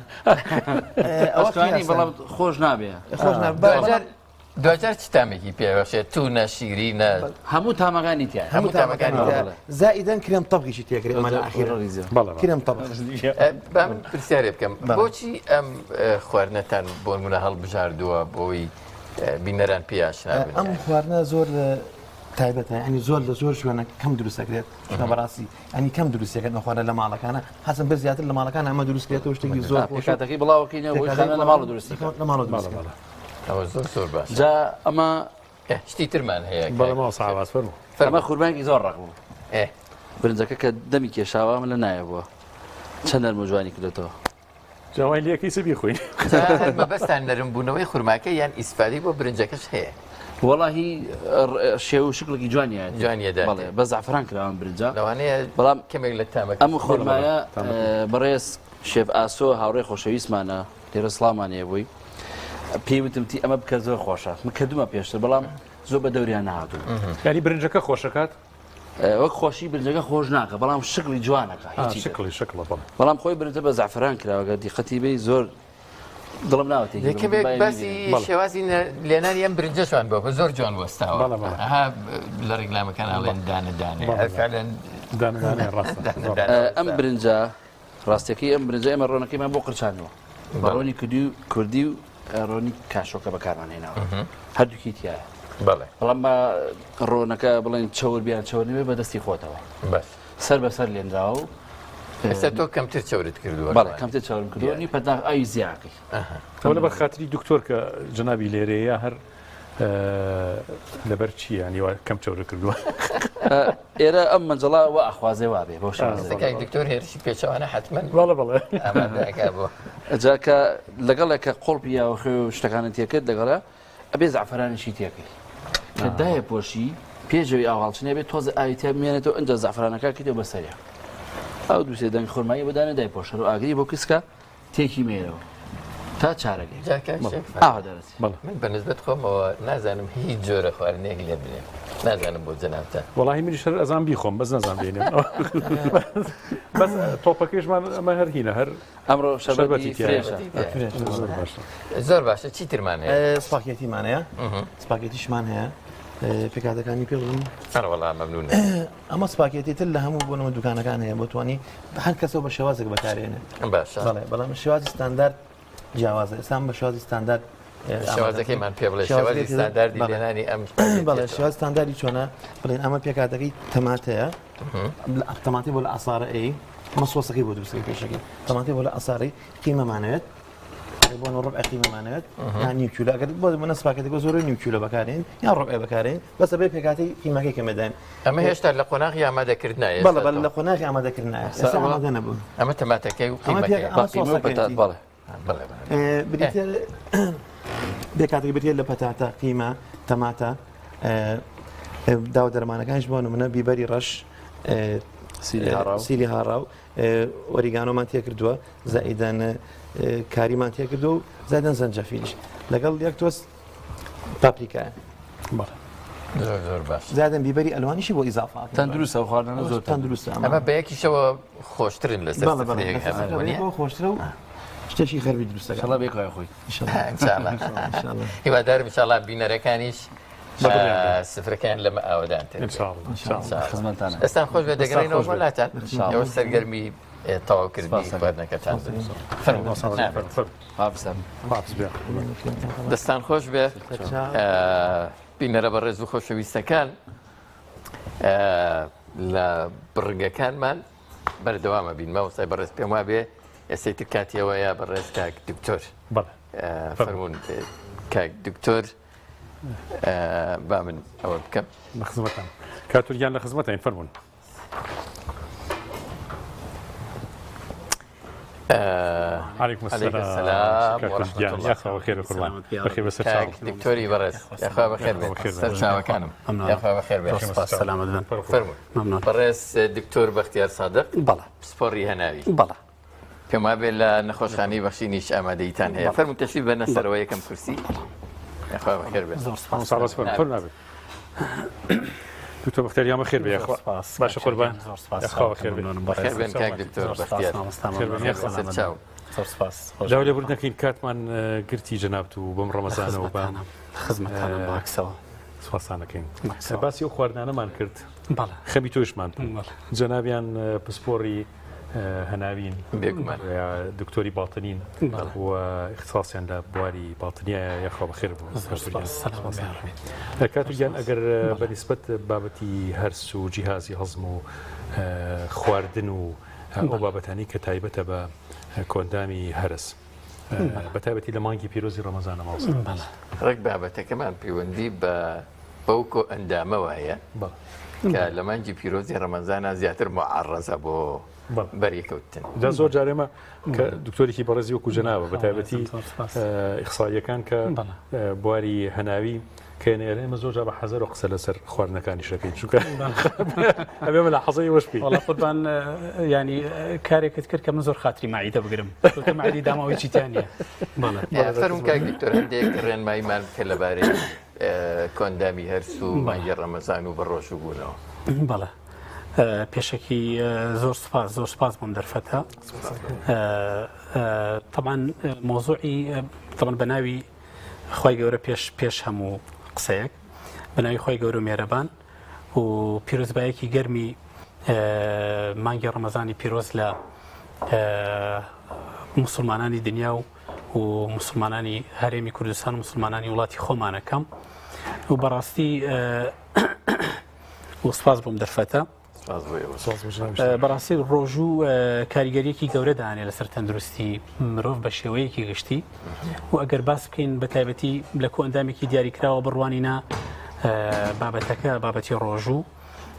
ئەوانی بەڵام خۆش نابێ دوجار چ تامێکی پێوەشێت توونە شیرینە هەموو تامەکانی تیا هەموو تامەکانی زائیدەن کرێم تەبقیشی تێکرێت ئەمە کرێم تەب با من پرسیارێ بکەم بۆچی ئەم خواردنەتان بۆ نمونە هەڵبژاردووە بۆی بینەران پێیاشنا ئەم خواردنە زۆر تایبەتە ینی زۆر لە زۆر شوێنە کەم دروستەکرێت شتە بەڕاستی ئەنی کەم دروستەکەن نەخوارە لە ماڵەکانە حەزم بە زیاتر لە ماڵەکان ئەمە دروستکرێتەوە شتێکی زۆر کاتەکەی بڵاوەکەینەوە لە ماڵ دروستی لە ماڵ دروست ئەوە زۆر باش جا ئەمە شتی ترمان هەیە بەڵام ساواز فەرموو ئەمە خورمایکی زۆر ڕق بوو برنجەکە کە دەمی کێشاوە من لە نایە بووە چەند نەرم و جوانی کردێتەوە جاوای لەکەی سبی خۆین مەبەستان نەرم بوونەوەی خورماکە یان ئیسفادی بۆ برنجەکەش هەیە وەڵاهی شێو و شکڵێکی جوانیە جوانیەدا بە زعفران کراوە برنجە لەوانەیە بەڵام کەمێک لە تامەکە ئەم خورمایە بەڕێز شێف ئاسۆ هاوڕێ خۆشەویستمانە لێرە سڵامانەیە بووی پێیوتمتی ئەمە بکە زۆر خۆشە من کردومە پێشتر بەڵام زۆر بە دەوریان نهاتوو ینی برنجەکە خۆشەکات وەک خۆشی برنجەکە خۆش ناکە بەڵام شکلی جوانەکە شکڵە بەڵام خۆی برنجە بە زعفران کراوەگە دیقەتی بێ زۆر دڵم ناوەتی یەکێک باسی شێوازی لێنانی ئەم برنجەشوان بۆ زۆر جوان وەستاوە لە ڕێگلامەکان ئاڵێن دانەدانێ ئەم برنجە ڕاستەکەی ئەم برنجە ئێمە ڕۆنەکەیمان بۆ قرچانەوە ڕۆنی کوردی و ڕۆنی کاشۆکە بەکارمان هێناوە هەردووکی تایە بەڵام بە ڕۆنەکە بڵێن چاور بیان چاوەنیوێ بە دەستی خۆتەوە سەر بەسەر لێنراوە و ئێستا تۆ کەمتر چاورت کردووە بەڵێ کەمتر چاورم کردووە نی پەتاق ئاوی زیاقی ئەوە بە خاتری دکتۆر کە جنابی لێرەیە هەر لەبەر چی ینیوە کەم چاورە کردووە ئێرە ئەم مەنجەڵا وە ئەخوازێ وابێ بۆ شەکەی دکتۆر هێرشی پێچەوانە حتمما بەڵێ جاکە لەگەڵێکە قۆڵپیاوە خوێ و شتەکانت تێکرد دەگەڵە ئەبێ زعفرانیشی تێکرد کە دایە پۆشی پێشەوەی ئاواڵچنێ بێت تۆزە ئاویتیا بمێنێتەوە ئەنجا زعفرانەکە کردێ بەسەریە ئەو دووسێ دەنگ خۆرمایی بەدانە دای پۆشەر و ئاگری بۆ کسکە تێکی مێرەوە تا چارەگەی من بەنسبەت خۆمەوە نازانم هیچ جۆرە خواردنێک لێ بێن نازانم بۆ جەنابتە وەڵاهی منیش هەر ئەزان بیخۆم بەس نەزان بێنێ بەس تۆپەکەیشمان ئەمە هەر هینە هەر ئەمڕۆ شەربەتی فرێشە زۆر باشە چی ترمان هەیە سپاگێتیمان هەیە سپاگێتیشمان هەیە پێکاتەکانی پێ بڵم وەڵام مەمنون ئەمە سپاگێتی تر لە هەموو بۆنەوە دوکانەکان هەیە بۆ توانی هەر کەسەوە بە شێوازێک بەکارێنێت بەڵام شێوازی ستاندارد جیاوازە ئێستا بە شێوازی ستاندارد شێوازەکەمان پێ بڵێ شێوازی ستانداردی لێنانی ئەم بەڵێ شێواز ستانداردی چۆنە بڵێن ئەمە پێکاتەکەی تەماتەیە تەماتی بۆ لە ئاسارە ئەی ئەمە سۆسەکەی بۆ دروستەکەی پێشەکەی تەماتی بۆ لە ئاساری قیمەمانەوێت بۆ ڕۆبع قیمەمانەوێت یان نیو کیلۆ ئەگەر بۆ منە سپاکێتەکە زۆر نیو کیلۆ بەکارێن یان ڕۆبع بەکارێن بەسە بێ پێکاتی قیمەکەی کەمەدەن ئەمە هێشتا لە قۆناغی ئامادەکردنایە بەڵێ لە قۆناغی ئامادەکردنایە ئێستا ئامادە نەبوو ئەمە تەماتەکەی و بەڵێ بریتێ بێکاتێک بریتێ لە پەتاتە قیمە تەماتە داوا دەرمانەکانش بۆ نمونە بیبەری ڕەش سیلی هاڕاو وەریگانۆمان تێ کردووە زائیدان کاریمان تێ کردو و زایدەن زەنجەفیلیش لەگەڵ یەک تۆست پاپریکایە زۆر باش زادن بیبەری ئەلوانیشی بۆ ئیزافات تەندروستە و خواردنە زۆر تەندروستە ئەمە بە یەکیشەوە خۆشترن لەسەر خۆشترە و شتێکی خەربی دروستەکە شڵە بێکای خۆی هیوادارم ئینشاءڵڵا بینەرەکانیش سفرەکان لەمە ئاوەدان خزمەتانە ئێستان خۆش بێ دەگەڕێنەوە وڵاتان ئێوە سەرگەرمی تەواوکردنی خواردنەکەتان دەستان خۆش بێ بینەرە بە ڕێز و خۆشەویستەکان لە بڕگەکانمان بەردەوامە بین ماوەسای بەڕێز پێم وا بێ ئێستەی تر کاتیەوەیە بەڕێز کاک دکتۆر فەرموون کاک دکتۆر با من ئەوە بکەم بە خزمەتان کاتوریان لە خزمەتین فەرموون عليكم السلام ياخذ خير القربان بخير بس دكتوري برز ياخذ بخير سرچاوه كانم ياخذ بخير سلامت بن ممنون برز دكتور بختيار صادق بلا سپۆڕی هەناوی بلا پێما بێ لە نەخۆشخانەی بەخشینیش ئامادەیتان هەیە فەرموون تەشریف بەنە سەرەوە یەکەم کورسی ياخذ بخير دكتور بختيار يوم خير بيا اخوة باشا قربان اخوة خير بيا خير بين كاك دكتور بختيار خير بيا تشاو داولي بردنا كاين كاتمان قرتي جنابته بم رمضان وبام خزمتانە باکسەوە سواسانە كاين باسی ئەو خواردنانەمان کرد بەڵێ خەمی تۆشمان جەنابیان پسپۆڕی هەناوین دکتۆری باڵتنین و اختصاسیان لە بواری باڵتنیە یاخوا بەخێر بوو کاتوریان ئەگەر بەنسبەت بابەتی هەرس و جیهازی هەزم و خواردن و ئەو بابەتانی کە تایبەتە بە کۆندامی هەرس بەتایبەتی لە مانگی پیرۆزی ڕەمەزانە ماوەسە ڕێک بابەتەکەمان پەیوەندی بە بەوکۆ ئەندامە وایە کە لە مانگی پیرۆزی ڕەمەزانە زیاتر معڕەزە بۆ بەریەکەوتن جا زۆر جارێمە کە دکتۆرێکی بەڕێزی وەکو جەنابە بەتایبەتی ئیخساییەکان کە بواری هەناوی کێنێرە ئێمە زۆر جا بە حەزەر و قسە لەسەر خواردنەکانی شەکەین چونکە ئەبێمە لە حەزەی وەش بکەین وەڵا قوربان ینی کارێکت کرد کە من زۆر خاتری ماعیدە بگرم ماعیدی داماوی چیتانیە فەرموون کاک دکتۆر هەندێک ڕێنماییمان کە لەبارەی کۆندامی هەرس و مانگی ڕەمەزان و بەڕۆژ و بوونەوە بەڵێ پێشەکی زۆر سپاس بۆم دەرفەتە طبعا مۆزوعی طبعا بە ناوی خی گەورە پێش هەموو قسەیەک بە ناوی خی گەورە مێرەبان و پیرۆزبایەکی گەرمی مانگی ڕەمەزانی پیرۆز لە مسلمانانی دنیا و مسلمانانی هەرێمی کوردستان و مسلمانانی وڵاتی خۆمانەکەم و بەڕاستی وسپاس بۆم دەرفەتە بەڕاستی ڕۆژ و کاریگەریەکی گەورە دانێ لەسەر تەندروستی مرۆڤ بە شێوەیەکی گشتی و ئەگەر باس بکەین بە تایبەتی لە کۆئەندامێکی دیاریکراوە بڕوانینە بابەتی ڕۆژوو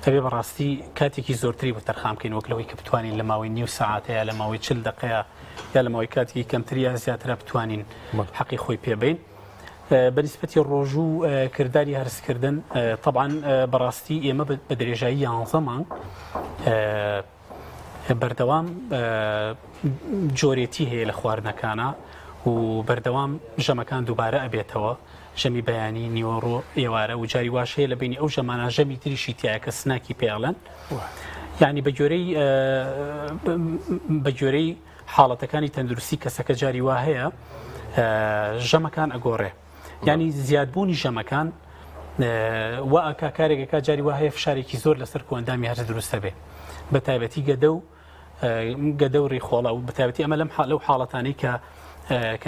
ئەبێ بەڕاستی کاتێکی زۆرتری بۆ تەرخام بکەین وەکلەوەی کە بتوانین لە ماوەی نیو سەعاتەیە لە ماوەی 40 دقەیە یا لە ماوەی کاتێکی کەمتریە زیاترە بتوانین حەقی خۆی پێبین بەنسبەتی ڕۆژوو کردداری هەرسکردن طبعا بەڕاستی ئێمە بە درێژایی 11 مانگ بەردەوام جۆرێتی هەیە لە خواردنەکانە و بەردەوام ژەمەکان دووبارە ئەبێتەوە ژەمی بەیانی نیوەڕۆ ئێوارە و جاری واش هەیە لە بینی ئەو ژەمانە ژەمی تریشی تایە کە سناکی پێڵەن یعنی بە گوێرەی حاڵەتەکانی تەندروستی کەسەکە جاری وا هەیە ژەمەکان ئەگۆڕێ ینی زیادبوونی ژەمەکان ئەکا کارێکەکە جاری وا هەیە فشارێکی زۆر لەسەر کۆندامی هەرس دروستە بێ بە تایبەتی گەدە و ڕێخۆڵە و بە تایبەتی ئەمە لەو حاڵەتانەی کە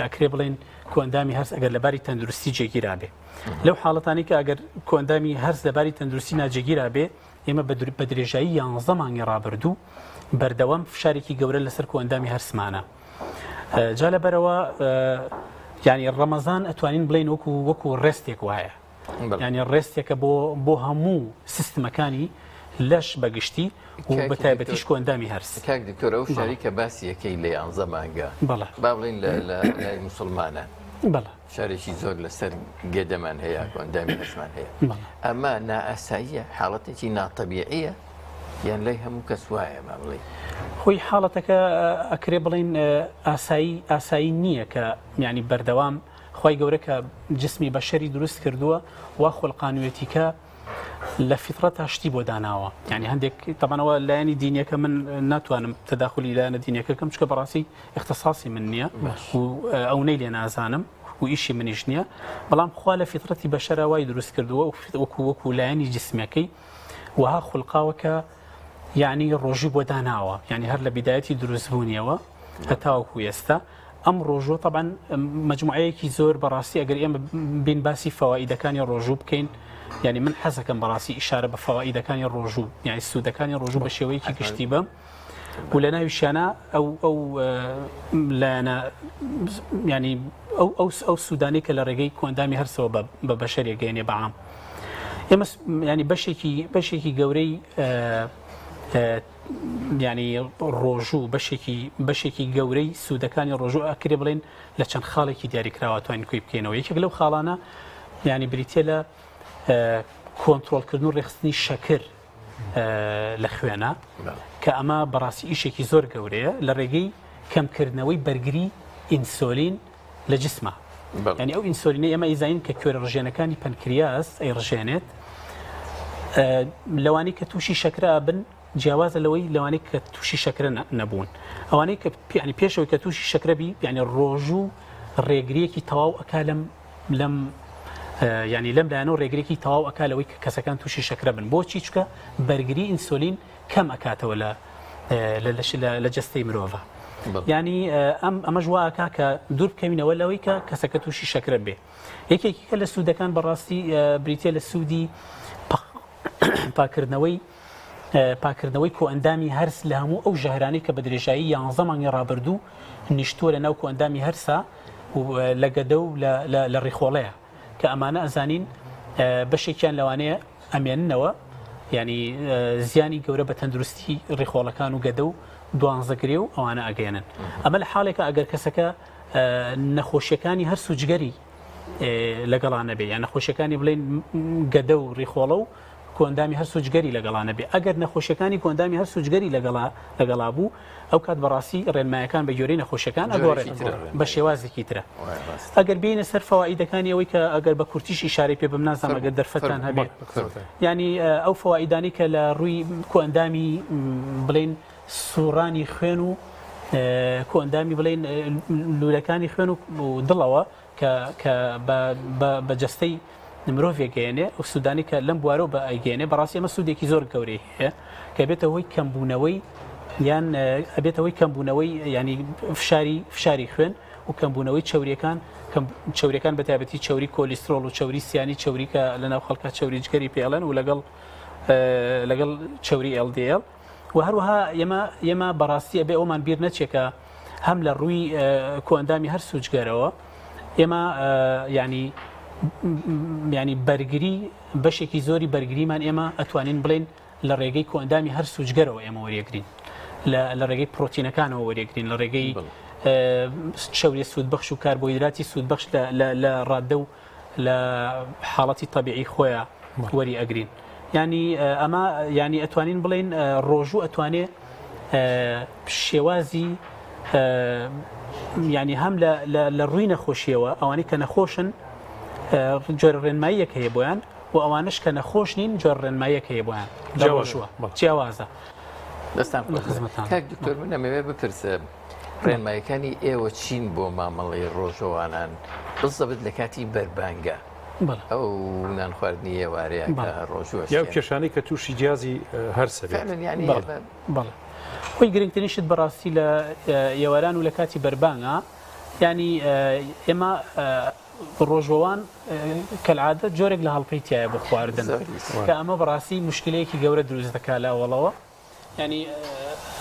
ئەکرێ بڵێن کۆندامی هەرس ئەگەر لەباری تەندروستی جێگیرا بێ لەو حاڵەتانی کە ئەگەر کۆندامی هەرس لەباری تەندروستی ناجێگیرا بێ ئێمە بە درێژایی 11 مانگی ڕابردوو بەردەوام فشارێکی گەورە لەسەر کۆندامی هەرسمانە جا لەبەرەوە ینی ڕەمەزان ئەتوانین بڵین وەکو ڕێستێک وایە ینی ڕێستێکە بۆ هەموو سیستمەکانی لەش بەگشتی و بە تایبەتیش کۆندامی هەرس. کاک دکتۆر ئەو شاریکە باسی یەکەی لە 11 مانگە با بڵین لای موسڵمانە شارێکی زۆر لەسەر گێدەمان هەیە کۆندامی هەرسمان هەیە ئەمە نائاساییە حاڵەتێکی ناتەبیعیە یان لای هەموو کەس وایە ما بڵێ خۆی حاڵەتەکە ئەکرێ بڵین ئاسایی نییە کە یعنی بەردەوام خی گەورە کە جسمی بەشەری دروست کردووە وا خۆڵقانوێتیکە لە فیترە تاشتی بۆ داناوە یعنی هەندێک تەبانەوە لایەنی دینیەکە من ناتوانم تەداخلی لایەنە دینیەکەکەم چکە بەڕاستی اختصاصی من نییە و ئەوەی لێ نازانم و ئیشی منیش نییە بەڵام خوا لە فیترەتی بەشەرە وای دروست کردووە وەکو لایەنی جسمەکەی وها خوڵقاوەکە یعنی ڕۆژی بۆ داناوە یعنی هەر لە بیدایەتی دروستبوونیەوە هەتاوەکو ئێستا ئەم ڕۆژۆ طبعا مجموعەیەکی زۆر بەڕاستی ئەگەر ئێمە بین باسی فەوائیدەکانی ڕۆژوو بکەین یعنی من حەزەکەم بەڕاستی ئیشارە بە فەوائیدەکانی ڕۆژوو یعنی سوودەکانی ڕۆژوو بە شێوەیەکی گشتی بم و لە ناویشانە ئەو لایەنە ینی ئەو سوودانەی کە لە ڕێگەی کۆندامی هەرسەوە بە بەشەرێک گەێنێ بەعام ئێمە ینی بەشێکی گەورەی ینی ڕۆژوو بەشێکی گەورەی سوودەکانی ڕۆژوو ئەکرێ بڵێن لە چەند خاڵێکی دیاریکراوە توانین کوی بکەینەوە یەکێک لەو خاڵانە ینی بریتێ لە کۆنتترۆلکردن و ڕێخستنی شەکر لە خوێنە کە ئەمە بەڕاستی ئیشێکی زۆر گەورەیە لە ڕێگەی کەمکردنەوەی بەرگری ئینسۆلین لە جسمە ینی ئەو ئینسۆلینە ئێمە ئیزانین کە کوێرە ڕژێنەکانی پەنکریاس ئەی ڕژێنێت لەوانەی کە تووشی شەکرا بن جیاوازە لەوانەی کە تووشی شەکرە نەبوون ئەوانەی کە ینی پێشەوەی کە تووشی شەکرەبی ینی ڕۆژوو ڕێگریەکی تەواو ئەکا لەم ینی لەم لایەنەوە ڕێگرێکی تەواو ئەکا لەوەی کە کەسەکان تووشی شەکرە بن بۆچی چکە بەرگری ئینسۆلین کەم ئەکاتەوە لە جەستەی مرۆڤە ینی ئەمەش وا ئەکا کە دوور بکەوینەوە لەوەی کە کەسەکە تووشی شەکرە بێ یەکێکی کە لە سوودەکان بەڕاستی بریتێ لە سوودی پاکردنەوەی کۆئەندامی هەرس لە هەموو ئەو ژەهرانەی کە بە درێژایی 11 مانگی ڕابردوو نیشتووە لە ناو کۆئەندامی هەرسا لە گەدە و لە ڕێخۆڵەیە کە ئەمانە ئەزانین بەشێکیان لەوانەیە ئەمێننەوە ینی زیانی گەورە بە تەندروستی ڕێخۆڵەکان و گەدە و دوانزەگرێ و ئەوانە ئەگەێنن ئەمە لە حاڵێکە ئەگەر کەسەکە نەخۆشیەکانی هەر سوجگەری لەگەڵانە بێ یان نەخۆشیەکانی بڵێن گەدە و ڕێخۆڵە و کۆندامی هەر سوجگەری لەگەڵانە بێ ئەگەر نەخۆشیەکانی کۆندامی هەر سوجگەری لەگەڵا بوو ئەو کات بەڕاستی ڕێنمایەکان بە گوێرەی نەخۆشیەکان ئەگۆڕێت بە شێوازێکی ترە ئەگەر بینە سەر فەوائیدەکانی ئەوەی کە ئەگەر بە کورتیش ئیشارەی پێ بم نازانم ئەگەر دەرفەتان هەبێت ینی ئەو فەوائیدانی کە لە ڕووی کۆئەندامی بڵێن سوڕانی خوێن و کۆئەندامی بڵێن لولەکانی خوێن و دڵەوە کە بە جەستەی مرۆڤێک گەێنێ و سوودانی کە لەم بوارەوە بە ئەیگەێنێ بەڕاستی ئەمە سوودێکی زۆر گەورەی هەیە کە بێتە هۆی کەمبوونەوەی یان ئەبێتەوەی کەمبوونەوەی ینی فشاری خوێن و کەمبوونەوەی چەوریەکان بە تایبەتی چەوری کۆلیسترۆڵ و چەوری سیانی چەوری کە لەناو خەڵکە چەوری جگەری پێڵەن و لەگەڵ چەوری LDL و هەروەها ئێمە بەڕاستی ئەبێ ئەومان بیر نەچێکە هەم لە ڕووی کۆئەندامی هەر سوجگەرەوە ئێمە ینی بەرگری بەشێکی زۆری بەرگریمان ئێمە ئەتوانین بڵێن لە ڕێگەی کۆئەندامی هەر سوجگەرەوە ئێمە وەریەگرین لە ڕێگەی پرۆتینەکانەوە وەریەگرین لە ڕێگەی شەوری سوودبەخش و کاربۆهیدراتی سوودبەخش لە ڕادە و لە حاڵەتی تەبیعی خۆیان وەری ئەگرین ینی ئەمە ینی ئەتوانین بڵێن ڕۆژوو ئەتوانێ شێوازی ینی هەم لە ڕووی نەخۆشیەوە ئەوانەی کە نەخۆشن جۆرە ڕێنماییەک هەیە بۆیان و ئەوانش کە نەخۆش نین جۆر ڕێنماییەک هەیە بۆیان جیاوازە دەستان کاک دکتۆر من ئەمەوێ بپرسە ڕێنماییەکانی ئێوە چین بۆ مامەڵەی ڕۆژەوانان بزەبت لە کاتی بەربانگە ئەو نان خواردنی ئێوارەیە کە ڕۆژوە یا کێشانەی کە تووشی جیازی هەرسە بەڵێ خۆی گرنگترینشت بەڕاستی لە ئێواران و لە کاتی بەربانگە ینی ئێمە ڕۆژەوان کەلعادە جۆرێک لە هەڵپەی تایە بۆ خواردن کە ئەمە بەڕاستی مشکلەیەکی گەورە دروست دەکات لە ئەوڵەوە ینی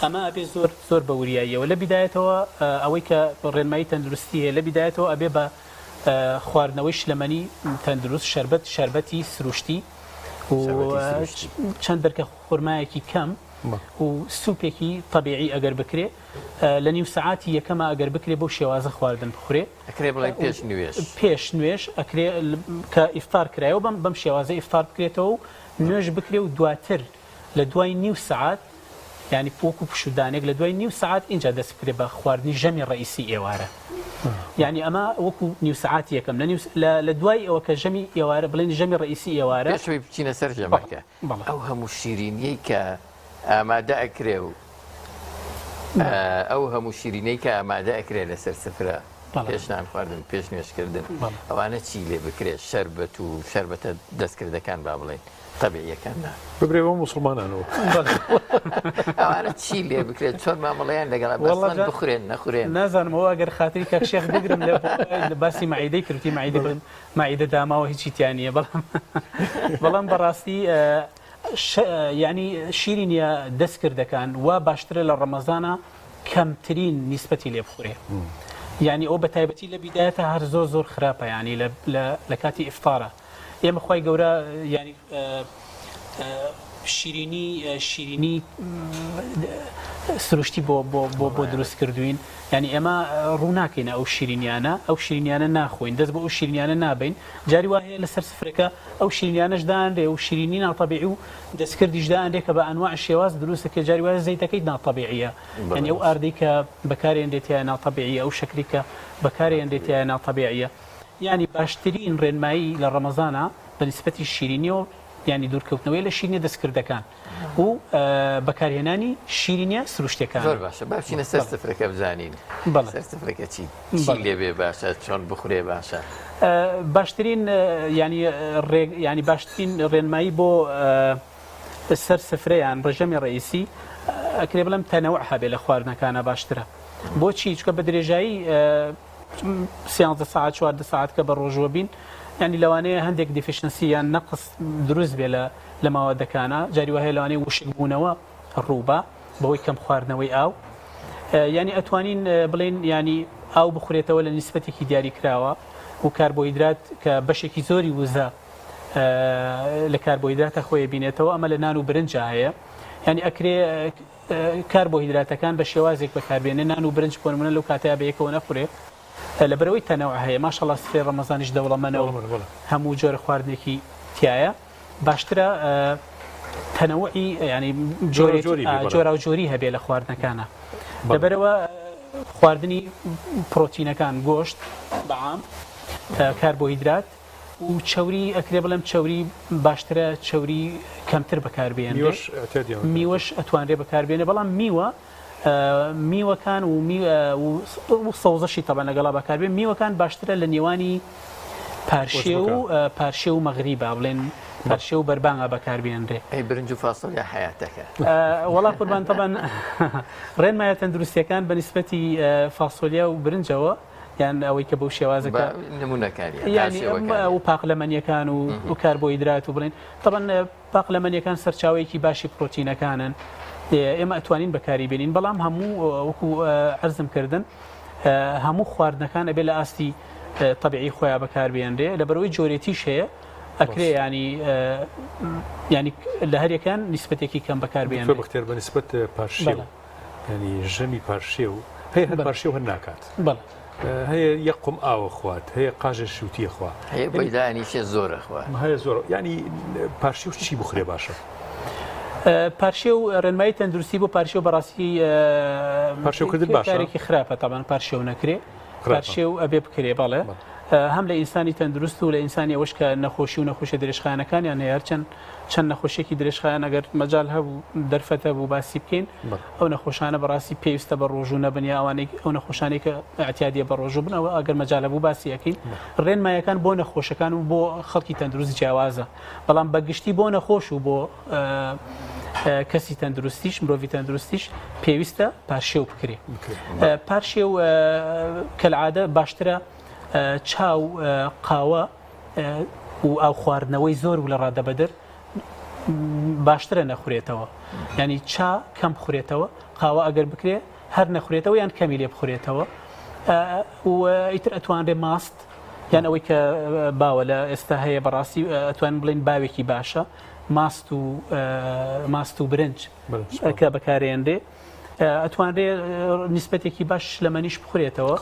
ئەمە ئەبێ زۆر بە وریاییەوە لە بیدایەتەوە ئەوەی کە ڕێنمایی تەندروستی هەیە لە بیدایەتەوە ئەبێ بە خواردنەوەی شلەمەنی تەندروست شەربەتی سروشتی چەند دەرکە خورمایەکی کەم و سوپێکی طبیعی ئەگەر بکرێ لە نیو سعاتی یەکەمە ئەگەر بکرێ بۆ شێوازە خواردن بخورێ پێش نوێش ئەکرێ کە ئیفطار کرایەوە بەم شێوازە ئیفطار بکرێتەوە و نوێژ بکرێ و دواتر لە دوای نیو سعات ینی پۆک و پشودانێک لە دوای نیو سعات اینجا دەست بکرێ بە خواردنی ژەمی ڕئیسی ئێوارە یعنی ئەمە وەکو نیو سعاتی یەکەم لە دوای ئەوە کە ژەمی ئێوارە بڵێن ژەمی ڕئیسی ئێوارە پێشەوەی بچینە سەر ژەمەکە ئەو هەموو شیرینیەی کە ئامادە ئەکرێ و ئەو هەموو شیرینەی کە ئامادە ئەکرێ لەسەر سفرە پێشنان خواردن پێش نوێشکردن ئەوانە چی لێ بکرێت شەربەت و شەربەتە دەستکردەکان با بڵێن طبیعیەکان ببرێەوە مسلمانانەوە ئەوانە چی لێ بکرێت چۆن مامەڵەیان لەگەڵ بخورێن نەخورێن نازانمەوە ئەگەر خاتری کە شێخ بگرم لە باسی مەعیدەی کردی مەعیدە داماوە هیچی تیانە بەڵام بەڕاستی ینی شیرینیە دەستکردەکان وا باشترە لە ڕەمەزانە کەمترین نیسبەتی لێ بخورێ یعنی ئەو بە تایبەتی لە بیدایەتە هەر زۆر خراپە ینی لە کاتی ئیفطارە ئێمە خی گەورە ینی شیرینی سروشتی بۆ دروست کردوین ینی ئێمە ڕووناکەین ئەو شیرینیانە ناخۆین دەست بۆ ئەو شیرینیانە نابین جاری وایە لەسەر سفرەکە ئەو شیرینیانەشداندێ و شیرینی ناتەبیعی و دەستکردیشداندێ کە بە ئەنواع شێواز دروستەکە جاری وایە زەیتەکەی ناتەبیعیە ینی ئەو ئاردەی کە بەکارێندێتیە ناتەبیعیە ئەو شەکلی کە بەکارێندێتیە ناتەبیعیە ینی باشترین ڕێنمایی لە ڕەمەزانە بە نسبەتی شیرینیەوە ینی دوورکەوتنەوەی لە شیرینە دەستکردەکان و بەکارهێنانی شیرینە سروشتەکان زۆر باشە باشینە سەر سفرەکە بزانین سەر سفرەکە چی لێبێ باشە چۆن بخورێ باشە باشترین ینی باشترین ڕێنمایی بۆ سەر سفرەیان ڕێژەمی ڕئیسی ئەکرێ بڵم تەنەوع هەبێ لە خواردنەکانە باشترە بۆچی چکە بە درێژایی 13 ساعت 14 ساعت کە بە ڕۆژوە بین ینی لەوانەیە هەندێک دیفیشنسی یان نەقص دروست بێ لە ماوەدەکانە جاری وهەیە لەوانەیە وشک بوونەوە ڕووبە بەوەی کەم خواردنەوەی ئاو ینی ئەتوانین بڵێن ینی ئاو بخورێتەوە لە نیسبەتێکی دیاری کراوە و کاربۆهیدرات کە بەشێکی زۆری وزە لە کاربۆهیدراتە خۆی بینێتەوە ئەمە لە نان و برنج هەیە ینی ئەکرێ کاربۆهیدراتەکان بە شێوازێک بەکاربێنێ نان و برنج بۆ نمونە لەو کاتەیە بە یەکەوە نەخورێ لەبەرەوەی تەنەوع هەیە ماشەڵڵا سفرەی ڕەمەزانیش دەوڵەمەنەوە هەموو جۆرە خواردنێکی تایە باشترە تەنەوعی ینی جۆرا و جۆری هەبێ لە خواردنەکانە لەبەرەوە خواردنی پرۆتینەکان گۆشت بەعام کاربۆهیدرات و چوری ئەکرێ بڵێم چوری باشترە چوری کەمتر بەکاربێن میوەش ئەتوانرێ بەکاربێنێ بەڵام میوەکان و سەوزەشی تەبەن لەگەڵا بەکاربێن میوەکان باشترە لە نێوانی پارشێ و مەغریبە بڵێن پارشێ و بەربانگە بەکاربێنرێ برنج و فاسۆلیا حیاتەکە وەڵا قوربان تەبەن ڕێنمایە تەندروستیەکان بە نیسبەتی فاسۆلیا و برنجەوە یان ئەوەی کە بەو شێوازەکە نمونونەکانی و پاقلەمەنیەکان و کاربۆهیدرات و بڵێن تەبەن پاقلەمەنیەکان سەرچاوەیەکی باشی پرۆتینەکانن ئێمە ئەتوانین بەکاری بێنین بەڵام هەموو وەکو عەرزم کردن هەموو خواردنەکان ئەبێ لە ئاستی طبیعی خۆیان بەکاربێنرێ لەبەرەوەی جۆرێتیش هەیە ئەکرێ ینی لە هەرێکان نیسبەتێکی کەم بەکاربێن بەختێر بە نسبەت پارشێ ینی ژەمی پارشێ و هەیە هەر پارشێ و هەر ناکات هەیە یەک قم ئاوە خوات هەیە قاژە شووتیە خوا هەیە بەیدانیشە زۆرە خوا هەیە زۆر ینی پارشێ و چی بخورێ باشە پارشێ و ڕێنمایی تەندروستی بۆ پارشێ و بەڕاستی پارشێوکردن باشێکی خراپە تاوان پارشێ و نەکرێ پارشێ و ئەبێ بکرێ بەڵێ هەم لە ئینسانی تەندروست و لە ئینسانی ئەوەش کە نەخۆشی و نەخۆشە درێژخایەنەکانیان هەیە چەند نەخۆشیێکی درێژخایەن ئەگەر مەجال هەبوو دەرفەتە بوو باسی بکەین ئەو نەخۆشانە بەڕاستی پێویستە بە ڕۆژوو نەبنیا ئەوانەی ئەو نەخۆشانەی کە ئەعتیادیە بە ڕۆژوو بنەوە ئەگەر مەجالە بوو باسی یەکەین ڕێنمایەکان بۆ نەخۆشەکان و بۆ خەڵکی تەندروست جیاوازە بەڵام بەگشتی بۆ نەخۆش و بۆ کەسی تەندروستیش مرۆڤی تەندروستیش پێویستە پارشێو بکرێ پارشێو کەلعادە باشترە چاو قاوە و ئاو خواردنەوەی زۆر و لە ڕادەبەدر باشترە نەخورێتەوە ینی چا کەم بخورێتەوە قاوە ئەگەر بکرێ هەر نەخورێتەوە یان کەمی لێ بخورێتەوە و ئیتر ئەتوانرێ ماست یان ئەوەی کە باوە لە ئێستا هەیە بەڕاستی ئەتوانین بڵین باوێکی باشە ماست و برنج کە بەکارێنرێ ئەتوانرێ نیسبەتێکی باش لەمەنیش بخورێتەوە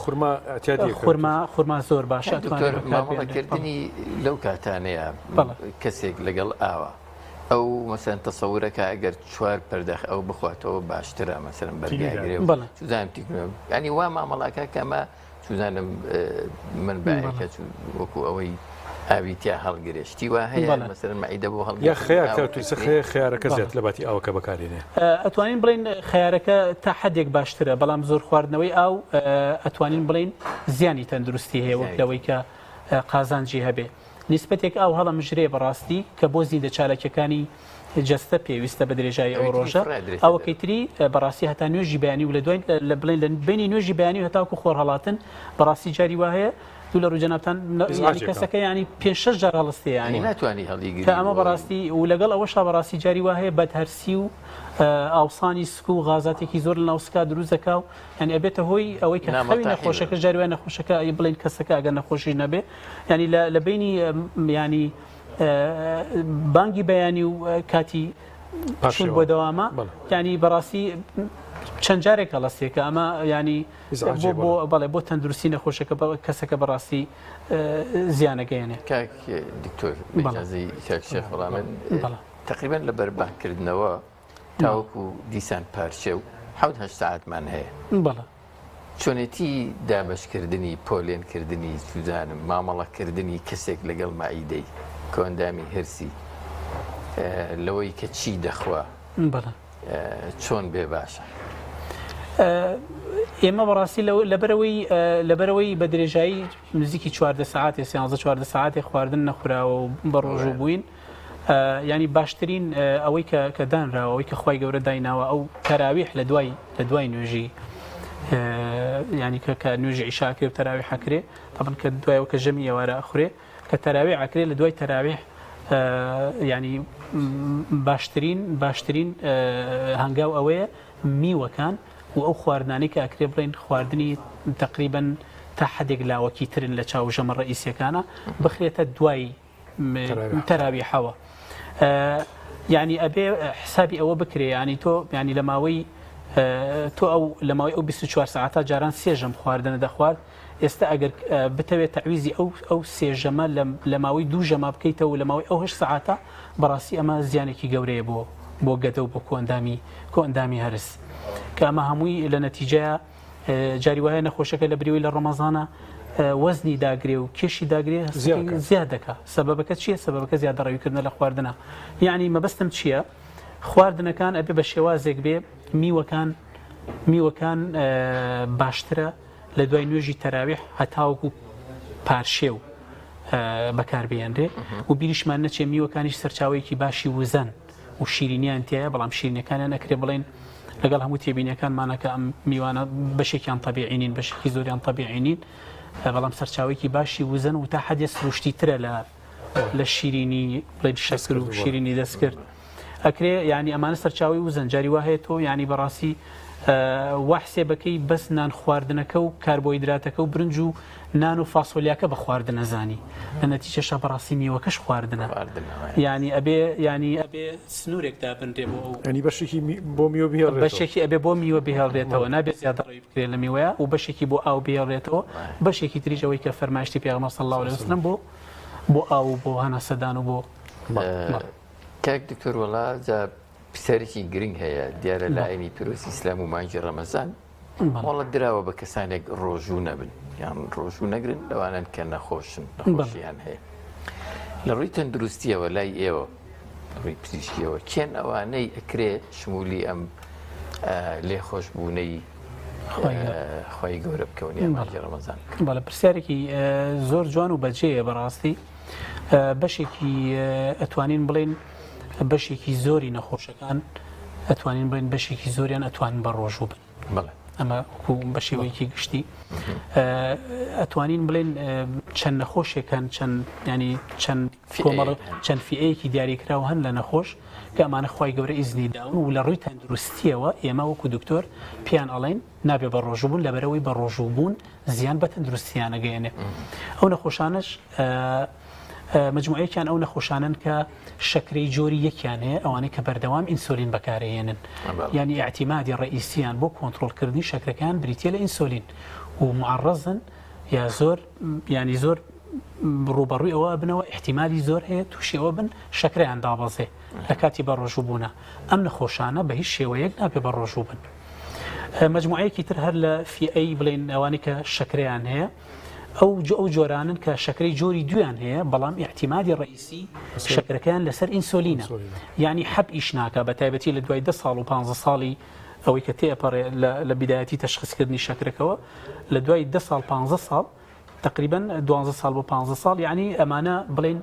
خورما زۆر باشە مامەڵەکردنی لەو کاتانەیە کەسێک لەگەڵ ئاوە ئەو مەسەن تەسەورەکە ئەگەر 4 پەردەخ ئەو بخواتەوە باشترە مەسەرم بەرگاگرێ سوزانم ینی وا مامەڵاکە کەمە سوزانم من باەکە وەکو ئەوەی ئاویتیا هەڵگرێشتی وا هەیە مەسەرن مەعیدە بۆ هەڵ خیارەکە زیات لە باتی ئەوەکە بەکارێنێ ئەتوانین بڵین خیارەکە تا حدێک باشترە بەڵام زۆر خواردنەوەی ئاو ئەتوانین بڵین زیانی تەندروستی هەیە وەک لەوەی کە قازانجی هەبێ نیسبەتێک ئاو هەڵە مژرێ بەڕاستی کە بۆ زیندە چالەکەکانی جەستە پێویستە بە درێژایی ئەو ڕۆژە ئەوەکەی تری بەڕاستی هەتا نوێژی بەیانی و لە دوای لە بڵین لە بینی نوێژی بەیانی و هەتاوکو خۆر هەڵاتن بەڕاستی جاری وایە دوو لە ڕووجەنابان کەسەکە ینی 5-6 جار هەڵستی ینی ناتوانانی هەڵیگیری کە ئەمە بەڕاستی و لەگەڵ ئەوەشا بەڕاستی جاری وایە بەدهەرسی و ئاوسانی سک و غازاتێکی زۆر لە ناوسکا دروست دەکا و ینی ئەبێتە هۆی ئەوەی کە خەوی نەخۆشەکە جاری وای نەخۆشەکە بڵین کەسەکە ئەگەر نەخۆشی نەبێ ینی لە بینی ینی بانگی بەیانی و کاتی چون بۆ دەوامە ینی بەڕاستی چەند جارێک هەڵەستێکە ئەمە ینی بەڵێ بۆ تەندروستی نەخۆشەکە کەسەکە بەڕاستی زیانەگەیەنێ دکتۆر شێخ وەڵامن تقریبان لە بەربانکردنەوە تاوەکو دیسان پارچە و 7 ساعتمان هەیە چۆنێتی دابشکردنی پۆلێنکردنی سوزانم مامەڵەکردنی کەسێک لەگەڵ مائیدەی کۆندامی هەرسی لەوەی کە چی دەخوا چۆن بێ باشە ئێمە بەڕاستی لەبەرەوەی بە درێژایی نزیکی 14 ساعت 13 ساعتی خواردن نەخوراوە و بە ڕۆژوو بووین ینی باشترین ئەوەی کە دانراوە ئەوەی کە خی گەورە دایناوە ئەو تەراویح لە دوای نوێژی ینی کە نوێژی عیشاکرێ و تەراوی حەکرێ تابن کە دوایەوە کە ژەمی ئێوارە ئەخورێ کە تەراوی عکرێ لە دوای تەراویح ینی باشترین هەنگاو ئەوەیە میوەکان و ئەو خواردنانی کە ئەکرێ بڵین خواردنی تقریبا تا حدێک لاوەکی ترن لە چاو ژەمە ڕئیسیەکانە بخرێتە دوای تەراویحەوە ینی ئەبێ حسابی ئەوە بکرێ ینی تۆ ینی لە ماوەی تۆ لە ماوەی ئەو 24 ساعتە جاران سێژەم خواردنە دەخوارد ئێستا ئەگەر بتەوێت تەعویزی ئەو سێژەمە لە ماوەی دوو ژەما بکەیتەوە و لە ماوەی ئەو 8 ساعتە بەڕاستی ئەمە زیانێکی گەورەیە بۆ گەدە و بۆ کۆئەندامی هەرس کە ئەمە هەمووی لە نەتیجەیە جاری وایە نەخۆشەکە لە بریەوەی لە ڕەمەزانە وەزنی داگرێ و کێشی داگرێ زیاد دەکات سەبەبەکە چییە سەبەبەکە زیادە ڕەویکردنە لە خواردنە یعنی مەبەستم چییە خواردنەکان ئەبێ بە شێوازێک بێ میوەکان باشترە لە دوای نوێژی تەراویح هەتاوەکو پارشێ و بەکاربێنرێ و بیریشمان نەچێ میوەکانیش سەرچاوەیەکی باشی وزەن و شیرینیان تایە بەڵام شیرینەکانیان نەکرێ بڵێن لەگەڵ هەموو تێبینەکانمانەکە ئەم میوانە بەشێکیان تەبیعینین بەشێکی زۆریان تەبیعینین بەڵام سەرچاوێکی باشی وزن و تا حدێ سروشتی ترە لە شیرینی بڵێن شەکر و شیرینی دەستکرد ئەکرێ ینی ئەمانە سەرچاوی وزن جاری وایە تۆ ینی بەڕاستی وەحسێبەکەی بەس نان خواردنەکە و کاربۆیدراتەکە و برنج و نان و فاسۆلیاکە بە خواردنە زانی لە نەتیجەشە بەڕاستی میوەکەش خواردنە ینی ئەبێ سنوورێک دابنرێ بۆ ینی بەشێکی بۆ میوە بهێڵێتەوە بەشێکی ئەبێ بۆ میوە بهێڵێتەوە نابێت زیادە ڕێی بکرێت لە میوەیە و بەشێکی بۆ ئاو بهێڵێتەوە بەشێکی تریژەوەی کە فەرمایشتی پێغەمبەر صلی الله علیه وسلم بۆ ئاو و بۆ هەناسەدان و بۆ کاک دکتۆر وەڵا پرسیارێکی گرنگ هەیە دیارە لە ئاینی پیرۆزی ئیسلام و مانگی ڕەمەزان وەڵە دراوە بە کەسانێک ڕۆژوو نەبن یان ڕۆژوو نەگرن لەوانن کە نەخۆشن نەخۆشیان هەیە لە ڕووی تەندروستیەوە لای ئێوە ڕووی پزیشکیەوە کێن ئەوانەی ئەکرێ شمولی ئەم لێخۆشبوونەی خۆی گەورە بکەونی مانگی ڕەمەزان بەڵێ پرسیارێکی زۆر جوان و بەجێیە بەڕاستی بەشێکی ئەتوانین بڵێن بەشێکی زۆری نەخۆشەکان ئەتوانین بڵێن بەشێکی زۆریان ئەتوانین بە ڕۆژوو بن ئەمە بە شێوەیەکی گشتی ئەتوانین بڵێن چەند نەخۆشێکان چەند فئەیەکی دیاریکراوە هەن لە نەخۆش کە ئەمانە خی گەورە ئیزنی داون و لە ڕووی تەندروستیەوە ئێمە وەکو دکتۆر پیان ئەڵێن نابێ بە ڕۆژوبوون لەبەرەوەی بە ڕۆژوبوون زیان بە تەندروستیانەگەیەنێ ئەو نەخۆشانش مجموعەیەکیان ئەو نەخۆشانن کە شەکرەی جۆری یەکیان هەیە ئەوانەی کە بەردەوام ئینسۆلین بەکارهێنن ینی ئاعتیمادی ڕئیسیان بۆ کۆنتڕۆلکردنی شەکرەکان بریتە لە ئینسۆلین و معڕەزن یا زۆر ینی زۆر ڕوبەڕووی ئەوە بنەوە احتیمالی زۆر هەیە تووشی ئەوە بن شەکرەیان دابەزێ لە کاتی بە ڕۆژووبوونە ئەم نەخۆشانە بە هیچ شێوەیەک نابێ بە ڕۆژوو بن مجموعەیەکی تر هەر لە فئەی بڵێن ئەوانەی کە شەکرەیان هەیە ئەو جۆرانن کە شەکرەی جۆری دویان هەیە بەڵام احتیمادی ڕئیسی شەکرەکەیان لەسەر ئینسۆلینە یعنی حەب ئیش ناکە بە تایبەتی لە دوای 10 ساڵ و 15 ساڵی ئەوەی کە تێپەڕێ لە بیدایەتی تەشخیصکردنی شەکرەکەەوە لە دوای 10 ساڵ 15 ساڵ تقریبا 12 ساڵ بۆ 15 ساڵ یعنی ئەمانە بڵێن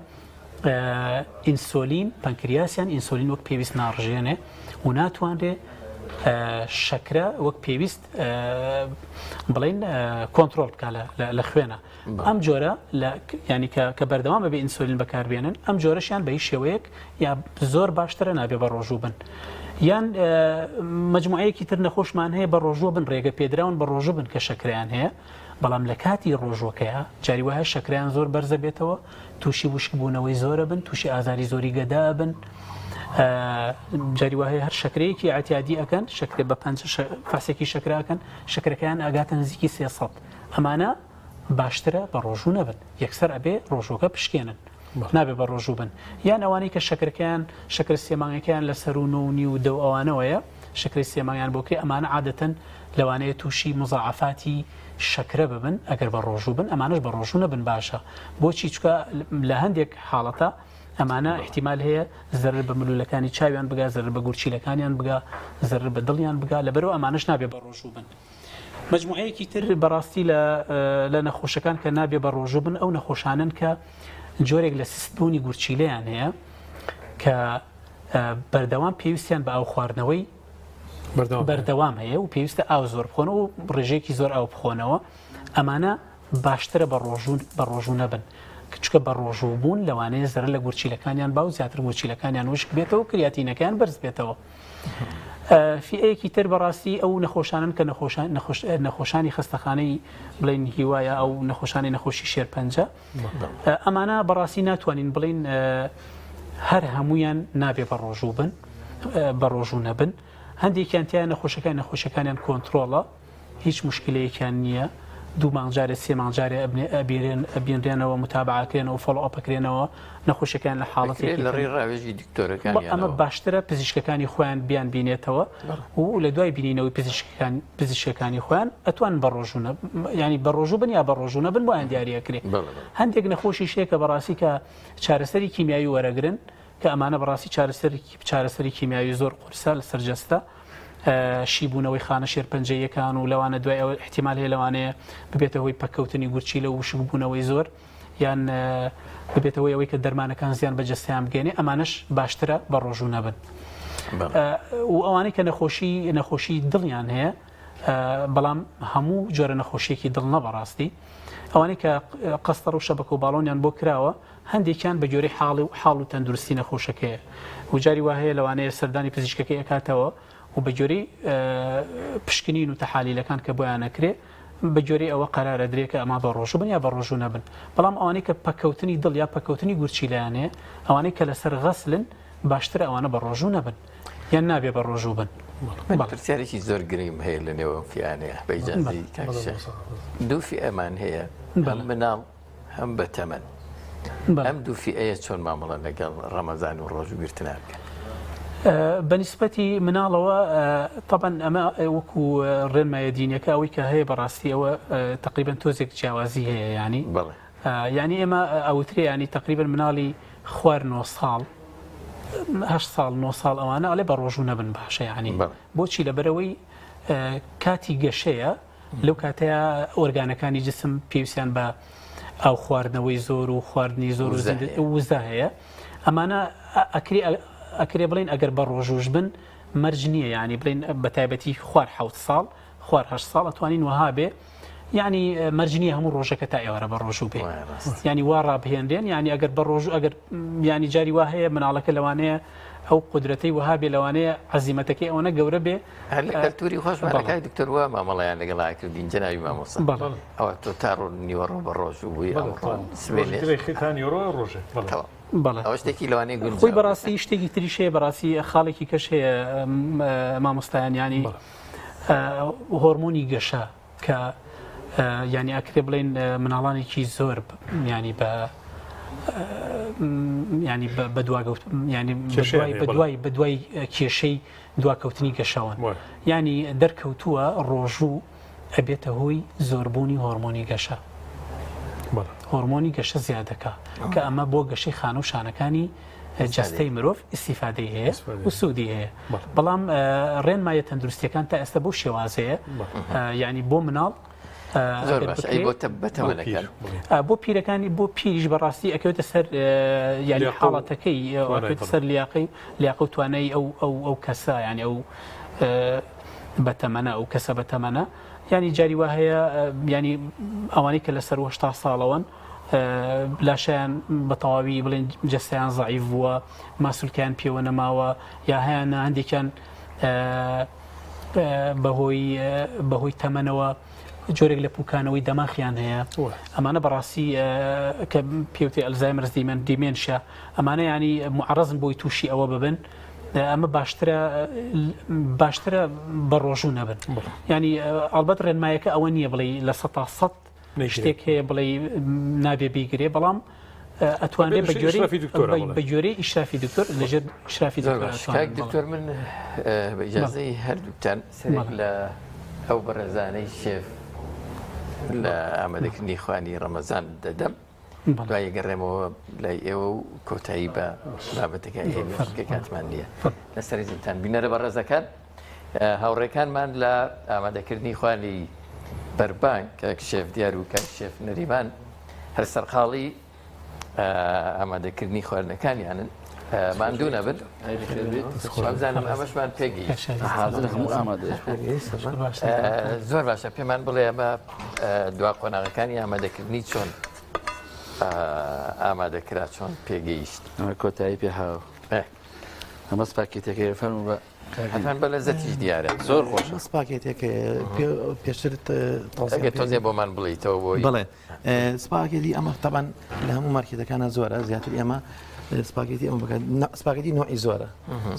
ئینسۆلین پەنکریاسیان ئینسۆلین وەک پێویست ناڕژێنێ و ناتوانرێ شەکرە وەک پێویست بڵێن کۆنتڕۆل بکە لە خوێنە ئەم جۆرە ینی کە بەردەوامە بە ئینسۆلین بەکاربێنن ئەم جۆرەشیان بە هیچ شێوەیەک یا زۆر باشترە نابێ بە ڕۆژوو بن یان مجموعەیەکی تر نەخۆشمان هەیە بە ڕۆژوە بن ڕێگە پێدراون بە ڕۆژوو بن کە شەکرەیان هەیە بەڵام لە کاتی ڕۆژوەکەیە جاری وایە شەکرەیان زۆر بەرزە بێتەوە تووشی وشکبوونەوەی زۆرە بن تووشی ئازاری زۆری گەدا بن جاری وایە هەر شەکرەیەکی ئاعتیادی ئەکەن شەکرە بە 5 فاسێکی شەکراکەن شەکرەکەیان ئاگاتە نزیکی 300 ئەمانە باشترە بە ڕۆژوو نەبن یەکسەر ئەبێ ڕۆژوەکە پشکێنن نابێ بە ڕۆژوو بن یان ئەوانەی کە شەکرەکەیان شەکر سێمانگەکەیان لە سەر و نۆنی و دە ئەوانەوەیە شەکری سێمانیان بۆکەی ئەمانە عادەتەن لەوانەیە تووشی مزاعفاتی شەکرە ببن ئەگەر بە ڕۆژوو بن ئەمانش بە ڕۆژوو نەبن باشە بۆچی چکە لە هەندێک حاڵەتە ئەمانە احتیمال هەیە زەرر بە ملولەکانی چاویان بگا زەرر بە گورچیلەکانیان بگا زەرر بە دڵیان بگا لەبەرەوە ئەمانش نابێ بە ڕۆژوو بن مجموعەیەکی تر بەڕاستی لە نەخۆشەکان کە نابێ بە ڕۆژوو بن ئەو نەخۆشانن کە جۆرێک لە سیستبوونی گورچیلەیان هەیە کە بەردەوام پێویستیان بە ئاو خواردنەوەی بەردەوام هەیە و پێویستە ئاو زۆر بخۆنەوە و ڕێژێکی زۆر ئاو بخۆنەوە ئەمانە باشترە بە ڕۆژوو نەبن کچکە بە ڕۆژوو بوون لەوانەیە زەرر لە گورچیلەکانیان باو زیاتر گورچیلەکانیان وشک بێتەوە کریاتینەکان بەرز بێتەوە فئەیەکی تر بەڕاستی ئەو نەخۆشانن کە نەخۆشانی خستەخانەی بڵین هیوایە ئەو نەخۆشانی نەخۆشی شێرپەنجە ئەمانە بەڕاستی ناتوانین بڵین هەر هەمویان نابێ بە ڕۆژوو بن بە ڕۆژوو نەبن هەندێکیان تیان نەخۆشەکانیان کۆنتڕۆڵە هیچ مشکلەیەکیان نییە دوو مانجارە سێ مانجارە ئەبینرێنەوە متابعەکرێنەوە فۆڵۆئەپەکرێنەوە نەخۆشەکان لە حاڵەتێکی لە ڕێڕاوێژی دکتۆرەکان ئەمە باشترە پزیشکەکانی خۆیان بیان بینێتەوە و لە دوای بینینەوەی پزیشکەکانی خۆیان ئەتوان بە ڕۆژوو ینی بە ڕۆژوو بن یا بە ڕۆژوو نەبن بۆیان دیاریەکرێ هەندێک نەخۆشی شەیە کە بەڕاستی کە چارەسەری کیمیایی وەرەگرن کە ئەمانە بەڕاستی چارەسەری کیمیایی زۆر قورسە لە سەرجەستە شیبوونەوەی خانە شێرپەنجەیەکان و لەوانە دوای ئەوە احتیمال هەیە لەوانەیە ببێتەوەی پەکەوتنی گورچی لە وشکبوونەوەی زۆر یان ببێتەوەی ئەوەی کە دەرمانەکان زیان بەجەستیان بگەێنێ ئەمانش باشترە بە ڕۆژوو نەبن و ئەوانەی کە نەخۆشی دڵیان هەیە بەڵام هەموو جۆرە نەخۆشیێکی دڵ نەبەڕاستی ئەوانەی کە قەستەڕ و شەبەکە و باڵۆنیان بۆ کراوە هەندێکیان بە جۆرەی حاڵ و تەندروستی نەخۆشەکەیە و جاری وهەیە لەوانەیە سەردانی پزیشکەکەی ئەکاتەوە و بە جۆرەی پشکنین و تەحالیلەکان کە بۆیان نەکرێ بە جۆرەی ئەوە قەرارە درێ کە ئەما بە ڕۆژوو بن یا بە ڕۆژوو نەبن بەڵام ئەوانەی کە پەکەوتنی دڵ یا پەکەوتنی گورچیلەیانەیە ئەوانەی کە لەسەر غەسلن باشترە ئەوانە بە ڕۆژوو نەبن یان نابێ بە ڕۆژوو بن پرسیارێکی زۆر گریم هەیە لە نێوە فیانەیە بە ئیجازەی کاکشە دوو فئەمان هەیە هەم مناڵ هەم بە تەمەن ئەم دوو فئەیە چۆن مامەڵە لەگەڵ ڕەمەزان و ڕۆژوگرتنان بکەن بەنسبەتی مناڵەوە طبعا ئەمە وەکو ڕێنمایە دینیەکە ئەوەی کە هەیە بەڕاستی ئەوە تقریبا تۆزێک جیاوازی هەیە ینی ینی ئێمە ئەوترێ ینی تقریبا مناڵی خوار 9 ساڵ 8 ساڵ 9 ساڵ ئەوانە ئەڵێ بە ڕۆژوو نەبن باشە ینی بۆچی لەبەرەوەی کاتی گەشەیە لەو کاتەیە ئۆرگانەکانی جسم پێویستیان بە ئەو خواردنەوەی زۆر و خواردنی زۆر وزە هەیە ئەمانە ئەکرێ بڵین ئەگەر بە ڕۆژوش بن مەرج نییە ینی بڵین بە تایبەتی خوار 7 ساڵ خوار 8 ساڵ ئەتوانین وها بێ ینی مەرجنیە هەموو ڕۆژەکە تا ئێوارە بە ڕۆژوو بێ ینی وا ڕابهێنرێن ینی ئەگەر بە ڕۆژ ئەگەر ینی جاری وا هەیە مناڵەکە لەوانەیە ئەو قدرەتەی وها بێ لەوانەیە عزیمەتەکەی ئەوەنە گەورە بێ کەلتوری خۆشمانەکەی دکتۆر وە مامەڵیان لەگەڵاکردین جەناوی مامۆستا ئەوە تۆ تا ڕۆ نیوەڕۆ بە ڕۆژوو بووی ئەوە شتێکی لەوانەیە گونج خۆی بەڕاستی شتێکی تریش هەیە بەڕاستی خاڵێکی کەش هەیە مامۆستایان ینی هۆرمۆنی گەشە کە ینی ئەکرێ بڵێن مناڵانێکی زۆر ینی بە ینی بە دواگەوت ینی بە دوای کێشەی دواکەوتنی گەشەوەن ینی دەرکەوتووە ڕۆژوو ئەبێتە هۆی زۆربوونی هۆرمۆنی گەشە هۆرمۆنی گەشە زیادەکە کە ئەمە بۆ گەشەی خانە و شانەکانی جاستەی مرۆڤ ئیسیفادەی هەیە و سوودی هەیە بەڵام ڕێنمایە تەندروستیەکان تا ئێستا بۆ شێوازەیە ینی بۆ مناڵ بۆ پیرەکانی بۆ پیریش بەڕاستی ئەکەوێتە سەر ینی حاڵەتەکەی ئەکەوێتە سەر لیاقە و توانایی ئەو کەسە ینی ئەو بەتەمەنە ئەو کەسە بەتەمەنە ینی جاری وا هەیە ینی ئەوانەی کە لەسەر 80 ساڵەوەن لاشیان بە تەواوی بڵێن جەستیان زەعیف بووە ماسوولکیان پێوە نەماوە یا هەیەە هەندێکیان بەهۆی تەمەنەوە جۆرێک لە پوکانەوەی دەماخیان هەیە ئەمانە بەڕاستی کە پێوتێ ئەلزایمەرز دیمێنشە ئەمانە ینی معڕەزن بۆی تووشی ئەوە ببن ئەمە باشترە بە ڕۆژوو نەبن ینی ئەڵبەت ڕێنمایەکە ئەوە نییە بڵێ لە 100 شتێک هەیە بڵێ نابێ بیگرێ بەڵام ئەتوانێت بە گوێرەی ئیشرافی دکتۆر لەژێر ئیشرافی دکتۆر من بە ئیجازەی هەردووکتان سەرێک لە ئەو بەڕێزانەی شێف لە ئامادەکردنی خوانی ڕەمەزان دەدەم دوای گەڕێمەوە لای ئێوە و کۆتایی بە بابەتەکە کاتمان نییە لە سەری زمتان بینەرە بەڕێزەکان هاوڕێکانمان لە ئامادەکردنی خوانی بەربانگ کە شێف دیار و کە شێف نەریمان هەر سەرقاڵی ئامادەکردنی خواردنەکانیانن ماندوو نەبن بزانم ئەمەشمان پێگی زۆر باشە پێمان بڵێ ئەمە دوا قۆناغەکانی ئامادەکردنی چۆن ئامادەکرا چۆن پێگەیشت کۆتایی پێهاو ئەمە سپاکێتەکەی فەرمو بە هەتان بە لەزەتیش دیارە زۆر خۆش سپاکێتێک پێشتر تۆزێ بۆمان بڵیتەوە بۆی بڵێ سپاکێتی ئەمە تەبان لە هەموو مارکێتەکانە زۆرە زیاتر ئێمە سپاگێتی ئەمە سپاگێتی نوعی زۆرە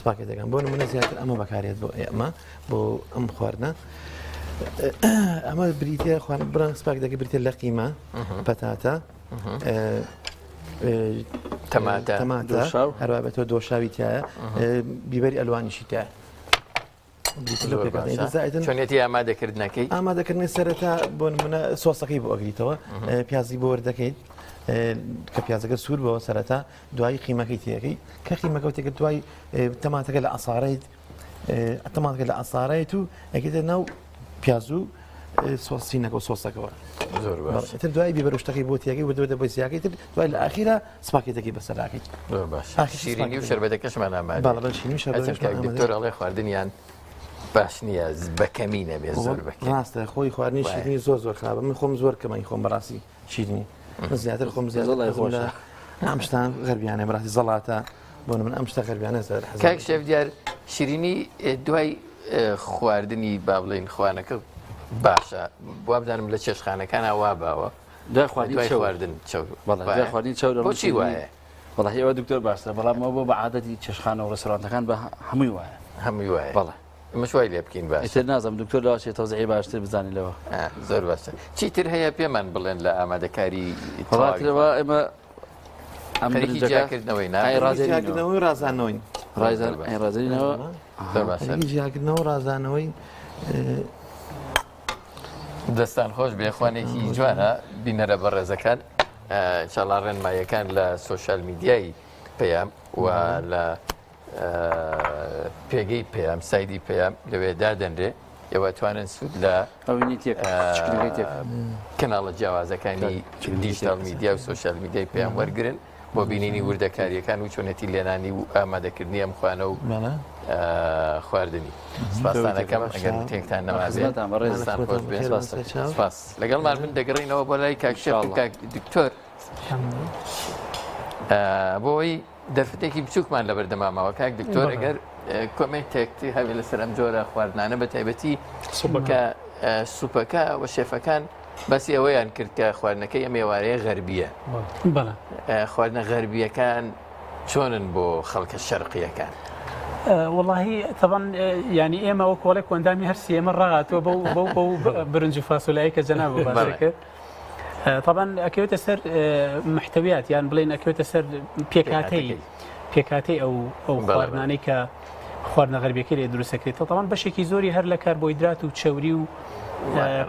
سپاکێتەکان بۆ نمونە زیاتر ئەمە بەکارێت بۆ ئێمە بۆ ئەم خواردنە ئەمە بریتە خوان بڕان سپاگێتەکە بریتە لە قیمە پەتاتە تەماتە هەروە بێتەوە دۆشاوی تایە بیبەری ئەلوانیشی تایە چۆنێتی ئامادەکردنەکەی ئامادەکردنی سەرەتا بۆ نمونە سۆسەکەی بۆ ئەگریتەوە پیازی بۆ وەردەکەیت کە پیازەکە سوور بەوە سەرەتا دوای قیمەکەی تیەکەی کە قیمەکەوتێکە دوای تەماتەکە لە ئاسارەیت تەماتەکە لە ئاسارەیت و ئەگەیتە ناو پیاز و سۆسینەکە و سۆسەکەەوە تر دوای بیبەرشتەکەی بۆ تیاکەی بۆ بۆی سیاکەی تر دوای لە ئاخیرە سپاکێتەکەی بەسەراکەیت شیرینی و شەربەتەکەشمان ئامادەکتۆر ئەڵێ خواردنیان باش نییە بەکەمی نەبێت زۆر ڕاستە خۆی خواردنی شیرینی زۆر خراپە من خۆم زۆر کەمەی خۆم بەڕاستی شیرینی زیاتر خۆم زیاتر ئەم شتان غەربیانە بەڕاستی زەڵاتە بۆ من ئەم شتە غەربیانە زۆر کاک شێف دیار شیرینی دوای خواردنی با بڵێن خوانەکە باشە بوا بزانم لە چێشخانەکان وا باوە دوای خواردن خواردن بۆچی وایە وڵی ئێوە دکتۆر باشە بەڵامەوە بۆ بە عادەتی چێشخانە و ڕێستۆرانتەکان بە هەمووی وایە هەمووی وایە بەڵێ مەشوای لێ بکەین باش نازم دکتۆر لاوەچێت تەوزیعی باشتر بزانیلەوە زۆر باشە چیتر هەیە پێمان بڵێن لە ئامادەکاری وڵاتەوە ئێمە ئەمریکاکردنەوەی ڕازانەوەی جیاکردنەوە ڕازانەوەی دەستان خۆش بێخوانێکی جوانە بینەرە بە ڕێزەکان چاڵا ڕێنمایەکان لە سۆشال میدیایی پێیان و لە پێگەی پێیان سایدی پێیان لەوێ دادەنرێ ئێوە توانن سوود لە کەناڵە جیاوازەکانی دیجیتال میدیا و سۆشال میدیای پێیان وەرگرن بۆ بینینی وردەکاریەکان و چۆنەتی لێنانی و ئامادەکردنی ئەم خوانە و خواردنی. سپاسانەکەم ئەگەر تێکتان نەمازێت سپاس. لەگەڵمان من دەگەڕینەوە بۆ لای کاکشێف دکتۆر بۆی دەرفتێکی بچووکمان لە بەردەمامەوە کاک دکتۆر ئەگەر کۆمنتێکتی هەوێ لەسەر ئەم جۆرە خواردنانە بە تایبەتی کە سوپەکە و شێفەکان باسی ئەوەیان کرد کە خواردنەکەی ئەم ێوارەیە غەربیە خواردنە غەربیەکان چۆنن بۆ خەڵکە شەرقیەکان؟ والله طبعا يعني ئێمە وە کۆڵێک وەندامی هەرسی ئێمە ڕاهاتوە بەو برنج و فاسولایی کە جەناب باسی کرد طبعا ئەکەوێتە سەر محتویات یان بڵێن ئەکەوێتە سەر پێکاتەی ئەو خواردنانەی کە خواردنە غەربیەکەی لێ دروستەکرێتەوە طبعا بەشێکی زۆری هەر لە کاربۆیدرات و چەوری و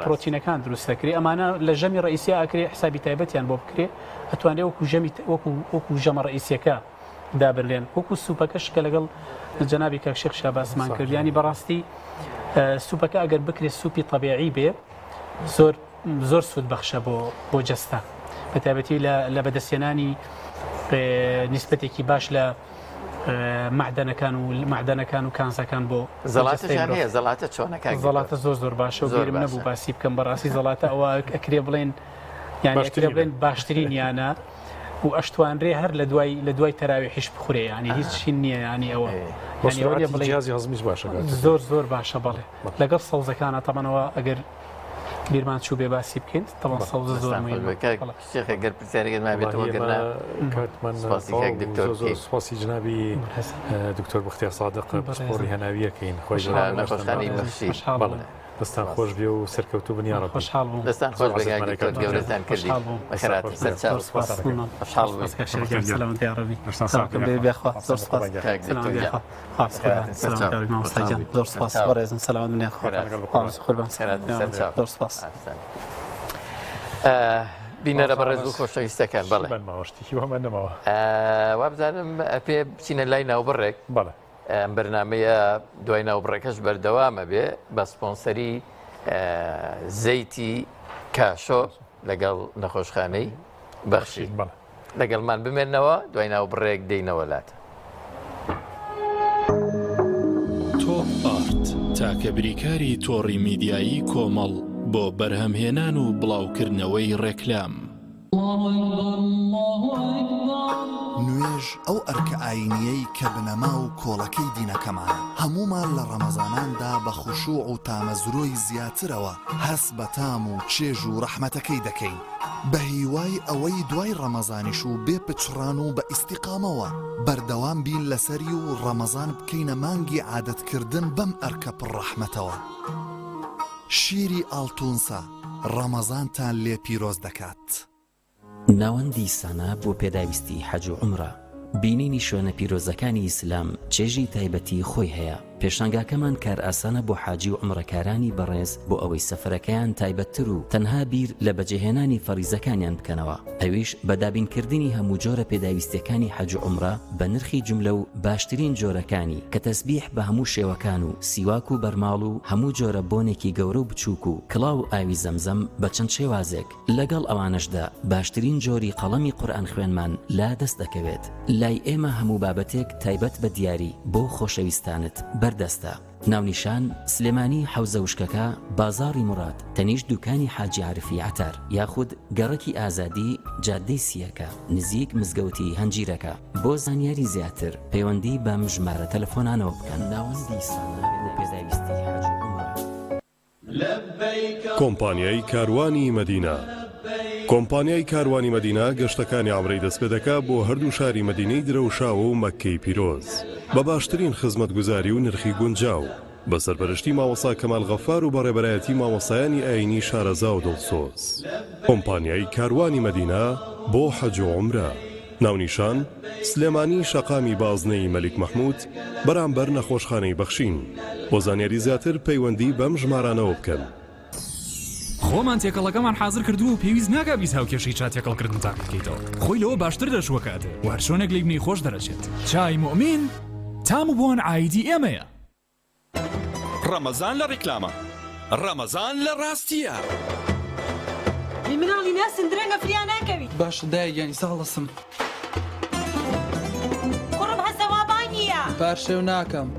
پرۆتینەکان دروستەکرێت ئەمانە لە ژەمی ڕئیسیا ئەکرێ حسابی تایبەتیان بۆ بکرێ ئەتوانێت وەکو ژەمە ڕئیسیەکە دابرێن وەکو سوپەکەش کە لەگەڵ جەنابی کاکشێخ شاباسمان کرد ینی بەڕاستی سوپەکە ئەگەر بکرێت سوپی طەبیعی بێ زۆر سوود بەخشە بۆ جەستە بە تایبەتی لە بەدەستێنانی نیسبەتێکی باش لە معدەنەکان و کانسەکان بۆ زەڵاتە چۆنەکە زەڵاتە زۆر باشە و گەرم نەبوو باسی بکەم بەڕاستی زەڵاتە ئەوە ئەکرێ بڵێن یانی ئەکرێ بڵێن باشترین یانە و ئەشتوانرێ هەر لە دوای تەراویحیش بخورێ ینی هیچی نییە ینی ئەوە جیازی هەزمیش باشە زۆر باشە بەڵێ لەگەڵ سەوزەکانە تەمەنەوە ئەگەر بیرمان چوو بێ باسی بکەین تەمەن سەوز زۆر گەر پرسیارێک مابێتەوە گەرنا سپاسی جنابی دکتۆر بختیار سادق پسپۆڕی هەناویەکەین خۆی دەستان خۆش بێ و سەرکەوتوو بنیاڕە خۆشحاڵ بوو دەستان خۆش بەگەورەتان کردی بەخێرات بینەرە بەڕێز و خۆشەویستەکان بەڵێ وابزانم پێ بچینە لای ناوبڕێک ئەم بەرنامەیە دوای ناوبڕێکەش بەردەوامە بێ بە سپۆنسەری زەیتی کاشۆ لەگەڵ نەخۆشخانەی بەخشی لەگەڵمان بمێنەوە دوای ناوبڕێک دێینەوە لاتە تۆپ ئارت تاکە بریکاری تۆڕی میدیایی کۆمەڵ بۆ بەرهەمهێنان و بڵاوکردنەوەی ڕێکلام نوێژ ئەو ئەرکە ئاینیەی کە بنەما و کۆڵەکەی دینەکەمان هەمومان لە ڕەمەزاناندا بە خوشوع و تامەزرۆی زیاترەوە هەست بە تام و چێژ و ڕەحمەتەکەی دەکەین بە هیوای ئەوەی دوای ڕەمەزانیش و بێ پچڕان و بە ئیستیقامەوە بەردەوام بین لەسەری و ڕەمەزان بکەینە مانگی عادەتکردن بەم ئەرکە پڕڕەحمەتەوە شیری ئاڵتونسا ڕەمەزانتان لێ پیرۆز دەکات. ناوەندی سانە بۆ پێداویستی حەج و عومرە بینینی شوێنە پیرۆزەکانی ئیسلام چێژی تایبەتی خۆی هەیە پێشانگاکەمان کار ئاسانە بۆ حاجی و عومرەکارانی بەڕێز بۆ ئەوەی سەفەرەکەیان تایبەتتر و تەنها بیر لە بەجێهێنانی فەریزەکانیان بکەنەوە ئەویش بە دابینکردنی هەموو جۆرە پێداویستیەکانی حەج و عومرە بە نرخی جملە و باشترین جۆرەکانی کە تەسبیح بە هەموو شێوەکان و سیواک و بەرماڵ و هەموو جۆرە بۆنێکی گەورە و بچووک و کڵاو و ئاوی زەمزەم بە چەند شێوازێک لەگەڵ ئەوانەشدا باشترین جۆری قەڵەمی قورئان خوێنمان لا دەست دەکەوێت لای ئێمە هەموو بابەتێک تایبەت بە دیاری بۆ خۆشەویستانت بەردەستە ناونیشان سلێمانی حەوزە وشکەکە بازاڕی مراد تەنیشت دوکانی حاجی عارفی عتار یاخود گەڕەکی ئازادی جادەی سیەکە نزیک مزگەوتی هەنجیرەکە بۆ زانیاری زیاتر پەیوەندی بەم ژمارە تەلەفۆنانەوە بکەن ناوەندی سانە لە پێداویستی حاج و عومرە. کۆمپانیای کاروانی مەدینە کۆمپانیای کاروانی مەدینە گەشتەکانی عومرەی دەست پێ دەکات بۆ هەردوو شاری مەدینەی درەوشاوە و مەککەی پیرۆز بە باشترین خزمەتگوزاری و نرخی گونجاو بە سەرپەرشتی مامۆستا کەمال غەفار و بەڕێبەرایەتی مامۆستایانی ئاینی شارەزا و دڵسۆز کۆمپانیای کاروانی مەدینە بۆ حەج و عومرە ناونیشان سلێمانی شەقامی بازنەی مەلیک مەحموود بەرامبەر نەخۆشخانەی بەخشین بۆ زانیاری زیاتر پەیوەندی بەم ژمارانەوە بکەن خۆمان تێکەڵەکەمان حاضر کردو و پێویست ناکا بیست هاوکێشەی چا تێکەڵکردن تا بکەیتەوە خۆی لەوە باشتر دەشوەکاتێ و هەر شوێنێک لێبنی خۆش دەرەچێت چای مؤمین تام و بۆن ئایدی ئێمەیە ڕەمەزان لە ڕیکلامە ڕەمەزان لە ڕاستیە مناڵی ناسن درەنگە فریان ناکەویت باش دایگەانی ساڵەسم پارشێو ناکەم.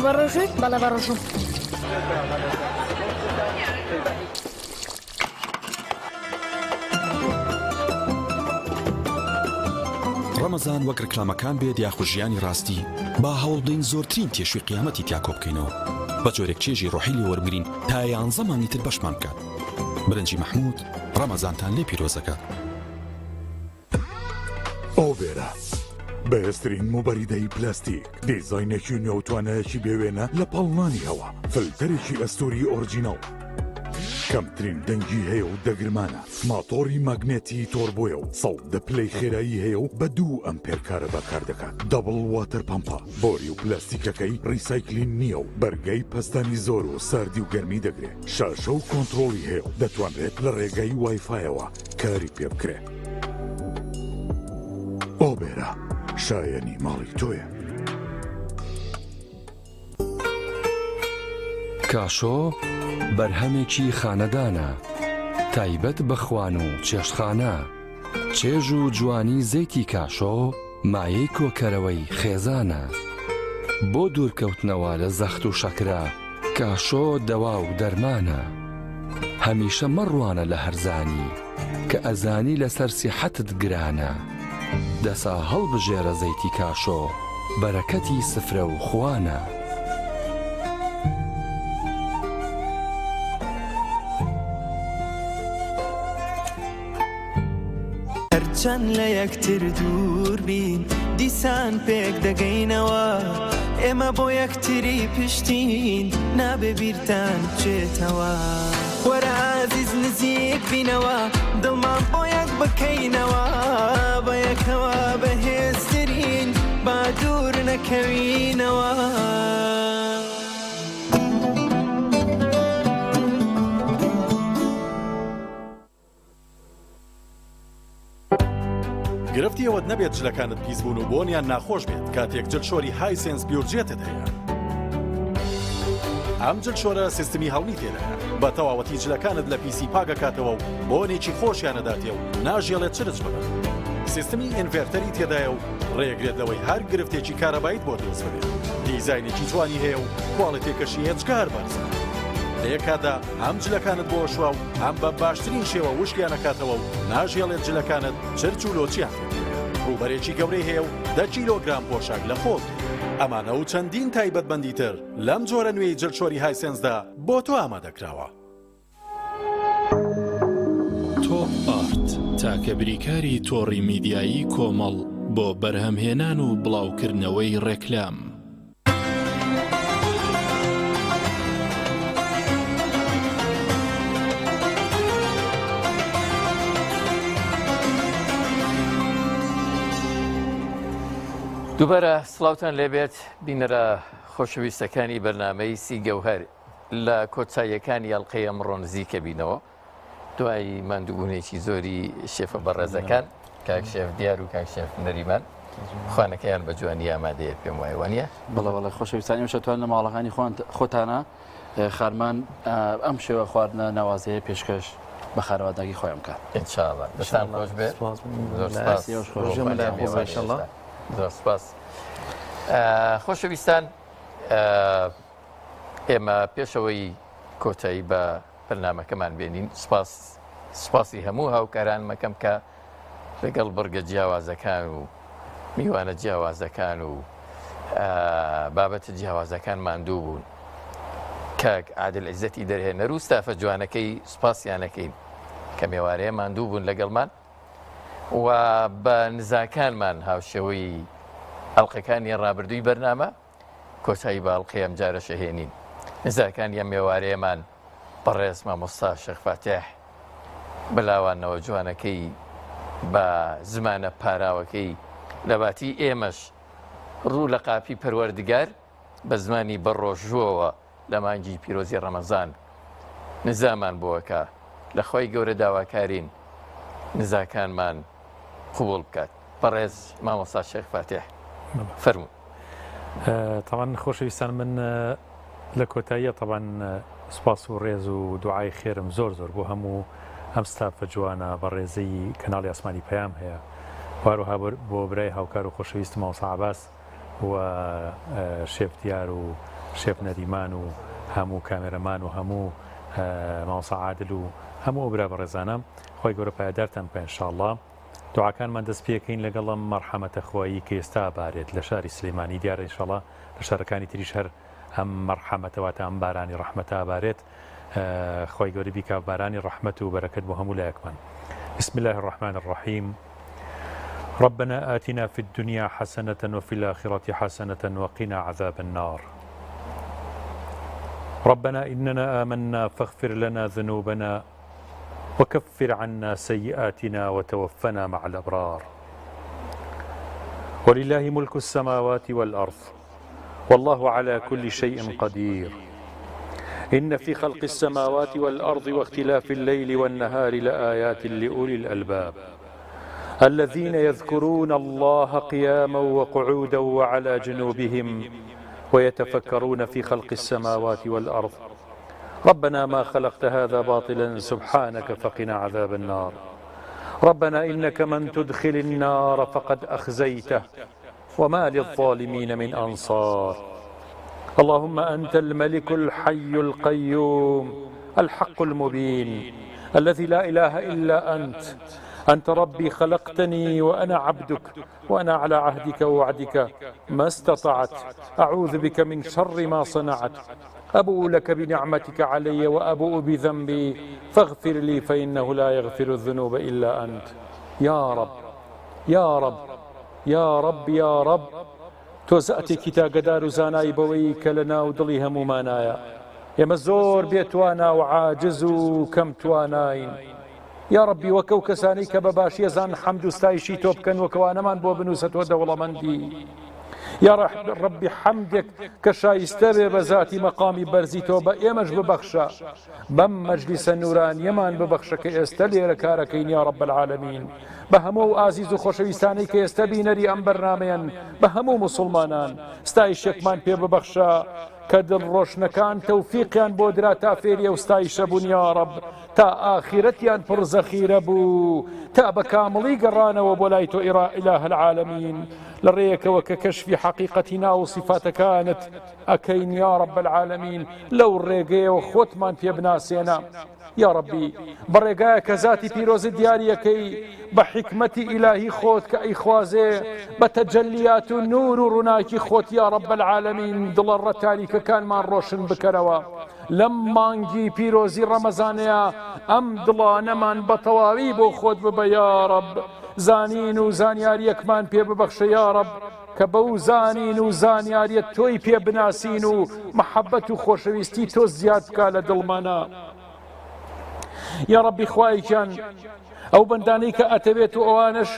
بەڕۆژیت بەڵێ بەڕۆژم. ڕەمەزان وەک ڕکلامەکان بێت یاخود ژیانی ڕاستی با هەوڵدەین زۆرترین تێشوی قیامەتی تیاکۆ بکەینەوە بە جۆرێک چێژی ڕۆحی لێوەرگرین تا 11 مانگی تر بەشمان بکات. برنجی مەحموود ڕەمەزانتان لێ پیرۆزەکات. ئۆبێرە بەهێزترین موبەریدەی پلاستیک، دیزاینێکی نوێ و توانایەکی بێوێنە لە پاڵنانی هەوا، فلتەرێکی ئەستوری ئۆرجینەڵ، کەمترین دەنگی هەیە و دەگرمانە، ماتۆری ماگنێتی تۆربۆیە و 100 پلەی خێرایی هەیە و بە 2 ئەمپێر کارە بەکار دەکات. دەبڵ واتەر پەمپە، بۆری و پلاستیکەکەی ڕیسایکلین نییە و بەرگەی پەستانی زۆر و ساردی و گەرمی دەگرێت. شاشە و کۆنتڕۆڵی هەیە و دەتوانرێت لە ڕێگەی وایفایەوە کاری پێ بکرێت. ئۆبێرە شایەنی ماڵی تۆیە. کاشۆ بەرهەمێکی خانەدانە تایبەت بەخوان و چێشتخانە. چێژ و جوانی زەیتی کاشۆ مایەی کۆکەرەوەی خێزانە. بۆ دوورکەوتنەوە لە زەخت و شەکرە کاشۆ دەوا و دەرمانە. هەمیشە مەڕوانە لە هەرزانی کە ئەزانی لەسەر سیحەتت گرانە. دەسا هەڵبژێرە زەیتی کاشۆ بەرەکەتی سفرە و خوانە. هەرچەند لە یەکتر دوور بین دیسان پێک دەگەینەوە، ئێمە بۆ یەکتری پشتین نابێ بیرتان بچێتەوە. وەرە عازیز نزیک بینەوە دڵمان بۆ یەک بکەینەوە، بە یەکەوە بەهێزترین با دوور نەکەوینەوە. گرفتی ئەوەت نەبێت جلەکانت پیس بوون و بۆنیان ناخۆش بێت کاتێک جلشۆری هایسنس بیورجێتت هەیە. ئەم جلشۆرە سیستمی هەڵمی تێدایە بە تەواوەتی جلەکانت لە پیسی پاگەکاتەوە و بۆنێکی خۆشیانەداتێ و ناژێڵێت چرچ ببن. سیستمی ئینڤێرتەری تێدایە و ڕێگرێت لەوەی هەر گرفتێکی کارەبایت بۆ دروست ببێت. دیزاینێکی جوانی هەیە و کواڵیتێکەشی هێچکار بەرزە. لە یەکادا هەم جلەکانت بۆ شووە و هەم بە باشترین شێوە وشکیانەکاتەوە و ناژێڵێت جلەکانت چرچ و لۆچیان ڕوبەرێکی گەورەی هەیە و 10 کیلۆگرام پۆشاک لە خۆت. ئەمانە و چەندین تایبەتمەندی تر لەم جۆرە نوێی جلشۆری هایسنسدا بۆ تۆ ئامادەکراوە. تۆپ ئارت تاکە بریکاری تۆڕی میدیایی کۆمەڵ بۆ بەرهەمهێنان و بڵاوکردنەوەی ڕێکلام. دووبارە سڵاوتان لێبێت بینەرە خۆشەویستەکانی بەرنامەی سی گەوهەر لە کۆچاییەکانی ئەڵقەی ئەمڕۆ نزیکە بینەوە دوای ماندووبوونێکی زۆری شێفە بەڕێزەکان کاک شێف دیار و کاک شێف نەریمان خوانەکەیان بە جوانی ئامادەیە پێم وایە وانە؟ بەڵێ بەڵێ خۆشەویستانی شەتوان لە ماڵەکانی خۆتانە خارمان ئەم شێوە خواردنە ناوازەیە پێشکەش بە خانەواداگی خۆیان بکات. ئینشاءڵڵا دەستان خۆش بێت. زۆر سپاس. خۆشەویستان ئێمە پێشەوەی کۆتایی بە بەرنامەکەمان بێنین سپاسی هەموو هاوکاران مەکەم کە لەگەڵ بڕگە جیاوازەکان و میوانە جیاوازەکان و بابەتە جیاوازەکان ماندوو بوون. کاک عادل عیزەتی دەرهێنەر و ستافە جوانەکەی سپاسیانەکەین کە میێوارەیە ماندوو بوون لەگەڵمان و بە نزاکانمان هاوشێوەی ئەڵلقەکانی ڕابردووی بەرنامە کۆتایی بە ئەڵلقەی ئەم جارە شەهێنین. نزاکانی ئەم میێوارەیەمان بەڕێز مامۆستا شێخ فاتیح بەلاوانەوە جوانەکەی بە زمانە پاراوەکەی لەباتی ئێمەش ڕوو لە قاپی پەروەردگار بە زمانی بەڕۆژووەوە لە مانگی پیرۆزی ڕەمەزان نزامان بۆەکە لە خۆی گەورە داواکارین نزاکانمان قبول بکات. بەڕێز مامۆستا شێخ فاتح فەرموو. طبعا خۆشەویستان من لە کۆتاییە طبعا سوپاس و ڕێز و دوعای خێرم زۆر بۆ هەموو ئەم ستافە جوانە بە ڕێزەی کەناڵی ئاسمانی پەیام هەیە، هەروەها بۆ برای هاوکار و خۆشەویست مامۆستا عەباس و شێف دیار و شێف نەریمان و هەموو کامێرەمان و هەموو مامۆستا عادل و هەموو برا بە ڕێزانە خۆی گەورە پایدارتان بکە ئینشاءڵڵا. دوعاکانمان دەست پێکەین لەگەڵم مەرحەمەتە خوایی کە ئێستا بارێت لە شاری سلەیمانی دیارە ئینشاءڵڵا لە شارەکانی تریش هەر ئەم مەرحەمەتەواتە ئەم بارانی ڕەحمەتە بارێت. خۆی گەورە بیکە بارانی ڕەحمەت و بەرەکەت بۆ هەموو لایەکمان. بسم الله الرحمن الرحيم. ربنا آتنا في الدنيا حسنة وفي الآخرة حسنة وقنا عذاب النار. ربنا إننا آمنا فاغفر لنا ذنوبنا وكفر عنا سيئاتنا وتوفنا مع الأبرار. ولله ملك السماوات والأرض والله على كل شيء قدير. إن في خلق السماوات والأرض واختلاف الليل والنهار لآيات لأولي الألباب الذين يذكرون الله قياما وقعودا وعلى جنوبهم ويتفكرون في خلق السماوات والأرض ربنا ما خلقت هذا باطلا سبحانك فقنا عذاب النار. ربنا إنك من تدخل النار فقد أخزيته وما للظالمين من أنصار. اللهم أنت الملك الحي القيوم الحق المبين الذي لا إله إلا أنت ربي خلقتني وأنا عبدك وأنا على عهدك ووعدك ما استطعت أعوذ بك من شر ما صنعت أبوء لك بنعمتك علي وأبوء بذنبي فاغفر لي فإنه لا يغفر الذنوب إلا أنت. يا رب يا رب يا رب يا رب تۆزەتی کیتا گەدار و زانایی بەوەی کە لە ناو دڵی هەمومانایە ئێمە زۆر بێتوانە و عاجز و کەم تواناین. یا ربی وەکەو کەسانی کە بەباشی ئەزان حەمد و ستایشی تۆ بکەن وەکەوانەمان بۆ بنووسەتەوە دەوڵەمەندی. یا ربی حەمدێک کە شایستە بێ بە ذاتی مەقامی بەرزی تۆ بە ئێمەش ببەخشە، بەم مەجلیسە نورانیەمان ببەخشە کە ئێستا لێرە کارەکەین یا رب العالمین. بە هەموو ئازیز و خۆشەویستانەی کە ئێستا بینەری ئەم بەرنامەیەن، بە هەموو موسڵمانان ستایشێکمان پێ ببەخشە کە دڵڕۆشنەکان تەوفیقیان بۆ درا تا فێری ئەو ستایشە بوون یا رب، تا ئاخرەتیان پڕ زەخیرە بوو، تا بە کامڵی گەڕانەوە بۆ لای تۆ ئیلاهە العالەمین. لە ڕێیەکەوە کە کەشفی حەقیقەتی ناو و صفاتەکانت ئەکەین یا رب العالمین، لەو ڕێگەیەوە خۆتمان پێ بناسێنە یا ربی، بە ڕێگایە کە ذاتی پیرۆزت دیاریەکەی بە حکمەتی ئیلاهی خۆت کە ئەیخوازێ بە تەجەلیات و نور و ڕووناکی خۆت یا رب العالمین دڵە ڕەتاریکەکانمان ڕۆشن بکەرەوە. لەم مانگی پیرۆزی ڕەمەزانەیە ئەم دڵانەمان بە تەواوی بۆ خۆت ببە یا رب، زانین و زانیاریەکمان پێ ببەخشە یا رب کە بەو زانین و زانیاریەت تۆی پێ بناسین و مەحەبەت و خۆشەویستی تۆ زیاد بکە لە دڵمانە. یا ربی خوایکیان ئەو بەندانەی کە ئەتەوێت و ئەوانش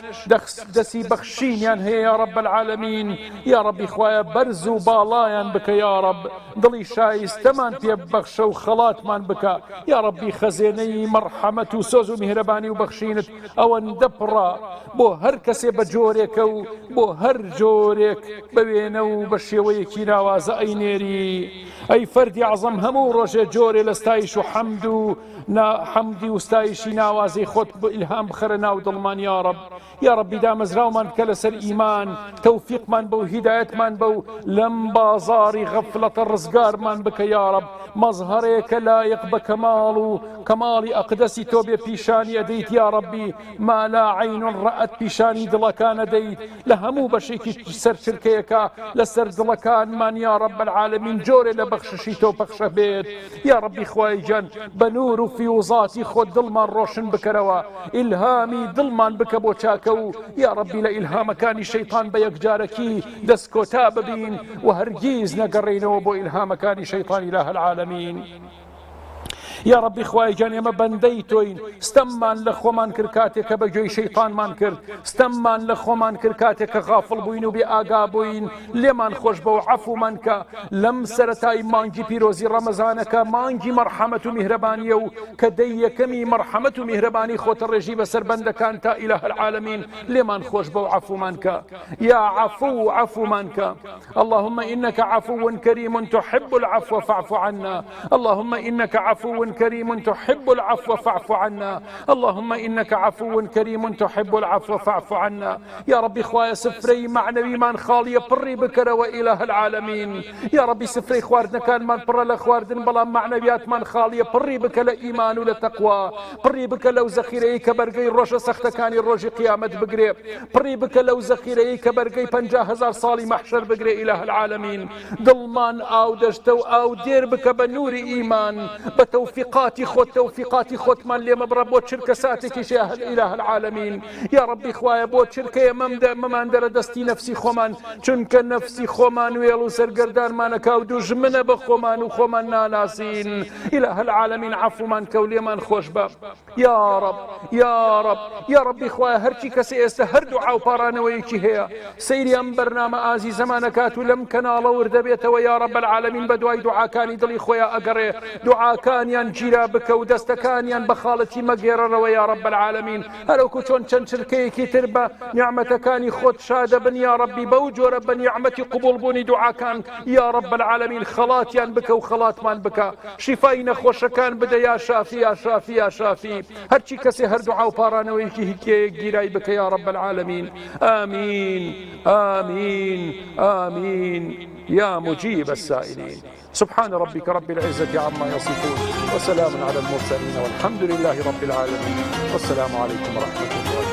دەستی بەخشینیان هەیە یا رب العالمین، یا ربی خوایە بەرز و باڵایان بکە یا رب، دڵی شایستەمان پێ ببەخشە و خەڵاتمان بکە یا ربی. خەزێنەی مەرحەمەت و سۆز و میهرەبانی و بەخشینت ئەوەندە پڕە بۆ هەر کەسێ بە جۆرێکە و بۆ هەر جۆرێک بەوێنە و بە شێوەیەکی ناوازە ئەینێری. ئەی فەردی عەزەم هەموو ڕۆژێ جۆرێ لە ستایش و حەمدی و ستایشی ناوازەی خۆت ئیلهام بخەرە ناو دڵمان یا رب. یا ربی دامەزراومان بکە لەسەر ئیمان، تەوفیقمان بە و هیدایەتمان بە و لەم بازاری غەفلەتە ڕزگارمان بکە یا رب. مەزهەرێکە لایق بە کەماڵ و کەماڵی ئەقدەسی تۆ بێ پیشانی ئەدەیت یا ربی، ما لا عین ڕەئەت پیشانی دڵەکان ئەدەیت لە هەموو بەشێکی سەر چرکەیەکە لەسەر دڵەکانمان یا رب العالمین جۆرێ لە بەخششی تۆ پەخشە بێت یا ربی خوای گیان، بە نور و فیوزاتی خۆت دڵمان ڕۆشن بکەرەوە، ئیلهامی دڵمان بکە بۆ چاکە و یا ربی لە ئیلهامەکانی شەیطان بە یەکجارەکی دەستکۆتا ببین و هەرگیز نەگەڕێینەوە بۆ ئیلهامەکانی شەیطان ئیلاهە العالەمین. یا ڕەبی خوای گیان ئێمە بەندەی تۆین ستەممان لە خۆمان کرد کاتێک کە بەگوێی شەیطانمان کرد ستەممان لە خۆمان کرد کاتێک کە غافڵ بووین و بێ ئاگا بووین لێمان خۆش بە و عەفومان کە لەم سەرەتای مانگی پیرۆزی ڕەمەزانەکە مانگی مەرحەمەت و میهرەبانیە و کە دەی یەکەمی مەرحەمەت و میهرەبانی خۆتە ڕێژی بەسەر بەندەکان تا ئیلەه العالەمین لێمان خۆش بە و عەفومان کە یا عەفو عەفومان کە اللهم إنك عفو كريم تحب العفو فاعف عنا اللهم إنك عفو كريم تحب العفو فاعف عنا اللهم إنك عفو كريم تحب العفو فاعف عنا يا ربي خوايا سفري معنوي من خالية بري بكرة وإله العالمين يا ربي سفري خواردنا كان من برا لخواردن بلا معنويات من خالية بري بك لإيمان ولتقوى بري بك لو زخيري كبرقي الروش سخت كان الروش قيامة بقري بري بك لو زخيري كبرقي 50,000 صالي محشر بقري إله العالمين ضلمان أو دشتو أو دير بك بنور إيمان بتوفيقاتي خود من لي مبربوت شركة ساتك شاه الإله العالمين يا ربي خوايا بوت شركة ممان در دستي نفسي خومان چونك نفسي خومان ويلو سرگردان ما نكاو دوج من بخومان وخومان ناناسين إله العالمين عفو من كولي من خوش باب يا رب يا رب يا ربي خوايا هرچي كسي استهر دعا وبارانويكي هي سيري أم برنامه آزي زمانكات ولم كنال وردبيت ويا رب العالمين بدواي دعا كاني دلي خويا أقري دعا كانيان جيرا بك ودست كانيان بخالتي مقيرر ويا رب العالمين هلو كتون شركيكي تربى نعمة كاني خود شاد بن يا ربي بوجو رب نعمتي قبول بوني دعا كان يا رب العالمين خلاتيان بك وخلات من بك شفاين خوش كان بدا يا شافي يا شافي يا شافي هرچي كسي هر دعا وبارانويكي هكي جيراي بك يا رب العالمين آمين آمين آمين يا مجيب السائلين سبحان ربك رب العزة عما يصفون وسلام على المرسلين والحمد لله رب العالمين والسلام عليكم ورحمة الله